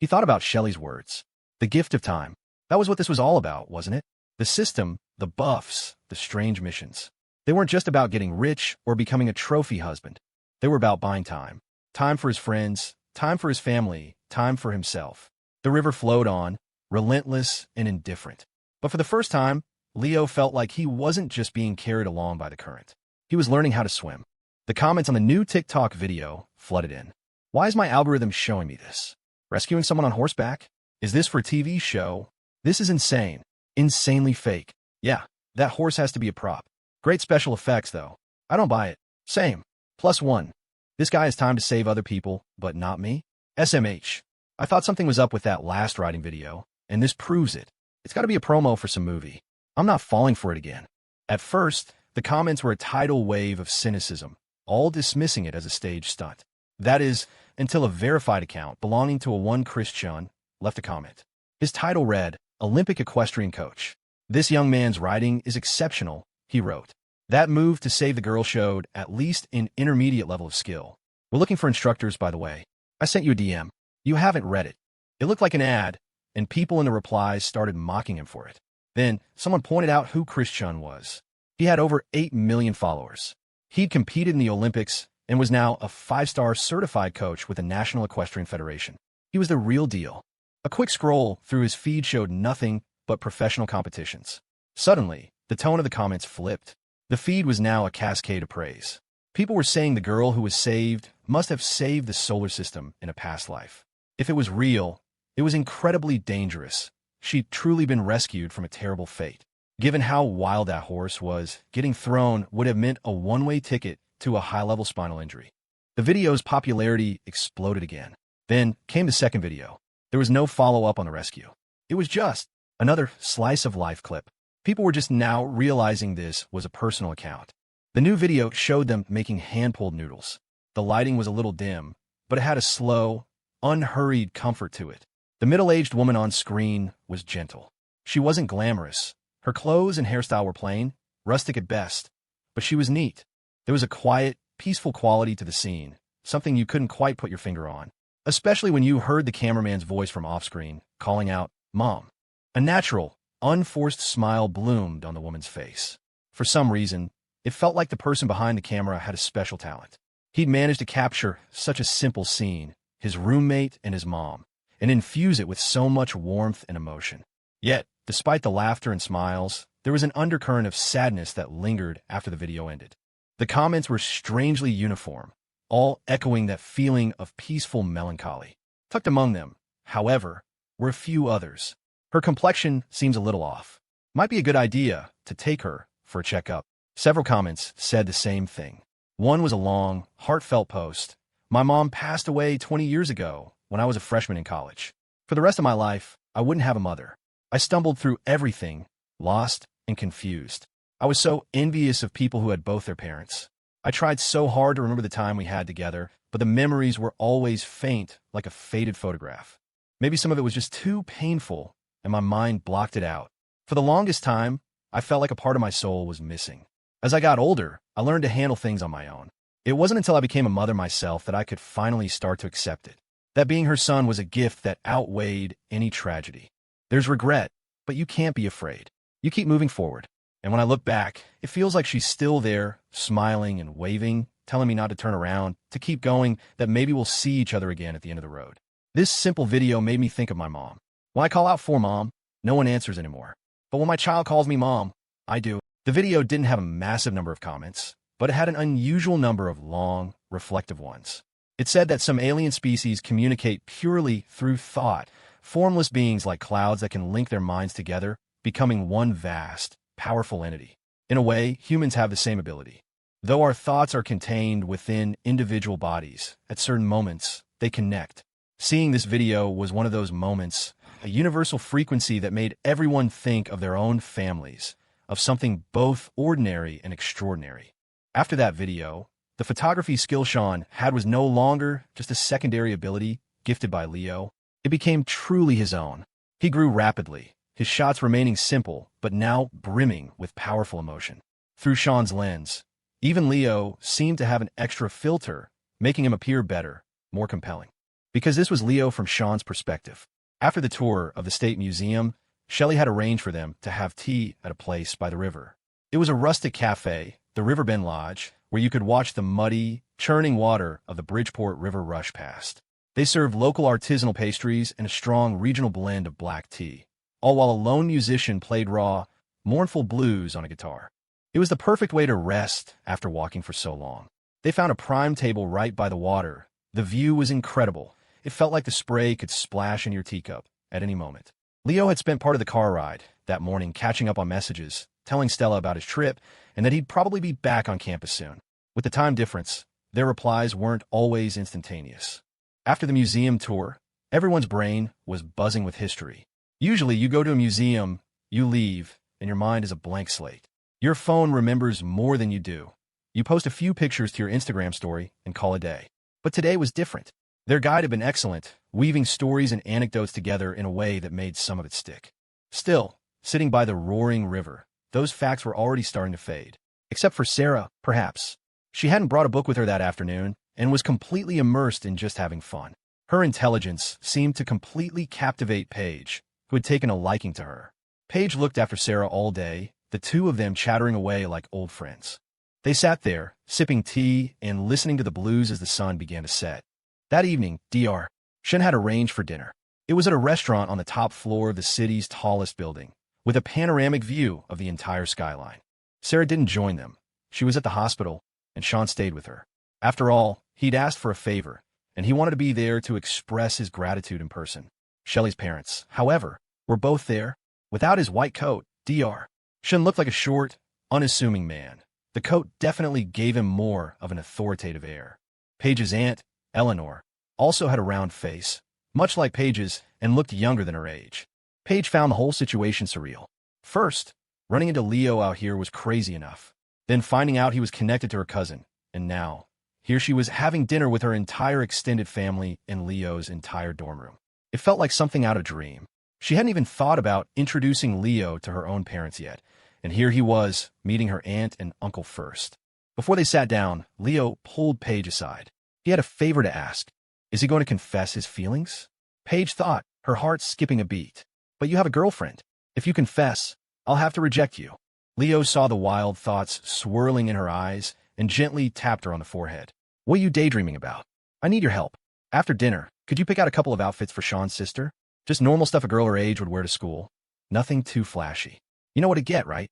He thought about Shelley's words. The gift of time. That was what this was all about, wasn't it? The system, the buffs, the strange missions. They weren't just about getting rich or becoming a trophy husband. They were about buying time. Time for his friends, time for his family, time for himself. The river flowed on, relentless and indifferent. But for the first time, Leo felt like he wasn't just being carried along by the current. He was learning how to swim. The comments on the new TikTok video flooded in. Why is my algorithm showing me this? Rescuing someone on horseback? Is this for a TV show? This is insane. Insanely fake. Yeah, that horse has to be a prop. Great special effects, though. I don't buy it. Same. +1. This guy has time to save other people, but not me? SMH. I thought something was up with that last riding video, and this proves it. It's got to be a promo for some movie. I'm not falling for it again. At first, the comments were a tidal wave of cynicism, all dismissing it as a stage stunt. That is, until a verified account belonging to a one Christian left a comment. His title read, Olympic Equestrian Coach. This young man's riding is exceptional, he wrote. That move to save the girl showed at least an intermediate level of skill. We're looking for instructors, by the way. I sent you a DM. You haven't read it. It looked like an ad, and people in the replies started mocking him for it. Then, someone pointed out who Christian was. He had over 8 million followers. He'd competed in the Olympics and was now a 5-star certified coach with the National Equestrian Federation. He was the real deal. A quick scroll through his feed showed nothing but professional competitions. Suddenly, the tone of the comments flipped. The feed was now a cascade of praise. People were saying the girl who was saved must have saved the solar system in a past life. If it was real, It was incredibly dangerous. She'd truly been rescued from a terrible fate. Given how wild that horse was, getting thrown would have meant a one-way ticket to a high-level spinal injury. The video's popularity exploded again. Then came the second video. There was no follow-up on the rescue. It was just another slice of life clip. People were just now realizing this was a personal account. The new video showed them making hand-pulled noodles. The lighting was a little dim, but it had a slow, unhurried comfort to it. The middle-aged woman on screen was gentle. She wasn't glamorous. Her clothes and hairstyle were plain, rustic at best, but she was neat. There was a quiet, peaceful quality to the scene, something you couldn't quite put your finger on, especially when you heard the cameraman's voice from off-screen, calling out, "Mom." A natural, unforced smile bloomed on the woman's face. For some reason, it felt like the person behind the camera had a special talent. He'd managed to capture such a simple scene, his roommate and his mom, and infuse it with so much warmth and emotion. Yet, despite the laughter and smiles, there was an undercurrent of sadness that lingered after the video ended. The comments were strangely uniform, all echoing that feeling of peaceful melancholy. Tucked among them, however, were a few others. Her complexion seems a little off. Might be a good idea to take her for a checkup. Several comments said the same thing. One was a long, heartfelt post. "My mom passed away 20 years ago when I was a freshman in college. For the rest of my life, I wouldn't have a mother. I stumbled through everything, lost and confused. I was so envious of people who had both their parents. I tried so hard to remember the time we had together, but the memories were always faint, like a faded photograph. Maybe some of it was just too painful, and my mind blocked it out. For the longest time, I felt like a part of my soul was missing. As I got older, I learned to handle things on my own. It wasn't until I became a mother myself that I could finally start to accept it. That being her son was a gift that outweighed any tragedy. There's regret, but you can't be afraid. You keep moving forward. And when I look back, it feels like she's still there, smiling and waving, telling me not to turn around, to keep going, that maybe we'll see each other again at the end of the road." This simple video made me think of my mom. When I call out for Mom, no one answers anymore. But when my child calls me Mom, I do. The video didn't have a massive number of comments, but it had an unusual number of long, reflective ones. It said that some alien species communicate purely through thought, formless beings like clouds that can link their minds together, becoming one vast, powerful entity. In a way, humans have the same ability. Though our thoughts are contained within individual bodies, at certain moments, they connect. Seeing this video was one of those moments, a universal frequency that made everyone think of their own families, of something both ordinary and extraordinary. After that video, the photography skill Shawn had was no longer just a secondary ability gifted by Leo. It became truly his own. He grew rapidly, his shots remaining simple, but now brimming with powerful emotion. Through Shawn's lens, even Leo seemed to have an extra filter, making him appear better, more compelling. Because this was Leo from Shawn's perspective. After the tour of the State Museum, Shelley had arranged for them to have tea at a place by the river. It was a rustic cafe, the Riverbend Lodge, where you could watch the muddy, churning water of the Bridgeport River rush past. They served local artisanal pastries and a strong regional blend of black tea, all while a lone musician played raw, mournful blues on a guitar. It was the perfect way to rest after walking for so long. They found a prime table right by the water. The view was incredible. It felt like the spray could splash in your teacup at any moment. Leo had spent part of the car ride that morning catching up on messages, telling Stella about his trip, and that he'd probably be back on campus soon. With the time difference, their replies weren't always instantaneous. After the museum tour, everyone's brain was buzzing with history. Usually, you go to a museum, you leave, and your mind is a blank slate. Your phone remembers more than you do. You post a few pictures to your Instagram story and call a day. But today was different. Their guide had been excellent, weaving stories and anecdotes together in a way that made some of it stick. Still, sitting by the roaring river, those facts were already starting to fade. Except for Sarah, perhaps. She hadn't brought a book with her that afternoon and was completely immersed in just having fun. Her intelligence seemed to completely captivate Paige, who had taken a liking to her. Paige looked after Sarah all day, the two of them chattering away like old friends. They sat there, sipping tea and listening to the blues as the sun began to set. That evening, Dr. Shawn had arranged for dinner. It was at a restaurant on the top floor of the city's tallest building, with a panoramic view of the entire skyline. Sarah didn't join them. She was at the hospital, and Shawn stayed with her. After all, he'd asked for a favor, and he wanted to be there to express his gratitude in person. Shelley's parents, however, were both there. Without his white coat, Dr. Shawn looked like a short, unassuming man. The coat definitely gave him more of an authoritative air. Paige's aunt, Eleanor, also had a round face, much like Paige's, and looked younger than her age. Paige found the whole situation surreal. First, running into Leo out here was crazy enough. Then finding out he was connected to her cousin, and now, here she was having dinner with her entire extended family in Leo's entire dorm room. It felt like something out of a dream. She hadn't even thought about introducing Leo to her own parents yet, and here he was, meeting her aunt and uncle first. Before they sat down, Leo pulled Paige aside. He had a favor to ask. Is he going to confess his feelings? Paige thought, her heart skipping a beat. But you have a girlfriend. If you confess, I'll have to reject you. Leo saw the wild thoughts swirling in her eyes and gently tapped her on the forehead. What are you daydreaming about? I need your help. After dinner, could you pick out a couple of outfits for Shawn's sister? Just normal stuff a girl her age would wear to school. Nothing too flashy. You know what to get, right?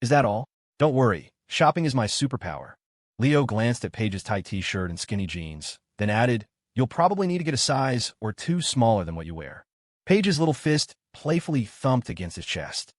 Is that all? Don't worry. Shopping is my superpower. Leo glanced at Paige's tight t-shirt and skinny jeans, then added, you'll probably need to get a size or two smaller than what you wear. Paige's little fist playfully thumped against his chest.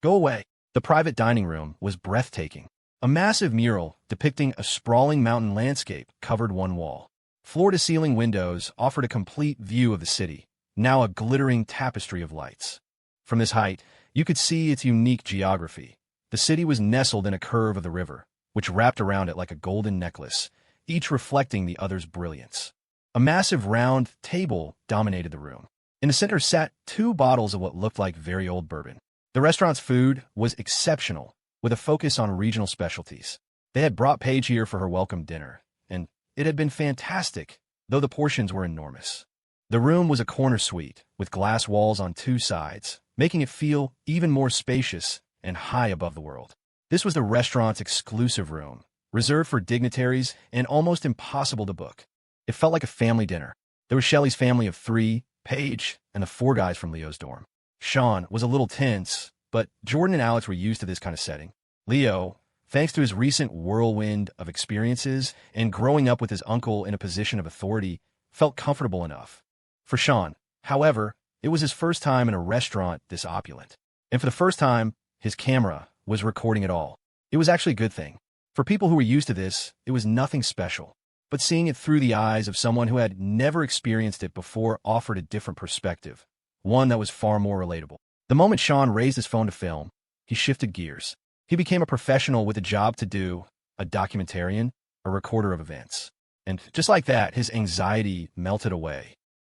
Go away. The private dining room was breathtaking. A massive mural depicting a sprawling mountain landscape covered one wall. Floor-to-ceiling windows offered a complete view of the city, now a glittering tapestry of lights. From this height, you could see its unique geography. The city was nestled in a curve of the river, which wrapped around it like a golden necklace, each reflecting the other's brilliance. A massive round table dominated the room. In the center sat 2 bottles of what looked like very old bourbon. The restaurant's food was exceptional, with a focus on regional specialties. They had brought Paige here for her welcome dinner, and it had been fantastic, though the portions were enormous. The room was a corner suite, with glass walls on 2 sides, making it feel even more spacious and high above the world. This was the restaurant's exclusive room, reserved for dignitaries and almost impossible to book. It felt like a family dinner. There was Shelley's family of 3, Paige, and the 4 guys from Leo's dorm. Shawn was a little tense, but Jordan and Alex were used to this kind of setting. Leo, thanks to his recent whirlwind of experiences and growing up with his uncle in a position of authority, felt comfortable enough. For Shawn, however, it was his first time in a restaurant this opulent. And for the first time, his camera was recording it all. It was actually a good thing. For people who were used to this, it was nothing special. But seeing it through the eyes of someone who had never experienced it before offered a different perspective, one that was far more relatable. The moment Shawn raised his phone to film, he shifted gears. He became a professional with a job to do, a documentarian, a recorder of events. And just like that, his anxiety melted away.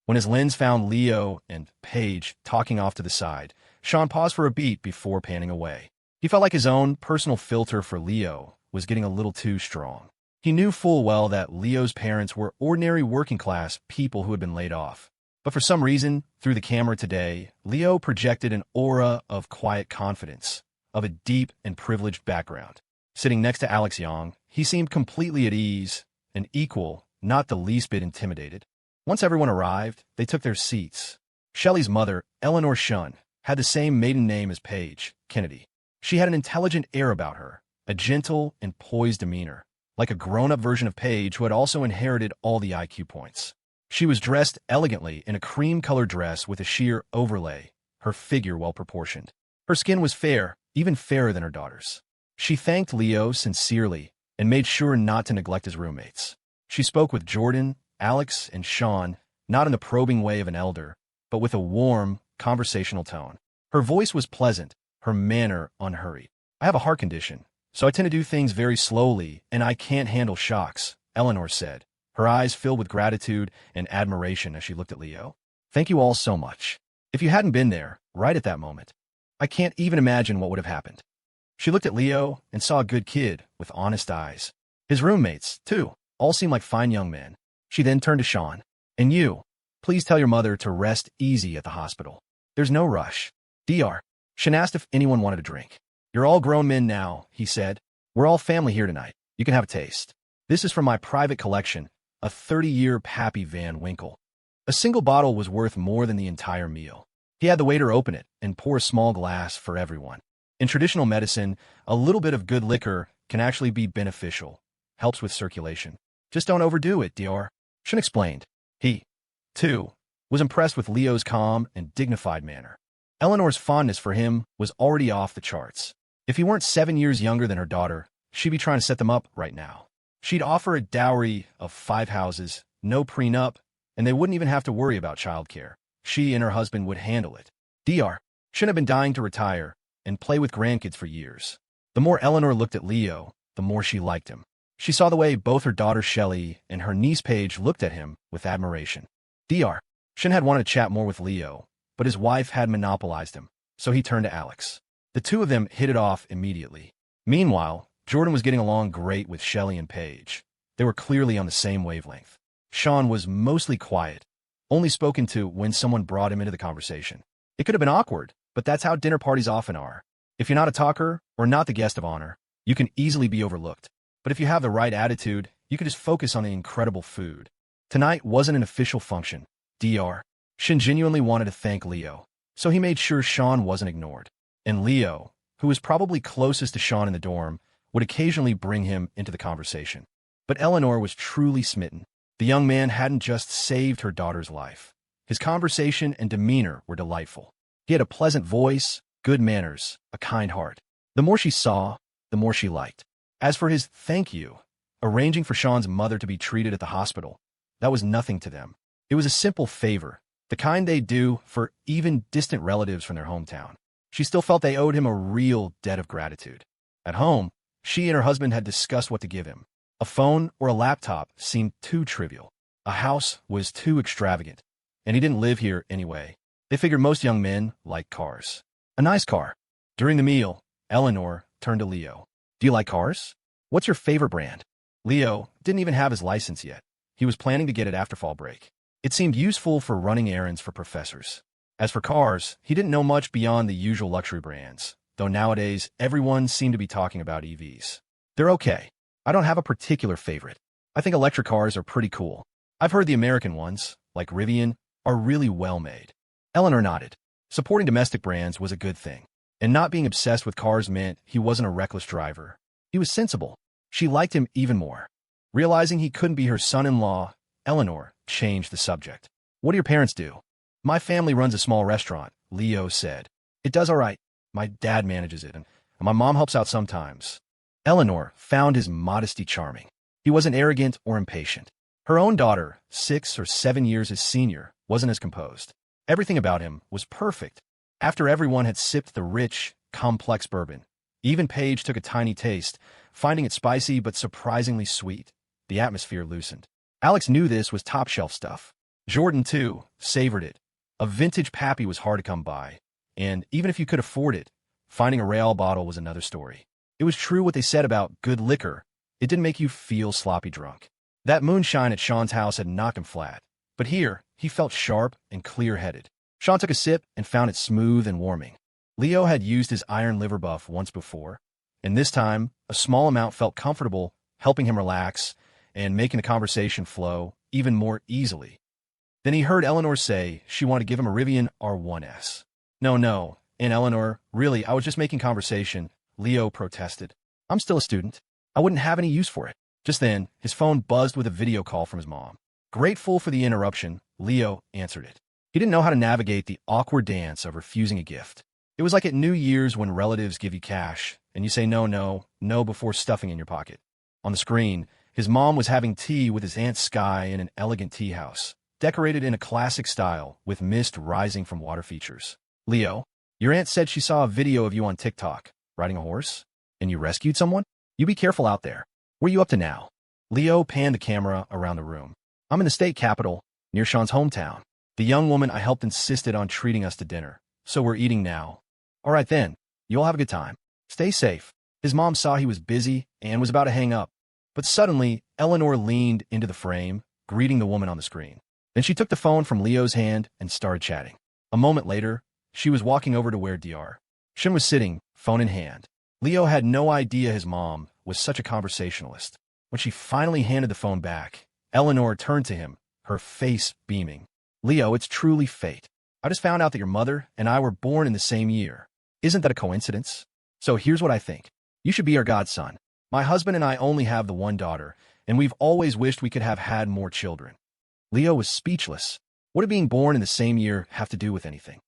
When his lens found Leo and Paige talking off to the side, Shawn paused for a beat before panning away. He felt like his own personal filter for Leo was getting a little too strong. He knew full well that Leo's parents were ordinary working-class people who had been laid off. But for some reason, through the camera today, Leo projected an aura of quiet confidence, of a deep and privileged background. Sitting next to Alex Young, he seemed completely at ease, an equal, not the least bit intimidated. Once everyone arrived, they took their seats. Shelley's mother, Eleanor Shawn, had the same maiden name as Paige, Kennedy. She had an intelligent air about her, a gentle and poised demeanor, like a grown-up version of Paige who had also inherited all the IQ points. She was dressed elegantly in a cream-colored dress with a sheer overlay, her figure well-proportioned. Her skin was fair, even fairer than her daughter's. She thanked Leo sincerely and made sure not to neglect his roommates. She spoke with Jordan, Alex, and Shawn, not in the probing way of an elder, but with a warm, conversational tone. Her voice was pleasant, her manner unhurried. I have a heart condition, so I tend to do things very slowly, and I can't handle shocks, Eleanor said, her eyes filled with gratitude and admiration as she looked at Leo. Thank you all so much. If you hadn't been there, right at that moment, I can't even imagine what would have happened. She looked at Leo and saw a good kid with honest eyes. His roommates, too, all seemed like fine young men. She then turned to Shawn. And you, please tell your mother to rest easy at the hospital. There's no rush. Dr. Shawn asked if anyone wanted a drink. You're all grown men now, he said. We're all family here tonight. You can have a taste. This is from my private collection, a 30-year Pappy Van Winkle. A single bottle was worth more than the entire meal. He had the waiter open it and pour a small glass for everyone. In traditional medicine, a little bit of good liquor can actually be beneficial. Helps with circulation. Just don't overdo it, Dr. Shawn explained. He, too, was impressed with Leo's calm and dignified manner. Eleanor's fondness for him was already off the charts. If he weren't 7 years younger than her daughter, she'd be trying to set them up right now. She'd offer a dowry of 5 houses, no prenup, and they wouldn't even have to worry about childcare. She and her husband would handle it. Dr. shouldn't have been dying to retire and play with grandkids for years. The more Eleanor looked at Leo, the more she liked him. She saw the way both her daughter Shelley and her niece Paige looked at him with admiration. Dr. shouldn't had wanted to chat more with Leo, but his wife had monopolized him, so he turned to Alex. The two of them hit it off immediately. Meanwhile, Jordan was getting along great with Shelley and Paige. They were clearly on the same wavelength. Shawn was mostly quiet, only spoken to when someone brought him into the conversation. It could have been awkward, but that's how dinner parties often are. If you're not a talker or not the guest of honor, you can easily be overlooked. But if you have the right attitude, you can just focus on the incredible food. Tonight wasn't an official function. Dr. Shin genuinely wanted to thank Leo, so he made sure Shawn wasn't ignored. And Leo, who was probably closest to Shawn in the dorm, would occasionally bring him into the conversation. But Eleanor was truly smitten. The young man hadn't just saved her daughter's life. His conversation and demeanor were delightful. He had a pleasant voice, good manners, a kind heart. The more she saw, the more she liked. As for his thank you, arranging for Shawn's mother to be treated at the hospital, that was nothing to them. It was a simple favor, the kind they'd do for even distant relatives from their hometown. She still felt they owed him a real debt of gratitude. At home, she and her husband had discussed what to give him. A phone or a laptop seemed too trivial. A house was too extravagant, and he didn't live here anyway. They figured most young men like cars. A nice car. During the meal, Eleanor turned to Leo. Do you like cars? What's your favorite brand? Leo didn't even have his license yet. He was planning to get it after fall break. It seemed useful for running errands for professors. As for cars, he didn't know much beyond the usual luxury brands, though nowadays everyone seemed to be talking about EVs. They're okay. I don't have a particular favorite. I think electric cars are pretty cool. I've heard the American ones, like Rivian, are really well made. Eleanor nodded. Supporting domestic brands was a good thing, and not being obsessed with cars meant he wasn't a reckless driver. He was sensible. She liked him even more. Realizing he couldn't be her son-in-law, Eleanor changed the subject. What do your parents do? My family runs a small restaurant, Leo said. It does all right. My dad manages it, and my mom helps out sometimes. Eleanor found his modesty charming. He wasn't arrogant or impatient. Her own daughter, 6 or 7 years his senior, wasn't as composed. Everything about him was perfect. After everyone had sipped the rich, complex bourbon, even Paige took a tiny taste, finding it spicy but surprisingly sweet. The atmosphere loosened. Alex knew this was top-shelf stuff. Jordan, too, savored it. A vintage Pappy was hard to come by, and even if you could afford it, finding a Real bottle was another story. It was true what they said about good liquor. It didn't make you feel sloppy drunk. That moonshine at Shawn's house had knocked him flat, but here he felt sharp and clear-headed. Shawn took a sip and found it smooth and warming. Leo had used his iron liver buff once before, and this time a small amount felt comfortable, helping him relax and making the conversation flow even more easily. Then he heard Eleanor say she wanted to give him a Rivian R1S. No, and Eleanor, really, I was just making conversation, Leo protested. I'm still a student. I wouldn't have any use for it. Just then, his phone buzzed with a video call from his mom. Grateful for the interruption, Leo answered it. He didn't know how to navigate the awkward dance of refusing a gift. It was like at New Year's when relatives give you cash, and you say no before stuffing in your pocket. On the screen, his mom was having tea with his Aunt Sky in an elegant tea house, decorated in a classic style with mist rising from water features. Leo, your aunt said she saw a video of you on TikTok, riding a horse, and you rescued someone? You be careful out there. What are you up to now? Leo panned the camera around the room. I'm in the state capital, near Shawn's hometown. The young woman I helped insisted on treating us to dinner, so we're eating now. All right then, you all have a good time. Stay safe. His mom saw he was busy and was about to hang up, but suddenly Eleanor leaned into the frame, greeting the woman on the screen. Then she took the phone from Leo's hand and started chatting. A moment later, she was walking over to where Dr. Shin was sitting, phone in hand. Leo had no idea his mom was such a conversationalist. When she finally handed the phone back, Eleanor turned to him, her face beaming. Leo, it's truly fate. I just found out that your mother and I were born in the same year. Isn't that a coincidence? So here's what I think. You should be our godson. My husband and I only have the one daughter, and we've always wished we could have had more children. Leo was speechless. What did being born in the same year have to do with anything?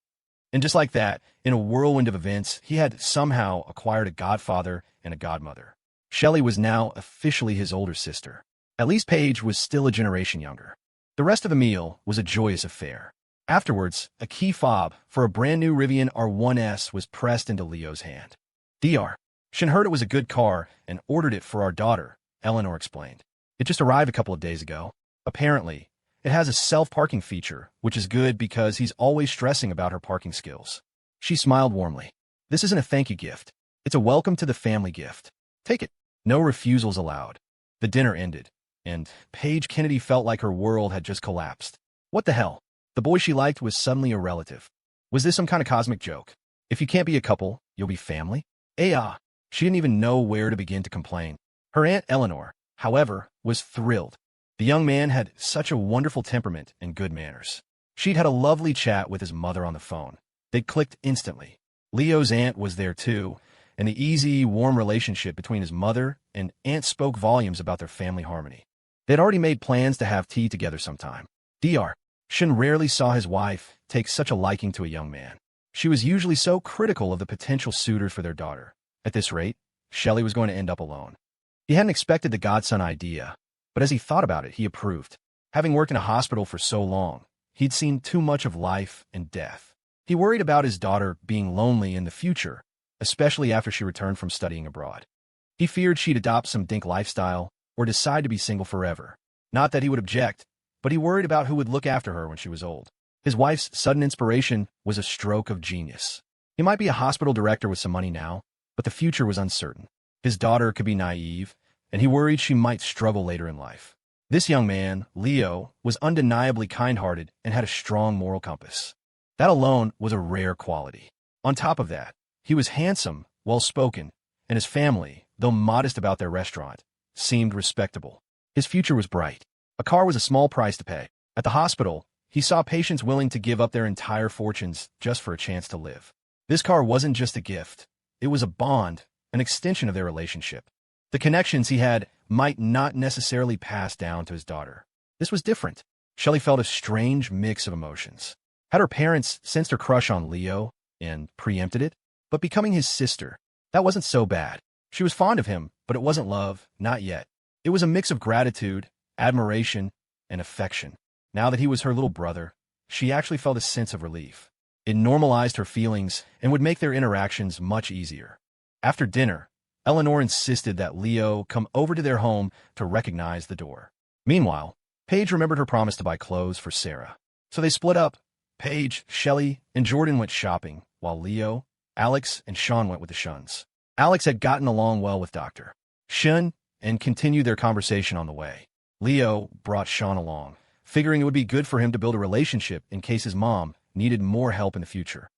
And just like that, in a whirlwind of events, he had somehow acquired a godfather and a godmother. Shelley was now officially his older sister. At least Paige was still a generation younger. The rest of the meal was a joyous affair. Afterwards, a key fob for a brand new Rivian R1S was pressed into Leo's hand. Dr. Shawn heard it was a good car and ordered it for our daughter, Eleanor explained. It just arrived a couple of days ago. Apparently, it has a self-parking feature, which is good because he's always stressing about her parking skills. She smiled warmly. This isn't a thank you gift. It's a welcome to the family gift. Take it. No refusals allowed. The dinner ended, and Paige Kennedy felt like her world had just collapsed. What the hell? The boy she liked was suddenly a relative. Was this some kind of cosmic joke? If you can't be a couple, you'll be family? She didn't even know where to begin to complain. Her Aunt Eleanor, however, was thrilled. The young man had such a wonderful temperament and good manners. She'd had a lovely chat with his mother on the phone. They clicked instantly. Leo's aunt was there too, and the easy, warm relationship between his mother and aunt spoke volumes about their family harmony. They'd already made plans to have tea together sometime. Dr. Shawn rarely saw his wife take such a liking to a young man. She was usually so critical of the potential suitors for their daughter. At this rate, Shelley was going to end up alone. He hadn't expected the godson idea, but as he thought about it, he approved. Having worked in a hospital for so long, he'd seen too much of life and death. He worried about his daughter being lonely in the future, especially after she returned from studying abroad. He feared she'd adopt some dink lifestyle or decide to be single forever. Not that he would object, but he worried about who would look after her when she was old. His wife's sudden inspiration was a stroke of genius. He might be a hospital director with some money now, but the future was uncertain. His daughter could be naive, and he worried she might struggle later in life. This young man, Leo, was undeniably kind-hearted and had a strong moral compass. That alone was a rare quality. On top of that, he was handsome, well-spoken, and his family, though modest about their restaurant, seemed respectable. His future was bright. A car was a small price to pay. At the hospital, he saw patients willing to give up their entire fortunes just for a chance to live. This car wasn't just a gift. It was a bond, an extension of their relationship. The connections he had might not necessarily pass down to his daughter. This was different. Shelley felt a strange mix of emotions. Had her parents sensed her crush on Leo and preempted it? But becoming his sister, that wasn't so bad. She was fond of him, but it wasn't love, not yet. It was a mix of gratitude, admiration, and affection. Now that he was her little brother, she actually felt a sense of relief. It normalized her feelings and would make their interactions much easier. After dinner, Eleanor insisted that Leo come over to their home to recognize the door. Meanwhile, Paige remembered her promise to buy clothes for Sarah. So they split up. Paige, Shelley, and Jordan went shopping, while Leo, Alex, and Shawn went with the Shawns. Alex had gotten along well with Dr. Shawn and continued their conversation on the way. Leo brought Shawn along, figuring it would be good for him to build a relationship in case his mom needed more help in the future.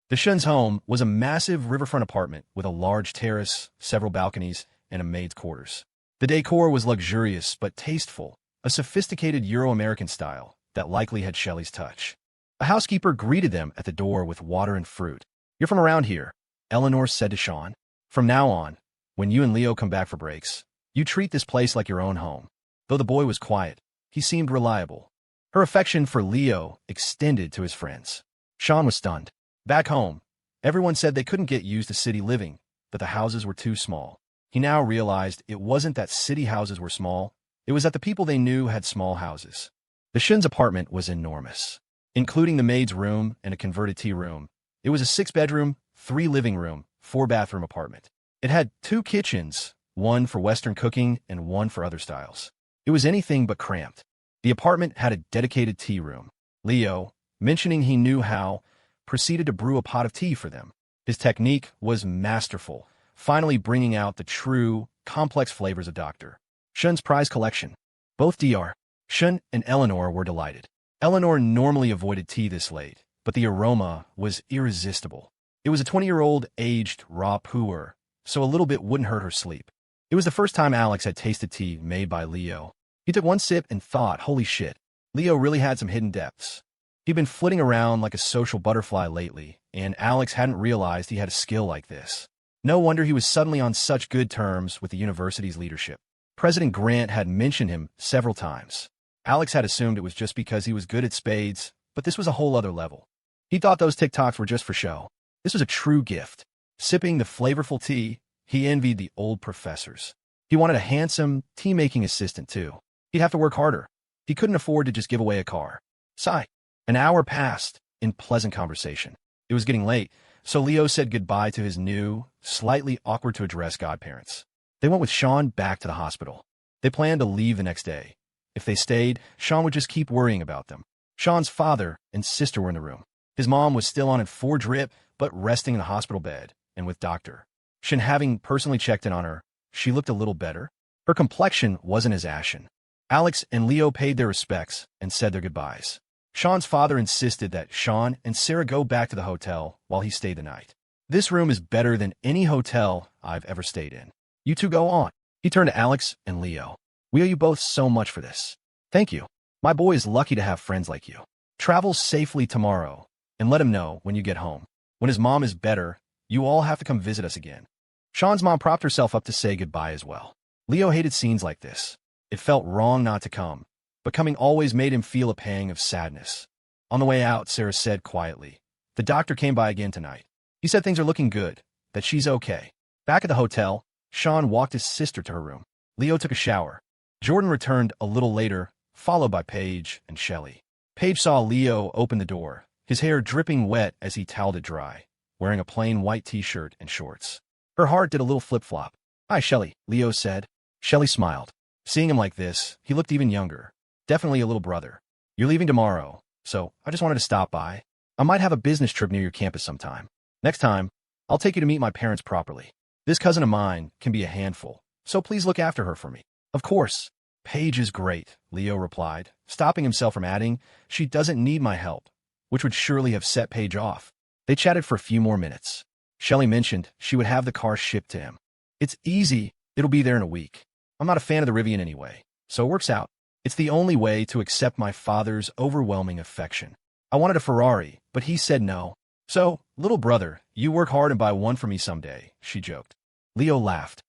The Shawns' home was a massive riverfront apartment with a large terrace, several balconies, and a maid's quarters. The decor was luxurious but tasteful, a sophisticated Euro-American style that likely had Shelley's touch. A housekeeper greeted them at the door with water and fruit. "You're from around here," Eleanor said to Shawn. "From now on, when you and Leo come back for breaks, you treat this place like your own home." Though the boy was quiet, he seemed reliable. Her affection for Leo extended to his friends. Shawn was stunned. Back home, everyone said they couldn't get used to city living, that the houses were too small. He now realized it wasn't that city houses were small, it was that the people they knew had small houses. The Shawns' apartment was enormous, including the maid's room and a converted tea room. It was a 6-bedroom, 3-living-room, 4-bathroom apartment. It had 2 kitchens, one for Western cooking and one for other styles. It was anything but cramped. The apartment had a dedicated tea room. Leo, mentioning he knew how, proceeded to brew a pot of tea for them. His technique was masterful, finally bringing out the true, complex flavors of Dr. Shawn's prize collection. Both Dr. Shawn and Eleanor were delighted. Eleanor normally avoided tea this late, but the aroma was irresistible. It was a 20-year-old aged raw pu'er, so a little bit wouldn't hurt her sleep. It was the first time Alex had tasted tea made by Leo. He took one sip and thought, holy shit, Leo really had some hidden depths. He'd been flitting around like a social butterfly lately, and Alex hadn't realized he had a skill like this. No wonder he was suddenly on such good terms with the university's leadership. President Grant had mentioned him several times. Alex had assumed it was just because he was good at spades, but this was a whole other level. He thought those TikToks were just for show. This was a true gift. Sipping the flavorful tea, he envied the old professors. He wanted a handsome, tea-making assistant, too. He'd have to work harder. He couldn't afford to just give away a car. Sigh. An hour passed in pleasant conversation. It was getting late, so Leo said goodbye to his new, slightly awkward-to-address godparents. They went with Shawn back to the hospital. They planned to leave the next day. If they stayed, Shawn would just keep worrying about them. Shawn's father and sister were in the room. His mom was still on a drip, but resting in the hospital bed, and with Dr. Shin having personally checked in on her, she looked a little better. Her complexion wasn't as ashen. Alex and Leo paid their respects and said their goodbyes. Shawn's father insisted that Shawn and Sarah go back to the hotel while he stayed the night. This room is better than any hotel I've ever stayed in. You two go on. He turned to Alex and Leo. We owe you both so much for this. Thank you. My boy is lucky to have friends like you. Travel safely tomorrow, and let him know when you get home. When his mom is better, you all have to come visit us again. Shawn's mom propped herself up to say goodbye as well. Leo hated scenes like this. It felt wrong not to come, but coming always made him feel a pang of sadness. On the way out, Sarah said quietly, "The doctor came by again tonight. He said things are looking good, that she's okay." Back at the hotel, Shawn walked his sister to her room. Leo took a shower. Jordan returned a little later, followed by Paige and Shelley. Paige saw Leo open the door, his hair dripping wet as he toweled it dry, wearing a plain white t-shirt and shorts. Her heart did a little flip-flop. "Hi, Shelley," Leo said. Shelley smiled. Seeing him like this, he looked even younger. Definitely a little brother. "You're leaving tomorrow, so I just wanted to stop by. I might have a business trip near your campus sometime. Next time, I'll take you to meet my parents properly. This cousin of mine can be a handful, so please look after her for me." "Of course. Paige is great," Leo replied, stopping himself from adding, "She doesn't need my help," which would surely have set Paige off. They chatted for a few more minutes. Shelley mentioned she would have the car shipped to him. "It's easy. It'll be there in a week. I'm not a fan of the Rivian anyway, so it works out. It's the only way to accept my father's overwhelming affection. I wanted a Ferrari, but he said no. So, little brother, you work hard and buy one for me someday," she joked. Leo laughed.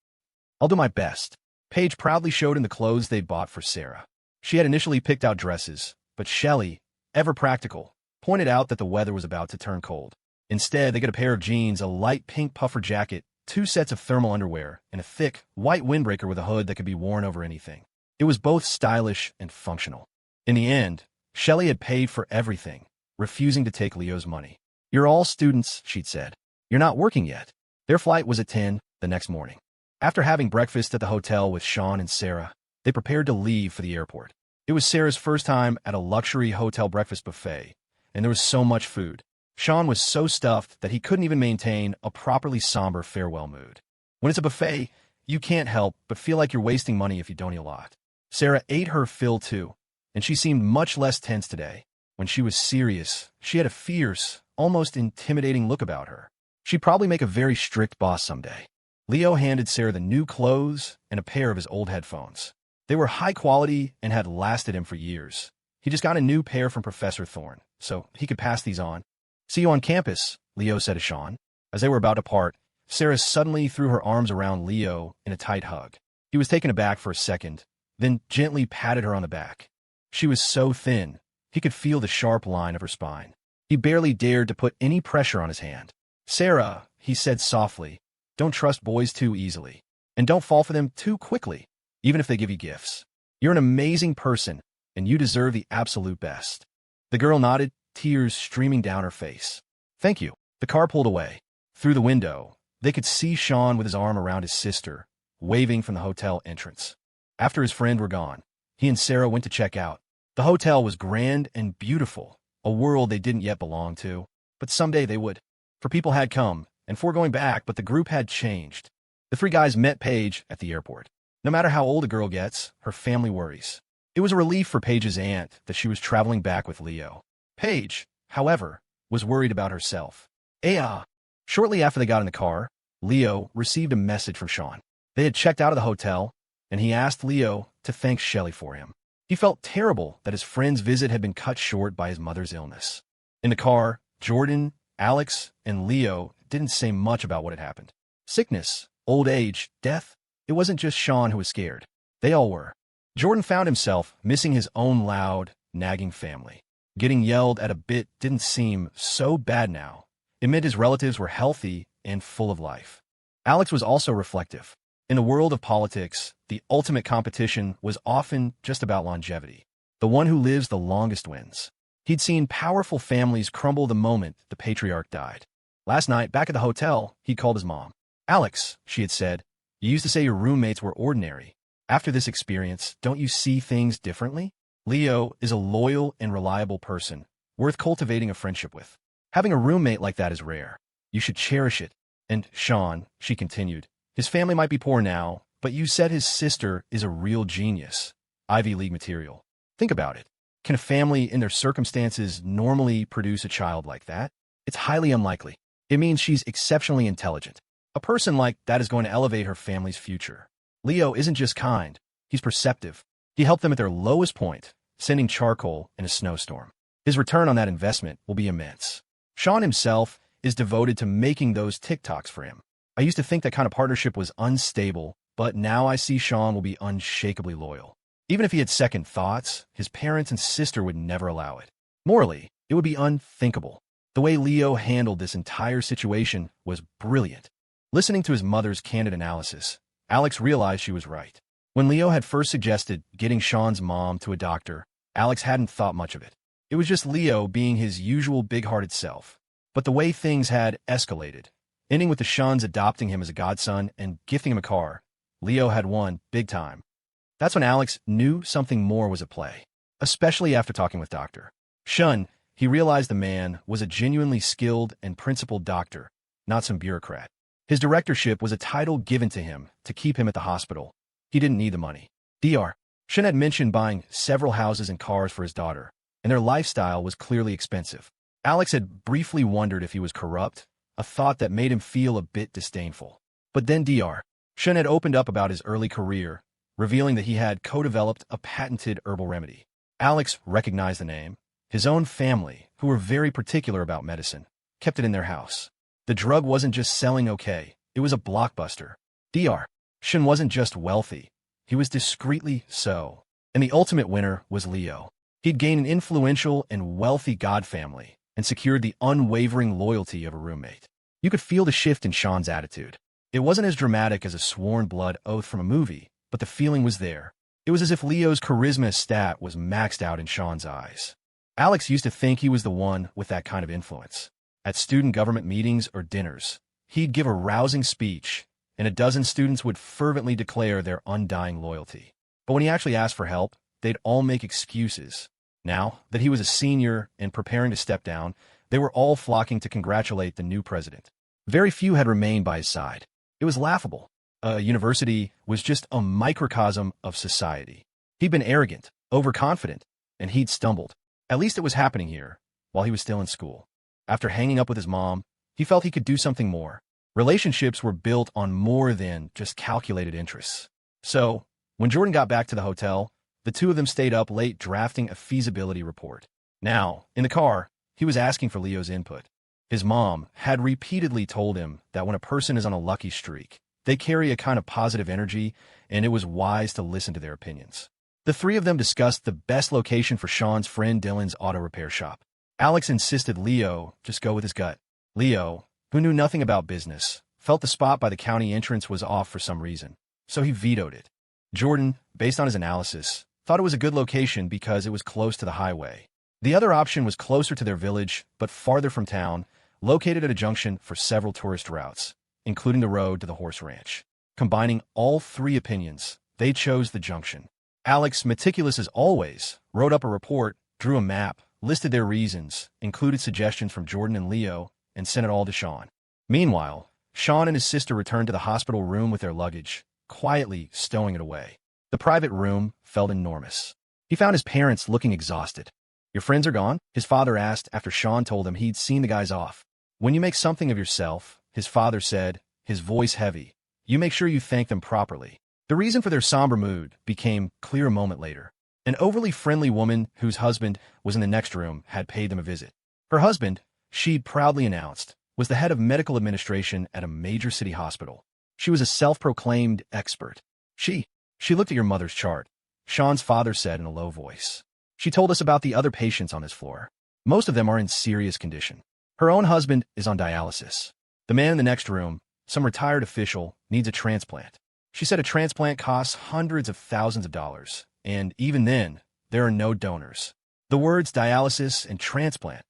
"I'll do my best." Paige proudly showed him the clothes they'd bought for Sarah. She had initially picked out dresses, but Shelley, ever practical, pointed out that the weather was about to turn cold. Instead, they got a pair of jeans, a light pink puffer jacket, 2 sets of thermal underwear, and a thick, white windbreaker with a hood that could be worn over anything. It was both stylish and functional. In the end, Shelley had paid for everything, refusing to take Leo's money. "You're all students," she'd said. "You're not working yet." Their flight was at 10 the next morning. After having breakfast at the hotel with Shawn and Sarah, they prepared to leave for the airport. It was Sarah's first time at a luxury hotel breakfast buffet, and there was so much food. Shawn was so stuffed that he couldn't even maintain a properly somber farewell mood. When it's a buffet, you can't help but feel like you're wasting money if you don't eat a lot. Sarah ate her fill too, and she seemed much less tense today. When she was serious, she had a fierce, almost intimidating look about her. She'd probably make a very strict boss someday. Leo handed Sarah the new clothes and a pair of his old headphones. They were high quality and had lasted him for years. He just got a new pair from Professor Thorne, so he could pass these on. "See you on campus," Leo said to Shawn. As they were about to part, Sarah suddenly threw her arms around Leo in a tight hug. He was taken aback for a second, then gently patted her on the back. She was so thin, he could feel the sharp line of her spine. He barely dared to put any pressure on his hand. "Sarah," he said softly, "don't trust boys too easily. And don't fall for them too quickly, even if they give you gifts. You're an amazing person, and you deserve the absolute best." The girl nodded, tears streaming down her face. "Thank you." The car pulled away. Through the window, they could see Shawn with his arm around his sister, waving from the hotel entrance. After his friend were gone, he and Sarah went to check out. The hotel was grand and beautiful, a world they didn't yet belong to, but someday they would. For people had come, and for going back, but the group had changed. The 3 guys met Paige at the airport. No matter how old a girl gets, her family worries. It was a relief for Paige's aunt that she was traveling back with Leo. Paige, however, was worried about herself. Shortly after they got in the car, Leo received a message from Shawn. They had checked out of the hotel, and he asked Leo to thank Shelley for him. He felt terrible that his friend's visit had been cut short by his mother's illness. In the car, Jordan, Alex, and Leo didn't say much about what had happened. Sickness, old age, death. It wasn't just Shawn who was scared. They all were. Jordan found himself missing his own loud, nagging family. Getting yelled at a bit didn't seem so bad now. It meant his relatives were healthy and full of life. Alex was also reflective. In the world of politics, the ultimate competition was often just about longevity. The one who lives the longest wins. He'd seen powerful families crumble the moment the patriarch died. Last night, back at the hotel, he'd called his mom. "Alex," she had said, "you used to say your roommates were ordinary. After this experience, don't you see things differently? Leo is a loyal and reliable person, worth cultivating a friendship with. Having a roommate like that is rare. You should cherish it. And Shawn," she continued, "his family might be poor now, but you said his sister is a real genius. Ivy League material. Think about it. Can a family in their circumstances normally produce a child like that? It's highly unlikely. It means she's exceptionally intelligent. A person like that is going to elevate her family's future. Leo isn't just kind, he's perceptive. He helped them at their lowest point, sending charcoal in a snowstorm. His return on that investment will be immense. Shawn himself is devoted to making those TikToks for him. I used to think that kind of partnership was unstable, but now I see Shawn will be unshakably loyal. Even if he had second thoughts, his parents and sister would never allow it. Morally, it would be unthinkable. The way Leo handled this entire situation was brilliant. Listening to his mother's candid analysis, Alex realized she was right. When Leo had first suggested getting Shawn's mom to a doctor, Alex hadn't thought much of it. It was just Leo being his usual big-hearted self. But the way things had escalated, ending with the Shunns adopting him as a godson and gifting him a car, Leo had won big time. That's when Alex knew something more was at play, especially after talking with Dr. Shunn. He realized the man was a genuinely skilled and principled doctor, not some bureaucrat. His directorship was a title given to him to keep him at the hospital. He didn't need the money. Dr. Shunn had mentioned buying several houses and cars for his daughter, and their lifestyle was clearly expensive. Alex had briefly wondered if he was corrupt, a thought that made him feel a bit disdainful. But then Dr. Shunn had opened up about his early career, revealing that he had co-developed a patented herbal remedy. Alex recognized the name. His own family, who were very particular about medicine, kept it in their house. The drug wasn't just selling okay, it was a blockbuster. Dr. Shunn wasn't just wealthy, he was discreetly so. And the ultimate winner was Leo. He'd gained an influential and wealthy god family and secured the unwavering loyalty of a roommate. You could feel the shift in Shawn's attitude. It wasn't as dramatic as a sworn blood oath from a movie, but the feeling was there. It was as if Leo's charisma stat was maxed out in Shawn's eyes. Alex used to think he was the one with that kind of influence. At student government meetings or dinners, he'd give a rousing speech, and a dozen students would fervently declare their undying loyalty. But when he actually asked for help, they'd all make excuses. Now that he was a senior and preparing to step down, they were all flocking to congratulate the new president. Very few had remained by his side. It was laughable. A university was just a microcosm of society. He'd been arrogant, overconfident, and he'd stumbled. At least it was happening here, while he was still in school. After hanging up with his mom, he felt he could do something more. Relationships were built on more than just calculated interests. So, when Jordan got back to the hotel, the two of them stayed up late drafting a feasibility report. Now, in the car, he was asking for Leo's input. His mom had repeatedly told him that when a person is on a lucky streak, they carry a kind of positive energy, and it was wise to listen to their opinions. The three of them discussed the best location for Shawn's friend Dylan's auto repair shop. Alex insisted Leo just go with his gut. Leo, who knew nothing about business, felt the spot by the county entrance was off for some reason, so he vetoed it. Jordan, based on his analysis, thought it was a good location because it was close to the highway. The other option was closer to their village, but farther from town, located at a junction for several tourist routes, including the road to the horse ranch. Combining all three opinions, they chose the junction. Alex, meticulous as always, wrote up a report, drew a map, listed their reasons, included suggestions from Jordan and Leo, and sent it all to Shawn. Meanwhile, Shawn and his sister returned to the hospital room with their luggage, quietly stowing it away. The private room felt enormous. He found his parents looking exhausted. "Your friends are gone?" his father asked after Shawn told him he'd seen the guys off. "When you make something of yourself," his father said, his voice heavy, "you make sure you thank them properly." The reason for their somber mood became clear a moment later. An overly friendly woman whose husband was in the next room had paid them a visit. Her husband, she'd proudly announced, was the head of medical administration at a major city hospital. She was a self-proclaimed expert. She looked at your mother's chart, Shawn's father said in a low voice. She told us about the other patients on this floor. Most of them are in serious condition. Her own husband is on dialysis. The man in the next room, some retired official, needs a transplant. She said a transplant costs hundreds of thousands of dollars, and even then, there are no donors. The words dialysis and transplant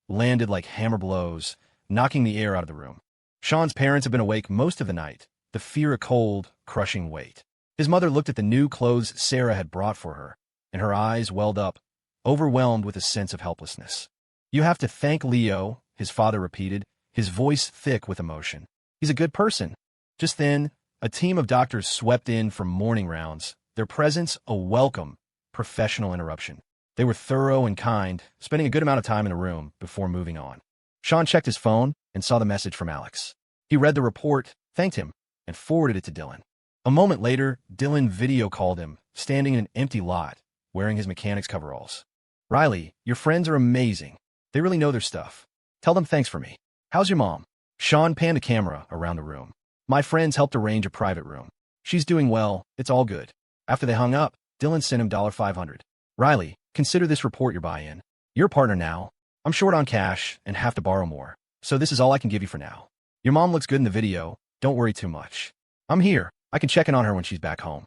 landed like hammer blows, knocking the air out of the room. Shawn's parents have been awake most of the night, the fear a cold, crushing weight. His mother looked at the new clothes Sarah had brought for her, and her eyes welled up, overwhelmed with a sense of helplessness. "You have to thank Leo," his father repeated, his voice thick with emotion. "He's a good person." Just then, a team of doctors swept in from morning rounds, their presence a welcome, professional interruption. They were thorough and kind, spending a good amount of time in the room before moving on. Shawn checked his phone and saw the message from Alex. He read the report, thanked him, and forwarded it to Dylan. A moment later, Dylan video called him, standing in an empty lot, wearing his mechanic's coveralls. "Riley, your friends are amazing. They really know their stuff. Tell them thanks for me. How's your mom?" Shawn panned the camera around the room. "My friends helped arrange a private room. She's doing well. It's all good." After they hung up, Dylan sent him $500. "Riley, consider this report your buy-in. You're a partner now. I'm short on cash and have to borrow more, so this is all I can give you for now. Your mom looks good in the video. Don't worry too much. I'm here. I can check in on her when she's back home."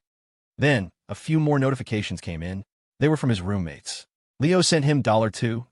Then, a few more notifications came in. They were from his roommates. Leo sent him $2,000.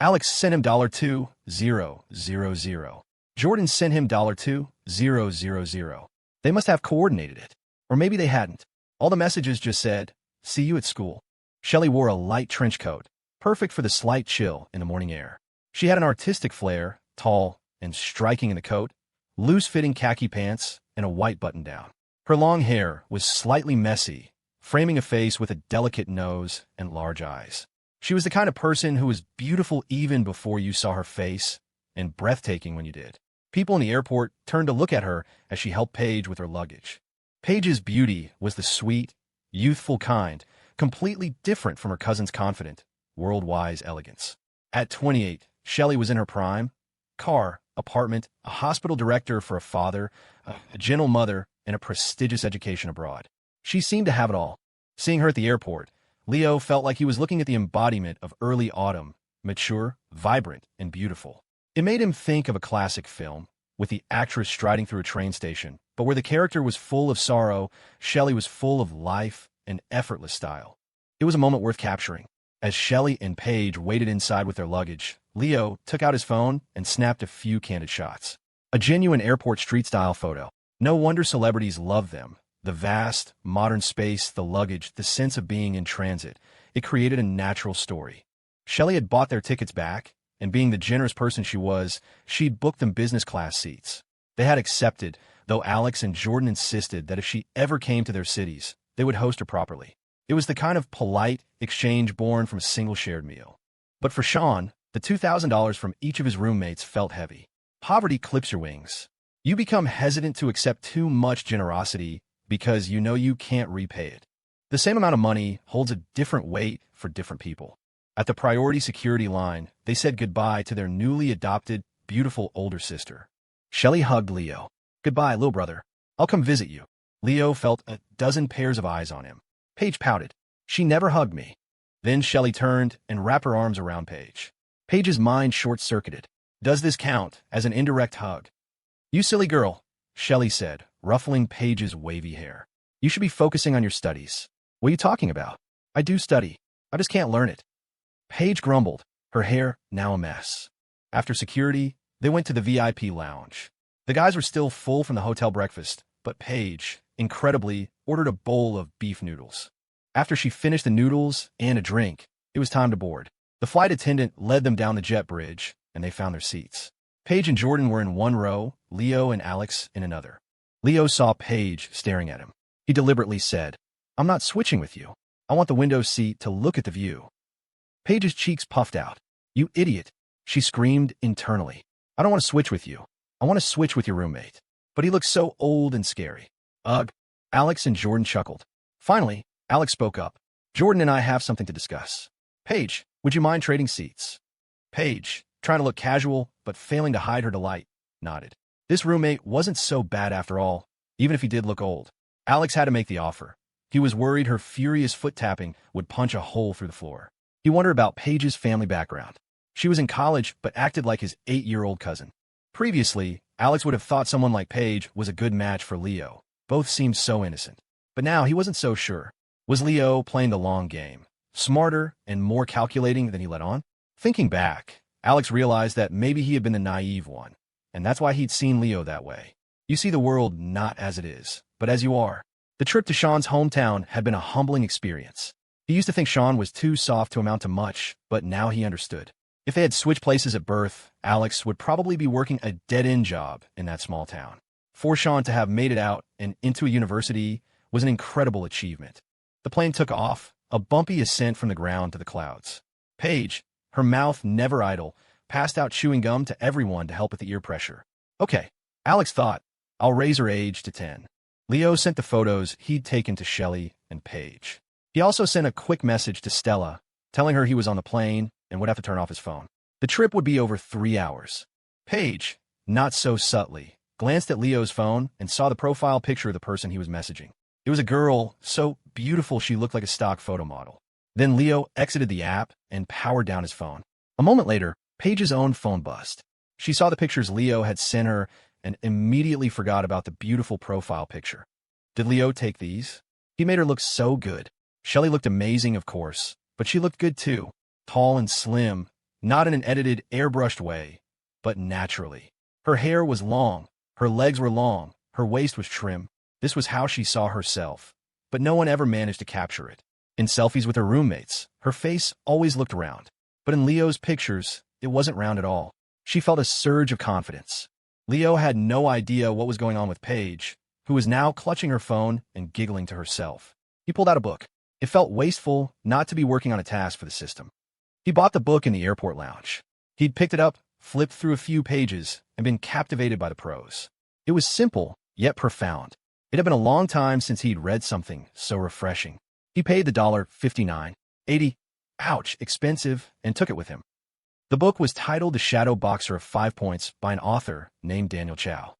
Alex sent him $2,000. Jordan sent him $2,000. They must have coordinated it. Or maybe they hadn't. All the messages just said, "See you at school." Shelley wore a light trench coat, perfect for the slight chill in the morning air. She had an artistic flair, tall and striking in the coat, loose-fitting khaki pants, and a white button-down. Her long hair was slightly messy, framing a face with a delicate nose and large eyes. She was the kind of person who was beautiful even before you saw her face, and breathtaking when you did. People in the airport turned to look at her as she helped Paige with her luggage. Paige's beauty was the sweet, youthful kind, completely different from her cousin's confident, world-wise elegance. At 28, Shelley was in her prime. Car, apartment, a hospital director for a father, a gentle mother, and a prestigious education abroad. She seemed to have it all. Seeing her at the airport, Leo felt like he was looking at the embodiment of early autumn, mature, vibrant, and beautiful. It made him think of a classic film, with the actress striding through a train station, but where the character was full of sorrow, Shelley was full of life and effortless style. It was a moment worth capturing. As Shelley and Paige waited inside with their luggage, Leo took out his phone and snapped a few candid shots. A genuine airport street-style photo. No wonder celebrities love them. The vast, modern space, the luggage, the sense of being in transit. It created a natural story. Shelley had bought their tickets back, and being the generous person she was, she'd booked them business-class seats. They had accepted, though Alex and Jordan insisted that if she ever came to their cities, they would host her properly. It was the kind of polite exchange born from a single shared meal. But for Shawn, the $2,000 from each of his roommates felt heavy. Poverty clips your wings. You become hesitant to accept too much generosity because you know you can't repay it. The same amount of money holds a different weight for different people. At the priority security line, they said goodbye to their newly adopted, beautiful older sister. Shelley hugged Leo. "Goodbye, little brother. I'll come visit you." Leo felt a dozen pairs of eyes on him. Paige pouted. "She never hugged me." Then Shelley turned and wrapped her arms around Paige. Paige's mind short-circuited. Does this count as an indirect hug? "You silly girl," Shelley said, ruffling Paige's wavy hair. "You should be focusing on your studies." "What are you talking about?" "I do study. I just can't learn it." Paige grumbled, her hair now a mess. After security, they went to the VIP lounge. The guys were still full from the hotel breakfast, but Paige, incredibly, ordered a bowl of beef noodles. After she finished the noodles and a drink, it was time to board. The flight attendant led them down the jet bridge, and they found their seats. Paige and Jordan were in one row, Leo and Alex in another. Leo saw Paige staring at him. He deliberately said, "I'm not switching with you. I want the window seat to look at the view." Paige's cheeks puffed out. "You idiot," she screamed internally. "I don't want to switch with you. I want to switch with your roommate. But he looks so old and scary." "Ugh." Alex and Jordan chuckled. Finally, Alex spoke up. "Jordan and I have something to discuss. Paige, would you mind trading seats?" Paige, trying to look casual, but failing to hide her delight, nodded. This roommate wasn't so bad after all, even if he did look old. Alex had to make the offer. He was worried her furious foot-tapping would punch a hole through the floor. He wondered about Paige's family background. She was in college but acted like his 8-year-old cousin. Previously, Alex would have thought someone like Paige was a good match for Leo. Both seemed so innocent. But now he wasn't so sure. Was Leo playing the long game, smarter and more calculating than he let on? Thinking back, Alex realized that maybe he had been the naive one, and that's why he'd seen Leo that way. You see the world not as it is, but as you are. The trip to Shawn's hometown had been a humbling experience. He used to think Shawn was too soft to amount to much, but now he understood. If they had switched places at birth, Alex would probably be working a dead-end job in that small town. For Shawn to have made it out and into a university was an incredible achievement. The plane took off, a bumpy ascent from the ground to the clouds. Paige, her mouth never idle, passed out chewing gum to everyone to help with the ear pressure. Okay, Alex thought, I'll raise her age to 10. Leo sent the photos he'd taken to Shelley and Paige. He also sent a quick message to Stella, telling her he was on the plane and would have to turn off his phone. The trip would be over 3 hours. Paige, not so subtly, glanced at Leo's phone and saw the profile picture of the person he was messaging. It was a girl, so beautiful she looked like a stock photo model. Then Leo exited the app and powered down his phone. A moment later, Paige's own phone buzzed. She saw the pictures Leo had sent her and immediately forgot about the beautiful profile picture. Did Leo take these? He made her look so good. Shelley looked amazing, of course, but she looked good too. Tall and slim, not in an edited, airbrushed way, but naturally. Her hair was long, her legs were long, her waist was trim. This was how she saw herself, but no one ever managed to capture it. In selfies with her roommates, her face always looked round. But in Leo's pictures, it wasn't round at all. She felt a surge of confidence. Leo had no idea what was going on with Paige, who was now clutching her phone and giggling to herself. He pulled out a book. It felt wasteful not to be working on a task for the system. He bought the book in the airport lounge. He'd picked it up, flipped through a few pages, and been captivated by the prose. It was simple, yet profound. It had been a long time since he'd read something so refreshing. He paid the $59.80, ouch, expensive, and took it with him. The book was titled The Shadow Boxer of 5 Points by an author named Daniel Chow.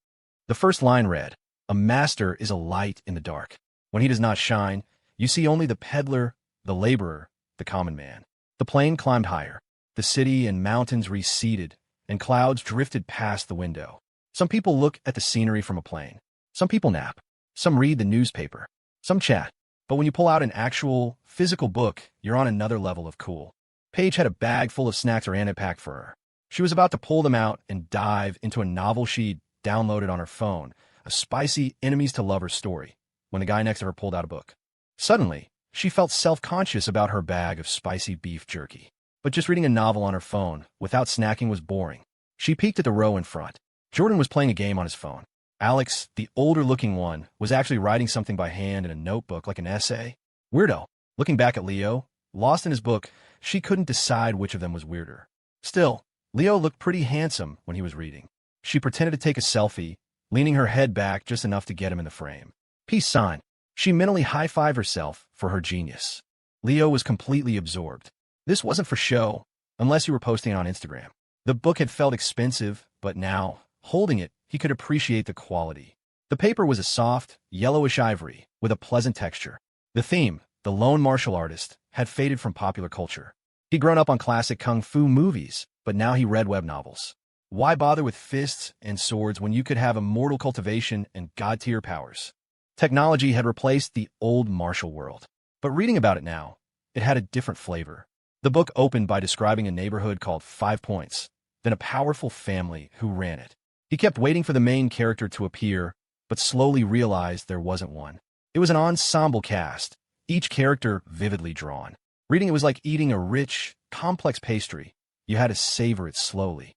The first line read, "A master is a light in the dark. When he does not shine, you see only the peddler, the laborer, the common man." The plane climbed higher. The city and mountains receded, and clouds drifted past the window. Some people look at the scenery from a plane. Some people nap. Some read the newspaper. Some chat. But when you pull out an actual, physical book, you're on another level of cool. Paige had a bag full of snacks her aunt had packed for her. She was about to pull them out and dive into a novel she'd downloaded on her phone, a spicy enemies to lovers story, when the guy next to her pulled out a book. Suddenly, she felt self-conscious about her bag of spicy beef jerky. But just reading a novel on her phone, without snacking, was boring. She peeked at the row in front. Jordan was playing a game on his phone. Alex, the older-looking one, was actually writing something by hand in a notebook like an essay. Weirdo. Looking back at Leo, lost in his book, she couldn't decide which of them was weirder. Still, Leo looked pretty handsome when he was reading. She pretended to take a selfie, leaning her head back just enough to get him in the frame. Peace sign. She mentally high-fived herself for her genius. Leo was completely absorbed. This wasn't for show, unless you were posting it on Instagram. The book had felt expensive, but now, holding it, he could appreciate the quality. The paper was a soft, yellowish ivory with a pleasant texture. The theme, the lone martial artist, had faded from popular culture. He'd grown up on classic kung fu movies, but now he read web novels. Why bother with fists and swords when you could have immortal cultivation and god-tier powers? Technology had replaced the old martial world. But reading about it now, it had a different flavor. The book opened by describing a neighborhood called 5 Points, then a powerful family who ran it. He kept waiting for the main character to appear, but slowly realized there wasn't one. It was an ensemble cast, each character vividly drawn. Reading it was like eating a rich, complex pastry. You had to savor it slowly.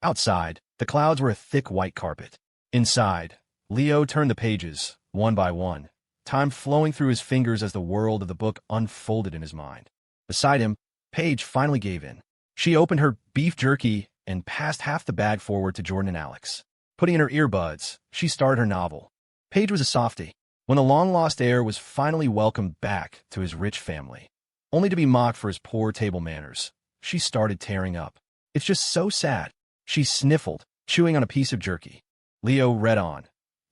Outside, the clouds were a thick white carpet. Inside, Leo turned the pages, one by one, time flowing through his fingers as the world of the book unfolded in his mind. Beside him, Paige finally gave in. She opened her beef jerky and passed half the bag forward to Jordan and Alex. Putting in her earbuds, she started her novel. Paige was a softie. When the long-lost heir was finally welcomed back to his rich family, only to be mocked for his poor table manners, she started tearing up. It's just so sad. She sniffled, chewing on a piece of jerky. Leo read on.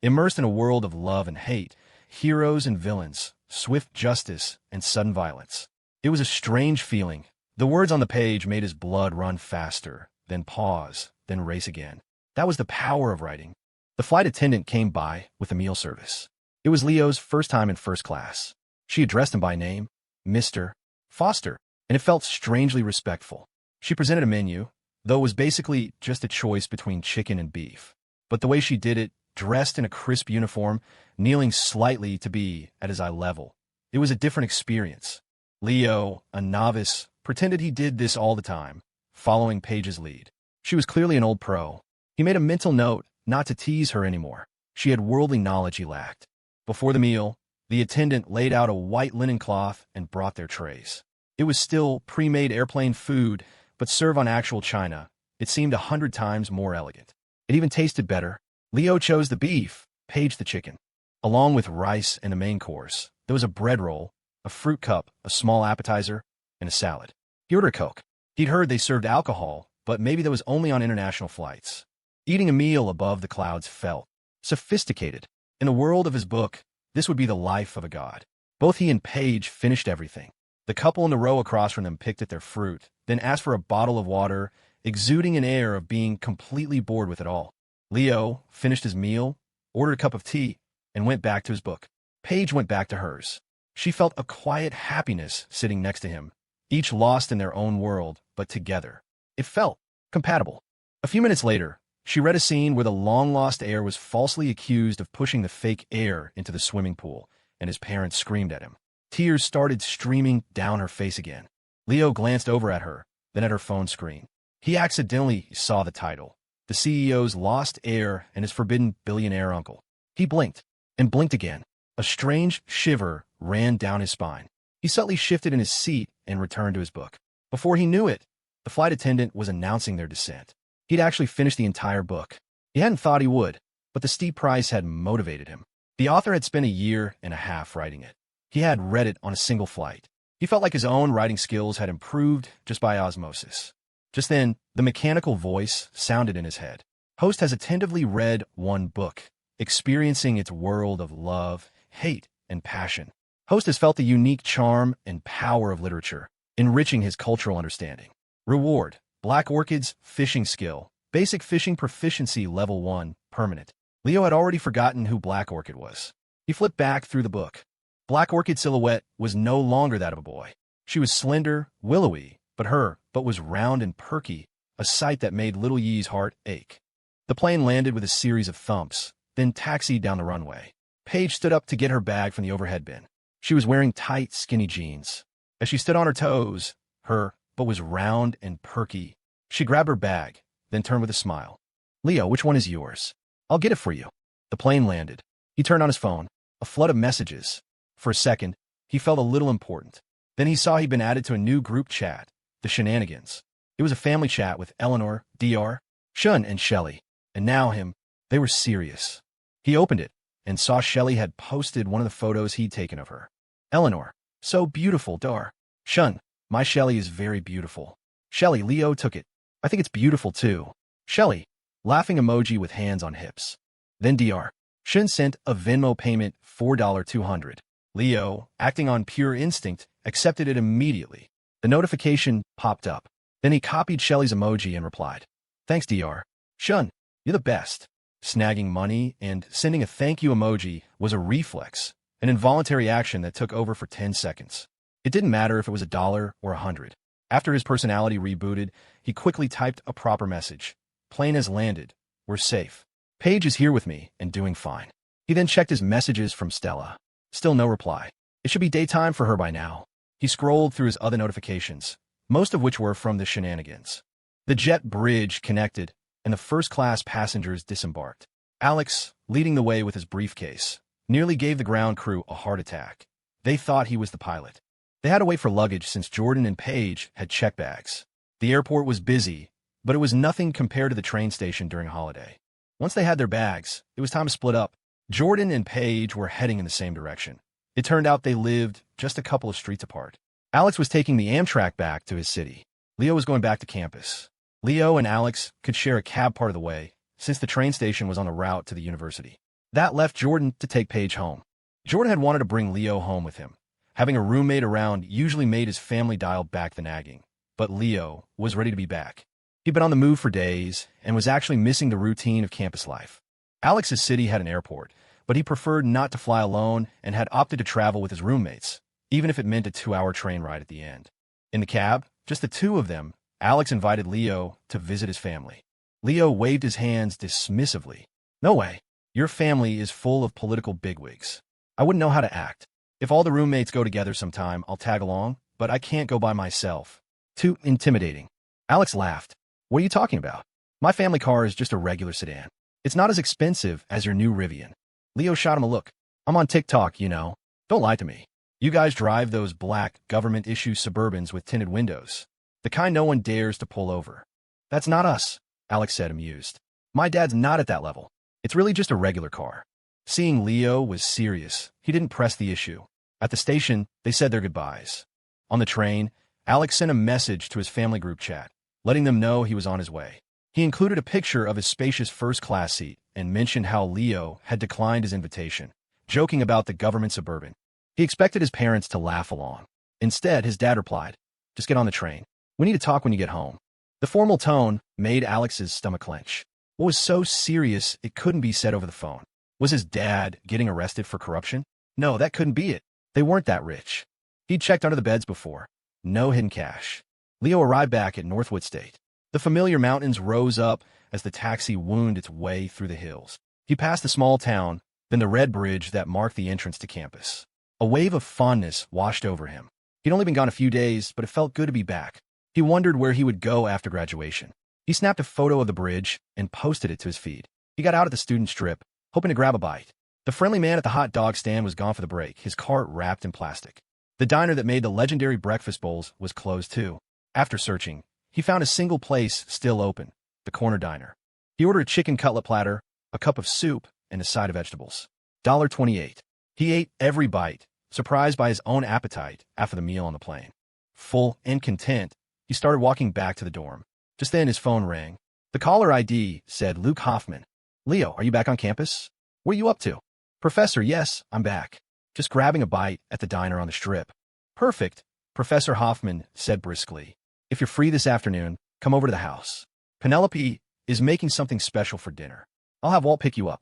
Immersed in a world of love and hate, heroes and villains, swift justice, and sudden violence. It was a strange feeling. The words on the page made his blood run faster, then pause, then race again. That was the power of writing. The flight attendant came by with a meal service. It was Leo's first time in first class. She addressed him by name, Mr. Foster, and it felt strangely respectful. She presented a menu, though it was basically just a choice between chicken and beef. But the way she did it, dressed in a crisp uniform, kneeling slightly to be at his eye level, it was a different experience. Leo, a novice, pretended he did this all the time, following Paige's lead. She was clearly an old pro. He made a mental note not to tease her anymore. She had worldly knowledge he lacked. Before the meal, the attendant laid out a white linen cloth and brought their trays. It was still pre-made airplane food, but served on actual china. It seemed 100 times more elegant. It even tasted better. Leo chose the beef, Paige the chicken. Along with rice and a main course, there was a bread roll, a fruit cup, a small appetizer, and a salad. He ordered a Coke. He'd heard they served alcohol, but maybe that was only on international flights. Eating a meal above the clouds felt sophisticated. In the world of his book, this would be the life of a god. Both he and Paige finished everything. The couple in the row across from them picked at their fruit, then asked for a bottle of water, exuding an air of being completely bored with it all. Leo finished his meal, ordered a cup of tea, and went back to his book. Paige went back to hers. She felt a quiet happiness sitting next to him, each lost in their own world, but together. It felt compatible. A few minutes later, she read a scene where the long-lost heir was falsely accused of pushing the fake heir into the swimming pool, and his parents screamed at him. Tears started streaming down her face again. Leo glanced over at her, then at her phone screen. He accidentally saw the title, The CEO's Lost Heir and His Forbidden Billionaire Uncle. He blinked, and blinked again. A strange shiver ran down his spine. He subtly shifted in his seat and returned to his book. Before he knew it, the flight attendant was announcing their descent. He'd actually finished the entire book. He hadn't thought he would, but the steep price had motivated him. The author had spent 1.5 years writing it. He had read it on a single flight. He felt like his own writing skills had improved just by osmosis. Just then, the mechanical voice sounded in his head. Host has attentively read one book, experiencing its world of love, hate, and passion. Host has felt the unique charm and power of literature, enriching his cultural understanding. Reward: Black Orchid's fishing skill. Basic fishing proficiency level 1, permanent. Leo had already forgotten who Black Orchid was. He flipped back through the book. Black Orchid's silhouette was no longer that of a boy. She was slender, willowy, but was round and perky, a sight that made little Yee's heart ache. The plane landed with a series of thumps, then taxied down the runway. Paige stood up to get her bag from the overhead bin. She was wearing tight, skinny jeans. As she stood on her toes, but was round and perky, she grabbed her bag, then turned with a smile. Leo, which one is yours? I'll get it for you. The plane landed. He turned on his phone. A flood of messages. For a second, he felt a little important. Then he saw he'd been added to a new group chat, the Shenanigans. It was a family chat with Eleanor, Dr. Shawn, and Shelley. And now him. They were serious. He opened it and saw Shelley had posted one of the photos he'd taken of her. Eleanor, so beautiful, Dr. Shawn, my Shelley is very beautiful. Shelley, Leo took it. I think it's beautiful too. Shelley, laughing emoji with hands on hips. Then Dr. Shawn sent a Venmo payment $4,200. Leo, acting on pure instinct, accepted it immediately. The notification popped up. Then he copied Shelley's emoji and replied. Thanks, Dr. Shawn, you're the best. Snagging money and sending a thank you emoji was a reflex, an involuntary action that took over for 10 seconds. It didn't matter if it was $1 or 100. After his personality rebooted, he quickly typed a proper message. Plane has landed. We're safe. Paige is here with me and doing fine. He then checked his messages from Stella. Still no reply. It should be daytime for her by now. He scrolled through his other notifications, most of which were from the Shenanigans. The jet bridge connected, and the first-class passengers disembarked. Alex, leading the way with his briefcase, nearly gave the ground crew a heart attack. They thought he was the pilot. They had to wait for luggage since Jordan and Paige had check bags. The airport was busy, but it was nothing compared to the train station during a holiday. Once they had their bags, it was time to split up. Jordan and Paige were heading in the same direction. It turned out they lived just a couple of streets apart. Alex was taking the Amtrak back to his city. Leo was going back to campus. Leo and Alex could share a cab part of the way, since the train station was on the route to the university. That left Jordan to take Paige home. Jordan had wanted to bring Leo home with him. Having a roommate around usually made his family dial back the nagging, but Leo was ready to be back. He'd been on the move for days and was actually missing the routine of campus life. Alex's city had an airport, but he preferred not to fly alone and had opted to travel with his roommates, even if it meant a 2-hour train ride at the end. In the cab, just the two of them, Alex invited Leo to visit his family. Leo waved his hands dismissively. "No way. Your family is full of political bigwigs. I wouldn't know how to act. If all the roommates go together sometime, I'll tag along, but I can't go by myself. Too intimidating." Alex laughed. "What are you talking about? My family car is just a regular sedan. It's not as expensive as your new Rivian." Leo shot him a look. "I'm on TikTok, you know. Don't lie to me. You guys drive those black, government-issue Suburbans with tinted windows. The kind no one dares to pull over." "That's not us," Alex said, amused. "My dad's not at that level. It's really just a regular car." Seeing Leo was serious, he didn't press the issue. At the station, they said their goodbyes. On the train, Alex sent a message to his family group chat, letting them know he was on his way. He included a picture of his spacious first-class seat and mentioned how Leo had declined his invitation, joking about the government Suburban. He expected his parents to laugh along. Instead, his dad replied, "Just get on the train. We need to talk when you get home." The formal tone made Alex's stomach clench. What was so serious it couldn't be said over the phone? Was his dad getting arrested for corruption? No, that couldn't be it. They weren't that rich. He'd checked under the beds before. No hidden cash. Leo arrived back at Northwood State. The familiar mountains rose up as the taxi wound its way through the hills. He passed the small town, then the red bridge that marked the entrance to campus. A wave of fondness washed over him. He'd only been gone a few days, but it felt good to be back. He wondered where he would go after graduation. He snapped a photo of the bridge and posted it to his feed. He got out at the student strip, hoping to grab a bite. The friendly man at the hot dog stand was gone for the break, his cart wrapped in plastic. The diner that made the legendary breakfast bowls was closed too. After searching, he found a single place still open, the corner diner. He ordered a chicken cutlet platter, a cup of soup, and a side of vegetables. $1.28. He ate every bite, surprised by his own appetite after the meal on the plane. Full and content, he started walking back to the dorm. Just then his phone rang. The caller ID said Luke Hoffman. "Leo, are you back on campus? What are you up to?" "Professor, yes, I'm back. Just grabbing a bite at the diner on the strip." "Perfect," Professor Hoffman said briskly. "If you're free this afternoon, come over to the house. Penelope is making something special for dinner. I'll have Walt pick you up."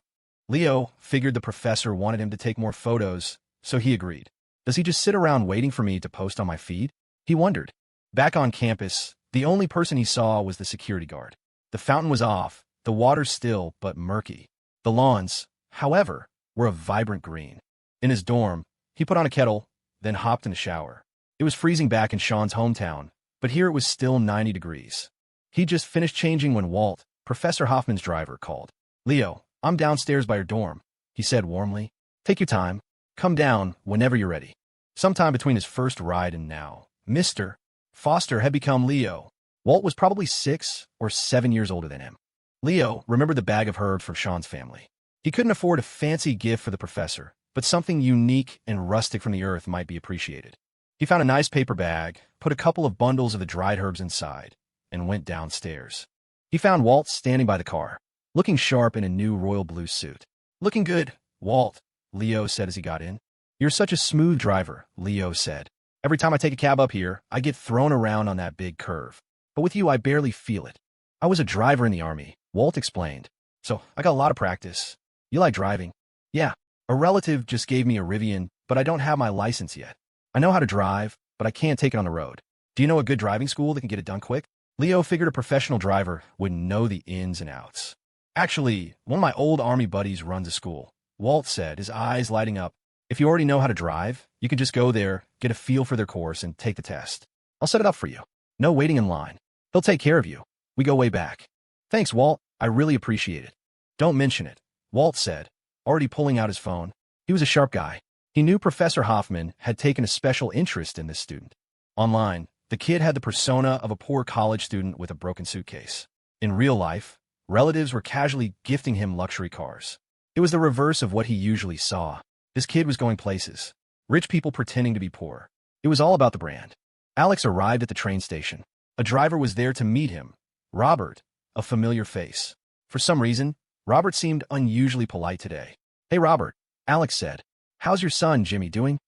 Leo figured the professor wanted him to take more photos, so he agreed. Does he just sit around waiting for me to post on my feed? He wondered. Back on campus, the only person he saw was the security guard. The fountain was off, the water still but murky. The lawns, however, were a vibrant green. In his dorm, he put on a kettle, then hopped in the shower. It was freezing back in Shawn's hometown, but here it was still 90 degrees. He just finished changing when Walt, Professor Hoffman's driver, called. "Leo, I'm downstairs by your dorm," he said warmly. "Take your time. Come down whenever you're ready." Sometime between his first ride and now, Mr. Foster had become Leo. Walt was probably 6 or 7 years older than him. Leo remembered the bag of herbs from Shawn's family. He couldn't afford a fancy gift for the professor, but something unique and rustic from the earth might be appreciated. He found a nice paper bag, put a couple of bundles of the dried herbs inside, and went downstairs. He found Walt standing by the car, looking sharp in a new royal blue suit. "Looking good, Walt," Leo said as he got in. "You're such a smooth driver," Leo said. "Every time I take a cab up here, I get thrown around on that big curve. But with you, I barely feel it." "I was a driver in the Army," Walt explained. "So I got a lot of practice." "You like driving?" "Yeah. A relative just gave me a Rivian, but I don't have my license yet. I know how to drive, but I can't take it on the road. Do you know a good driving school that can get it done quick?" Leo figured a professional driver would know the ins and outs. "Actually, one of my old Army buddies runs a school," Walt said, his eyes lighting up. "If you already know how to drive, you can just go there, get a feel for their course, and take the test. I'll set it up for you. No waiting in line. They'll take care of you. We go way back." "Thanks, Walt. I really appreciate it." "Don't mention it," Walt said, already pulling out his phone. He was a sharp guy. He knew Professor Hoffman had taken a special interest in this student. Online, the kid had the persona of a poor college student with a broken suitcase. In real life, relatives were casually gifting him luxury cars. It was the reverse of what he usually saw. This kid was going places. Rich people pretending to be poor. It was all about the brand. Alex arrived at the train station. A driver was there to meet him. Robert, a familiar face. For some reason, Robert seemed unusually polite today. "Hey, Robert," Alex said. "How's your son, Jimmy, doing?"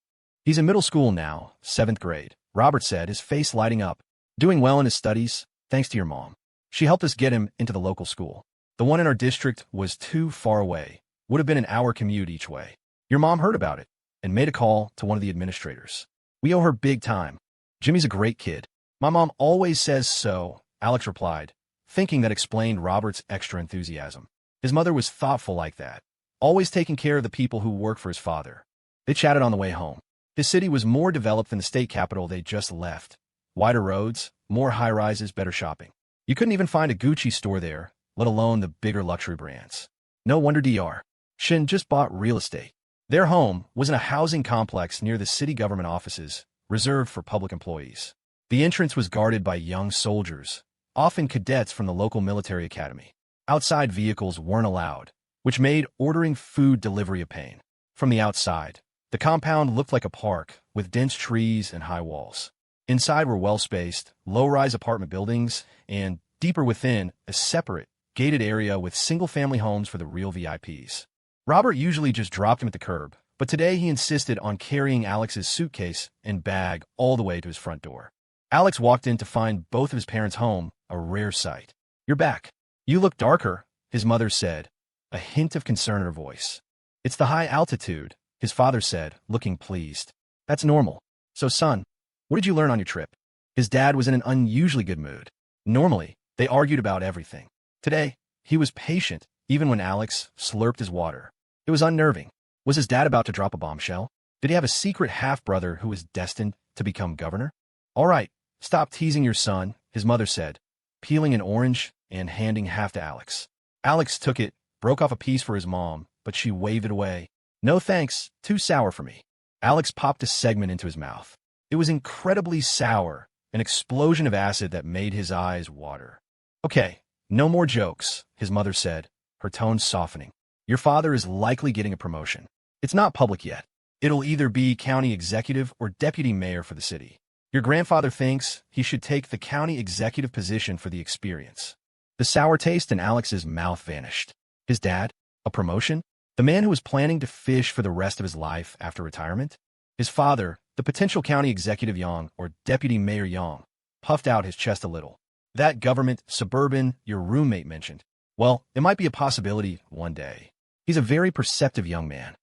"He's in middle school now, 7th grade," Robert said, his face lighting up. "Doing well in his studies, thanks to your mom. She helped us get him into the local school. The one in our district was too far away. Would have been an hour commute each way. Your mom heard about it and made a call to one of the administrators. We owe her big time. Jimmy's a great kid." "My mom always says so," Alex replied, thinking that explained Robert's extra enthusiasm. His mother was thoughtful like that, always taking care of the people who work for his father. They chatted on the way home. His city was more developed than the state capital they just left. Wider roads, more high-rises, better shopping. You couldn't even find a Gucci store there, let alone the bigger luxury brands. No wonder Dr. Shin just bought real estate. Their home was in a housing complex near the city government offices, reserved for public employees. The entrance was guarded by young soldiers, often cadets from the local military academy. Outside vehicles weren't allowed, which made ordering food delivery a pain. From the outside, the compound looked like a park with dense trees and high walls. Inside were well-spaced, low-rise apartment buildings, and, deeper within, a separate, gated area with single-family homes for the real VIPs. Robert usually just dropped him at the curb, but today he insisted on carrying Alex's suitcase and bag all the way to his front door. Alex walked in to find both of his parents home, a rare sight. "You're back. You look darker," his mother said, a hint of concern in her voice. "It's the high altitude," his father said, looking pleased. "That's normal. So, son, what did you learn on your trip?" His dad was in an unusually good mood. Normally, they argued about everything. Today, he was patient, even when Alex slurped his water. It was unnerving. Was his dad about to drop a bombshell? Did he have a secret half-brother who was destined to become governor? "All right, stop teasing your son," his mother said, peeling an orange and handing half to Alex. Alex took it, broke off a piece for his mom, but she waved it away. "No thanks, too sour for me." Alex popped a segment into his mouth. It was incredibly sour, an explosion of acid that made his eyes water. "Okay, no more jokes," his mother said, her tone softening. "Your father is likely getting a promotion. It's not public yet. It'll either be county executive or deputy mayor for the city. Your grandfather thinks he should take the county executive position for the experience." The sour taste in Alex's mouth vanished. His dad? A promotion? The man who was planning to fish for the rest of his life after retirement? His father, the potential county executive Yang or deputy mayor Yang, puffed out his chest a little. "That government, suburban, your roommate mentioned. Well, it might be a possibility one day. He's a very perceptive young man."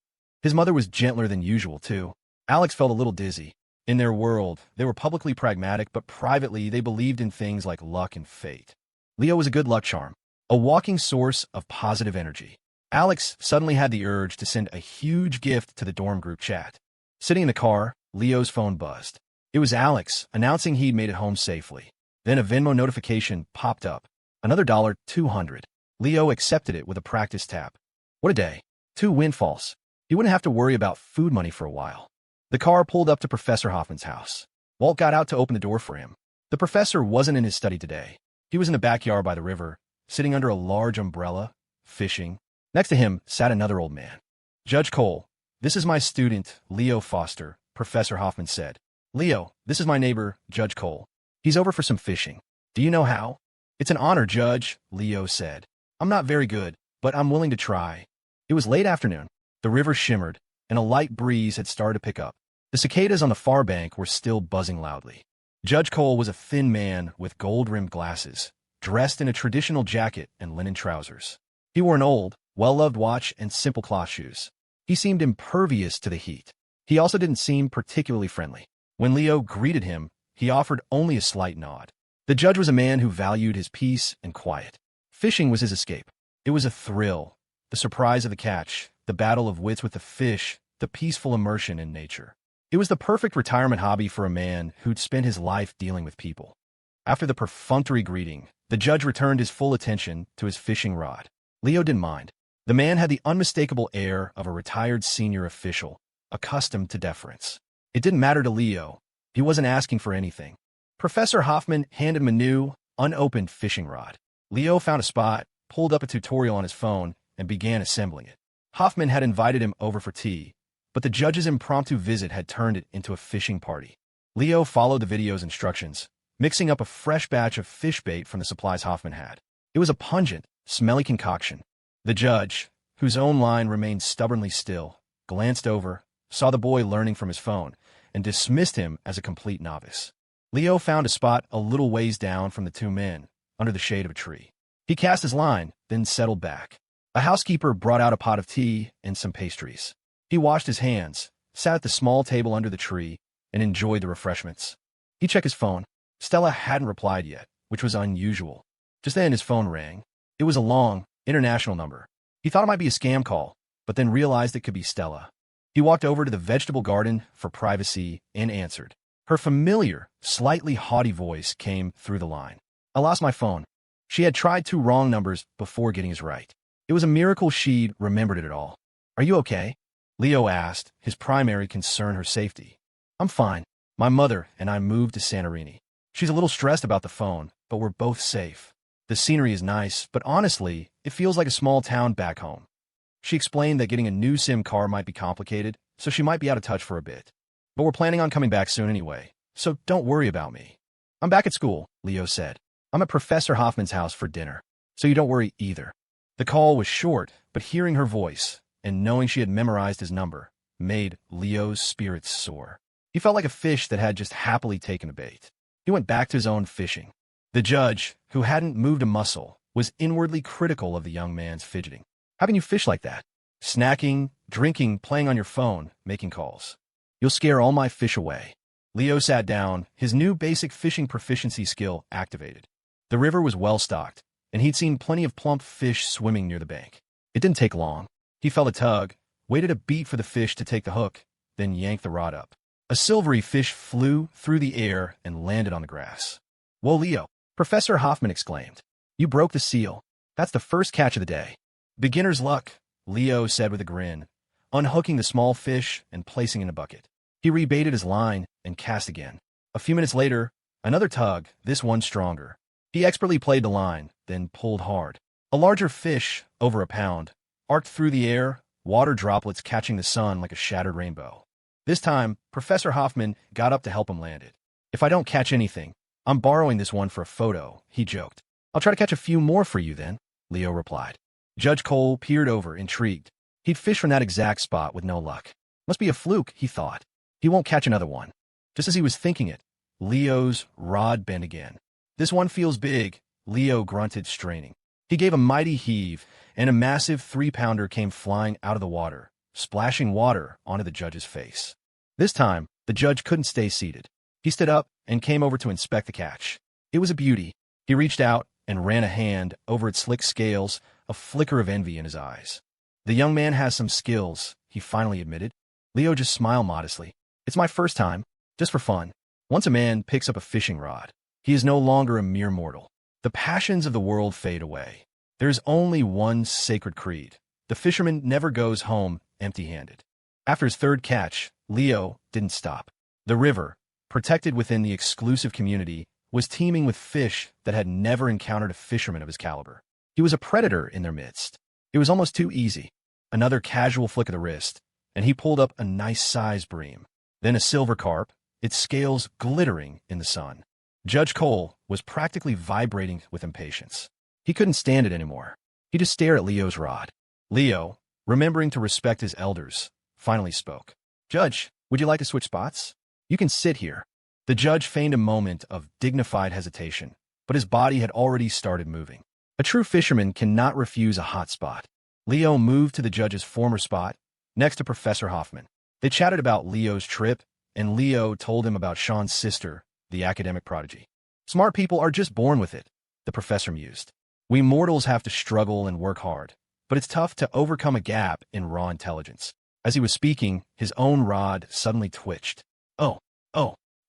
His mother was gentler than usual, too. Alex felt a little dizzy. In their world, they were publicly pragmatic, but privately they believed in things like luck and fate. Leo was a good luck charm, a walking source of positive energy. Alex suddenly had the urge to send a huge gift to the dorm group chat. Sitting in the car, Leo's phone buzzed. It was Alex, announcing he'd made it home safely. Then a Venmo notification popped up. Another $200. Leo accepted it with a practice tap. What a day. 2 windfalls. He wouldn't have to worry about food money for a while. The car pulled up to Professor Hoffman's house. Walt got out to open the door for him. The professor wasn't in his study today. He was in the backyard by the river, sitting under a large umbrella, fishing. Next to him sat another old man. "Judge Cole, this is my student, Leo Foster," Professor Hoffman said. "Leo, this is my neighbor, Judge Cole. He's over for some fishing. Do you know how?" "It's an honor, Judge," Leo said. "I'm not very good, but I'm willing to try." It was late afternoon. The river shimmered, and a light breeze had started to pick up. The cicadas on the far bank were still buzzing loudly. Judge Cole was a thin man with gold-rimmed glasses, dressed in a traditional jacket and linen trousers. He wore an old, well-loved watch and simple cloth shoes. He seemed impervious to the heat. He also didn't seem particularly friendly. When Leo greeted him, he offered only a slight nod. The judge was a man who valued his peace and quiet. Fishing was his escape. It was a thrill, the surprise of the catch, the battle of wits with the fish, the peaceful immersion in nature. It was the perfect retirement hobby for a man who'd spent his life dealing with people. After the perfunctory greeting, the judge returned his full attention to his fishing rod. Leo didn't mind. The man had the unmistakable air of a retired senior official, accustomed to deference. It didn't matter to Leo. He wasn't asking for anything. Professor Hoffman handed him a new, unopened fishing rod. Leo found a spot, pulled up a tutorial on his phone, and began assembling it. Hoffman had invited him over for tea, but the judge's impromptu visit had turned it into a fishing party. Leo followed the video's instructions, mixing up a fresh batch of fish bait from the supplies Hoffman had. It was a pungent, smelly concoction. The judge, whose own line remained stubbornly still, glanced over, saw the boy learning from his phone, and dismissed him as a complete novice. Leo found a spot a little ways down from the two men, under the shade of a tree. He cast his line, then settled back. A housekeeper brought out a pot of tea and some pastries. He washed his hands, sat at the small table under the tree, and enjoyed the refreshments. He checked his phone. Stella hadn't replied yet, which was unusual. Just then his phone rang. It was a long, international number. He thought it might be a scam call, but then realized it could be Stella. He walked over to the vegetable garden for privacy and answered. Her familiar, slightly haughty voice came through the line. I lost my phone. She had tried 2 wrong numbers before getting his right. It was a miracle she'd remembered it at all. Are you okay? Leo asked, his primary concern her safety. I'm fine. My mother and I moved to Santorini. She's a little stressed about the phone, but we're both safe. The scenery is nice, but honestly, it feels like a small town back home. She explained that getting a new SIM card might be complicated, so she might be out of touch for a bit. But we're planning on coming back soon anyway, so don't worry about me. I'm back at school, Leo said. I'm at Professor Hoffman's house for dinner, so you don't worry either. The call was short, but hearing her voice and knowing she had memorized his number made Leo's spirits soar. He felt like a fish that had just happily taken a bait. He went back to his own fishing. The judge, who hadn't moved a muscle, was inwardly critical of the young man's fidgeting. How can you fish like that? Snacking, drinking, playing on your phone, making calls. You'll scare all my fish away. Leo sat down, his new basic fishing proficiency skill activated. The river was well stocked, and he'd seen plenty of plump fish swimming near the bank. It didn't take long. He felt a tug, waited a beat for the fish to take the hook, then yanked the rod up. A silvery fish flew through the air and landed on the grass. Whoa, Leo, Professor Hoffman exclaimed. You broke the seal. That's the first catch of the day. Beginner's luck, Leo said with a grin, unhooking the small fish and placing it in a bucket. He rebaited his line and cast again. A few minutes later, another tug, this one stronger. He expertly played the line, then pulled hard. A larger fish, over a pound, arced through the air, water droplets catching the sun like a shattered rainbow. This time, Professor Hoffman got up to help him land it. If I don't catch anything, I'm borrowing this one for a photo, he joked. I'll try to catch a few more for you then, Leo replied. Judge Cole peered over, intrigued. He'd fished from that exact spot with no luck. Must be a fluke, he thought. He won't catch another one. Just as he was thinking it, Leo's rod bent again. This one feels big, Leo grunted, straining. He gave a mighty heave, and a massive 3-pounder came flying out of the water, splashing water onto the judge's face. This time, the judge couldn't stay seated. He stood up and came over to inspect the catch. It was a beauty. He reached out and ran a hand over its slick scales, a flicker of envy in his eyes. The young man has some skills, he finally admitted. Leo just smiled modestly. It's my first time, just for fun. Once a man picks up a fishing rod, he is no longer a mere mortal. The passions of the world fade away. There is only one sacred creed. The fisherman never goes home empty-handed. After his third catch, Leo didn't stop. The river, protected within the exclusive community, was teeming with fish that had never encountered a fisherman of his caliber. He was a predator in their midst. It was almost too easy. Another casual flick of the wrist, and he pulled up a nice-sized bream. Then a silver carp, its scales glittering in the sun. Judge Cole was practically vibrating with impatience. He couldn't stand it anymore. He just stared at Leo's rod. Leo, remembering to respect his elders, finally spoke. Judge, would you like to switch spots? You can sit here. The judge feigned a moment of dignified hesitation, but his body had already started moving. A true fisherman cannot refuse a hot spot. Leo moved to the judge's former spot, next to Professor Hoffman. They chatted about Leo's trip, and Leo told him about Shawn's sister, the academic prodigy. Smart people are just born with it, the professor mused. We mortals have to struggle and work hard, but it's tough to overcome a gap in raw intelligence. As he was speaking, his own rod suddenly twitched. Oh,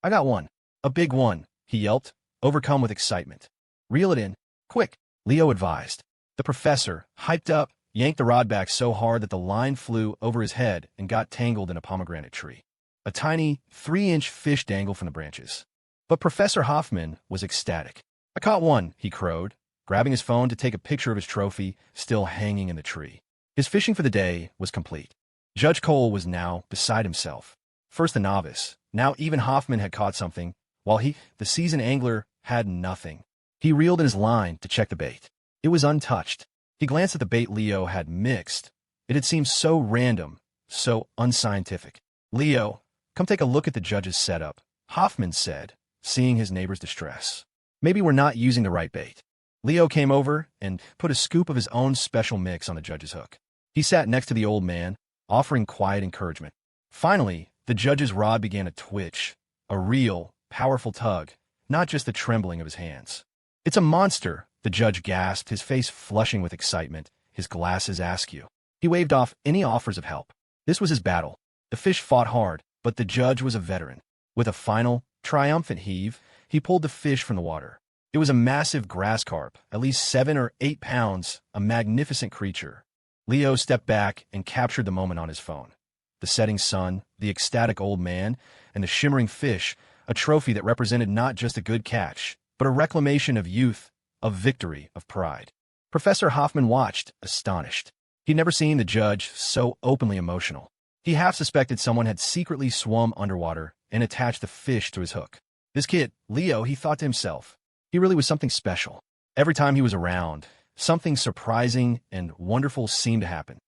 I got one. A big one, he yelped, overcome with excitement. Reel it in, quick, Leo advised. The professor, hyped up, yanked the rod back so hard that the line flew over his head and got tangled in a pomegranate tree. A tiny, 3-inch fish dangled from the branches. But Professor Hoffman was ecstatic. I caught one, he crowed, grabbing his phone to take a picture of his trophy still hanging in the tree. His fishing for the day was complete. Judge Cole was now beside himself. First the novice, now even Hoffman had caught something, while he, the seasoned angler, had nothing. He reeled in his line to check the bait. It was untouched. He glanced at the bait Leo had mixed. It had seemed so random, so unscientific. "Leo, come take a look at the judge's setup," Hoffman said, seeing his neighbor's distress. "Maybe we're not using the right bait." Leo came over and put a scoop of his own special mix on the judge's hook. He sat next to the old man, offering quiet encouragement. Finally, the judge's rod began to twitch, a real, powerful tug, not just the trembling of his hands. "It's a monster," the judge gasped, his face flushing with excitement, his glasses askew. He waved off any offers of help. This was his battle. The fish fought hard, but the judge was a veteran. With a final, triumphant heave, he pulled the fish from the water. It was a massive grass carp, at least 7 or 8 pounds, a magnificent creature. Leo stepped back and captured the moment on his phone. The setting sun, the ecstatic old man, and the shimmering fish, a trophy that represented not just a good catch, but a reclamation of youth, of victory, of pride. Professor Hoffman watched, astonished. He'd never seen the judge so openly emotional. He half suspected someone had secretly swum underwater and attached the fish to his hook. This kid, Leo, he thought to himself, he really was something special. Every time he was around, something surprising and wonderful seemed to happen.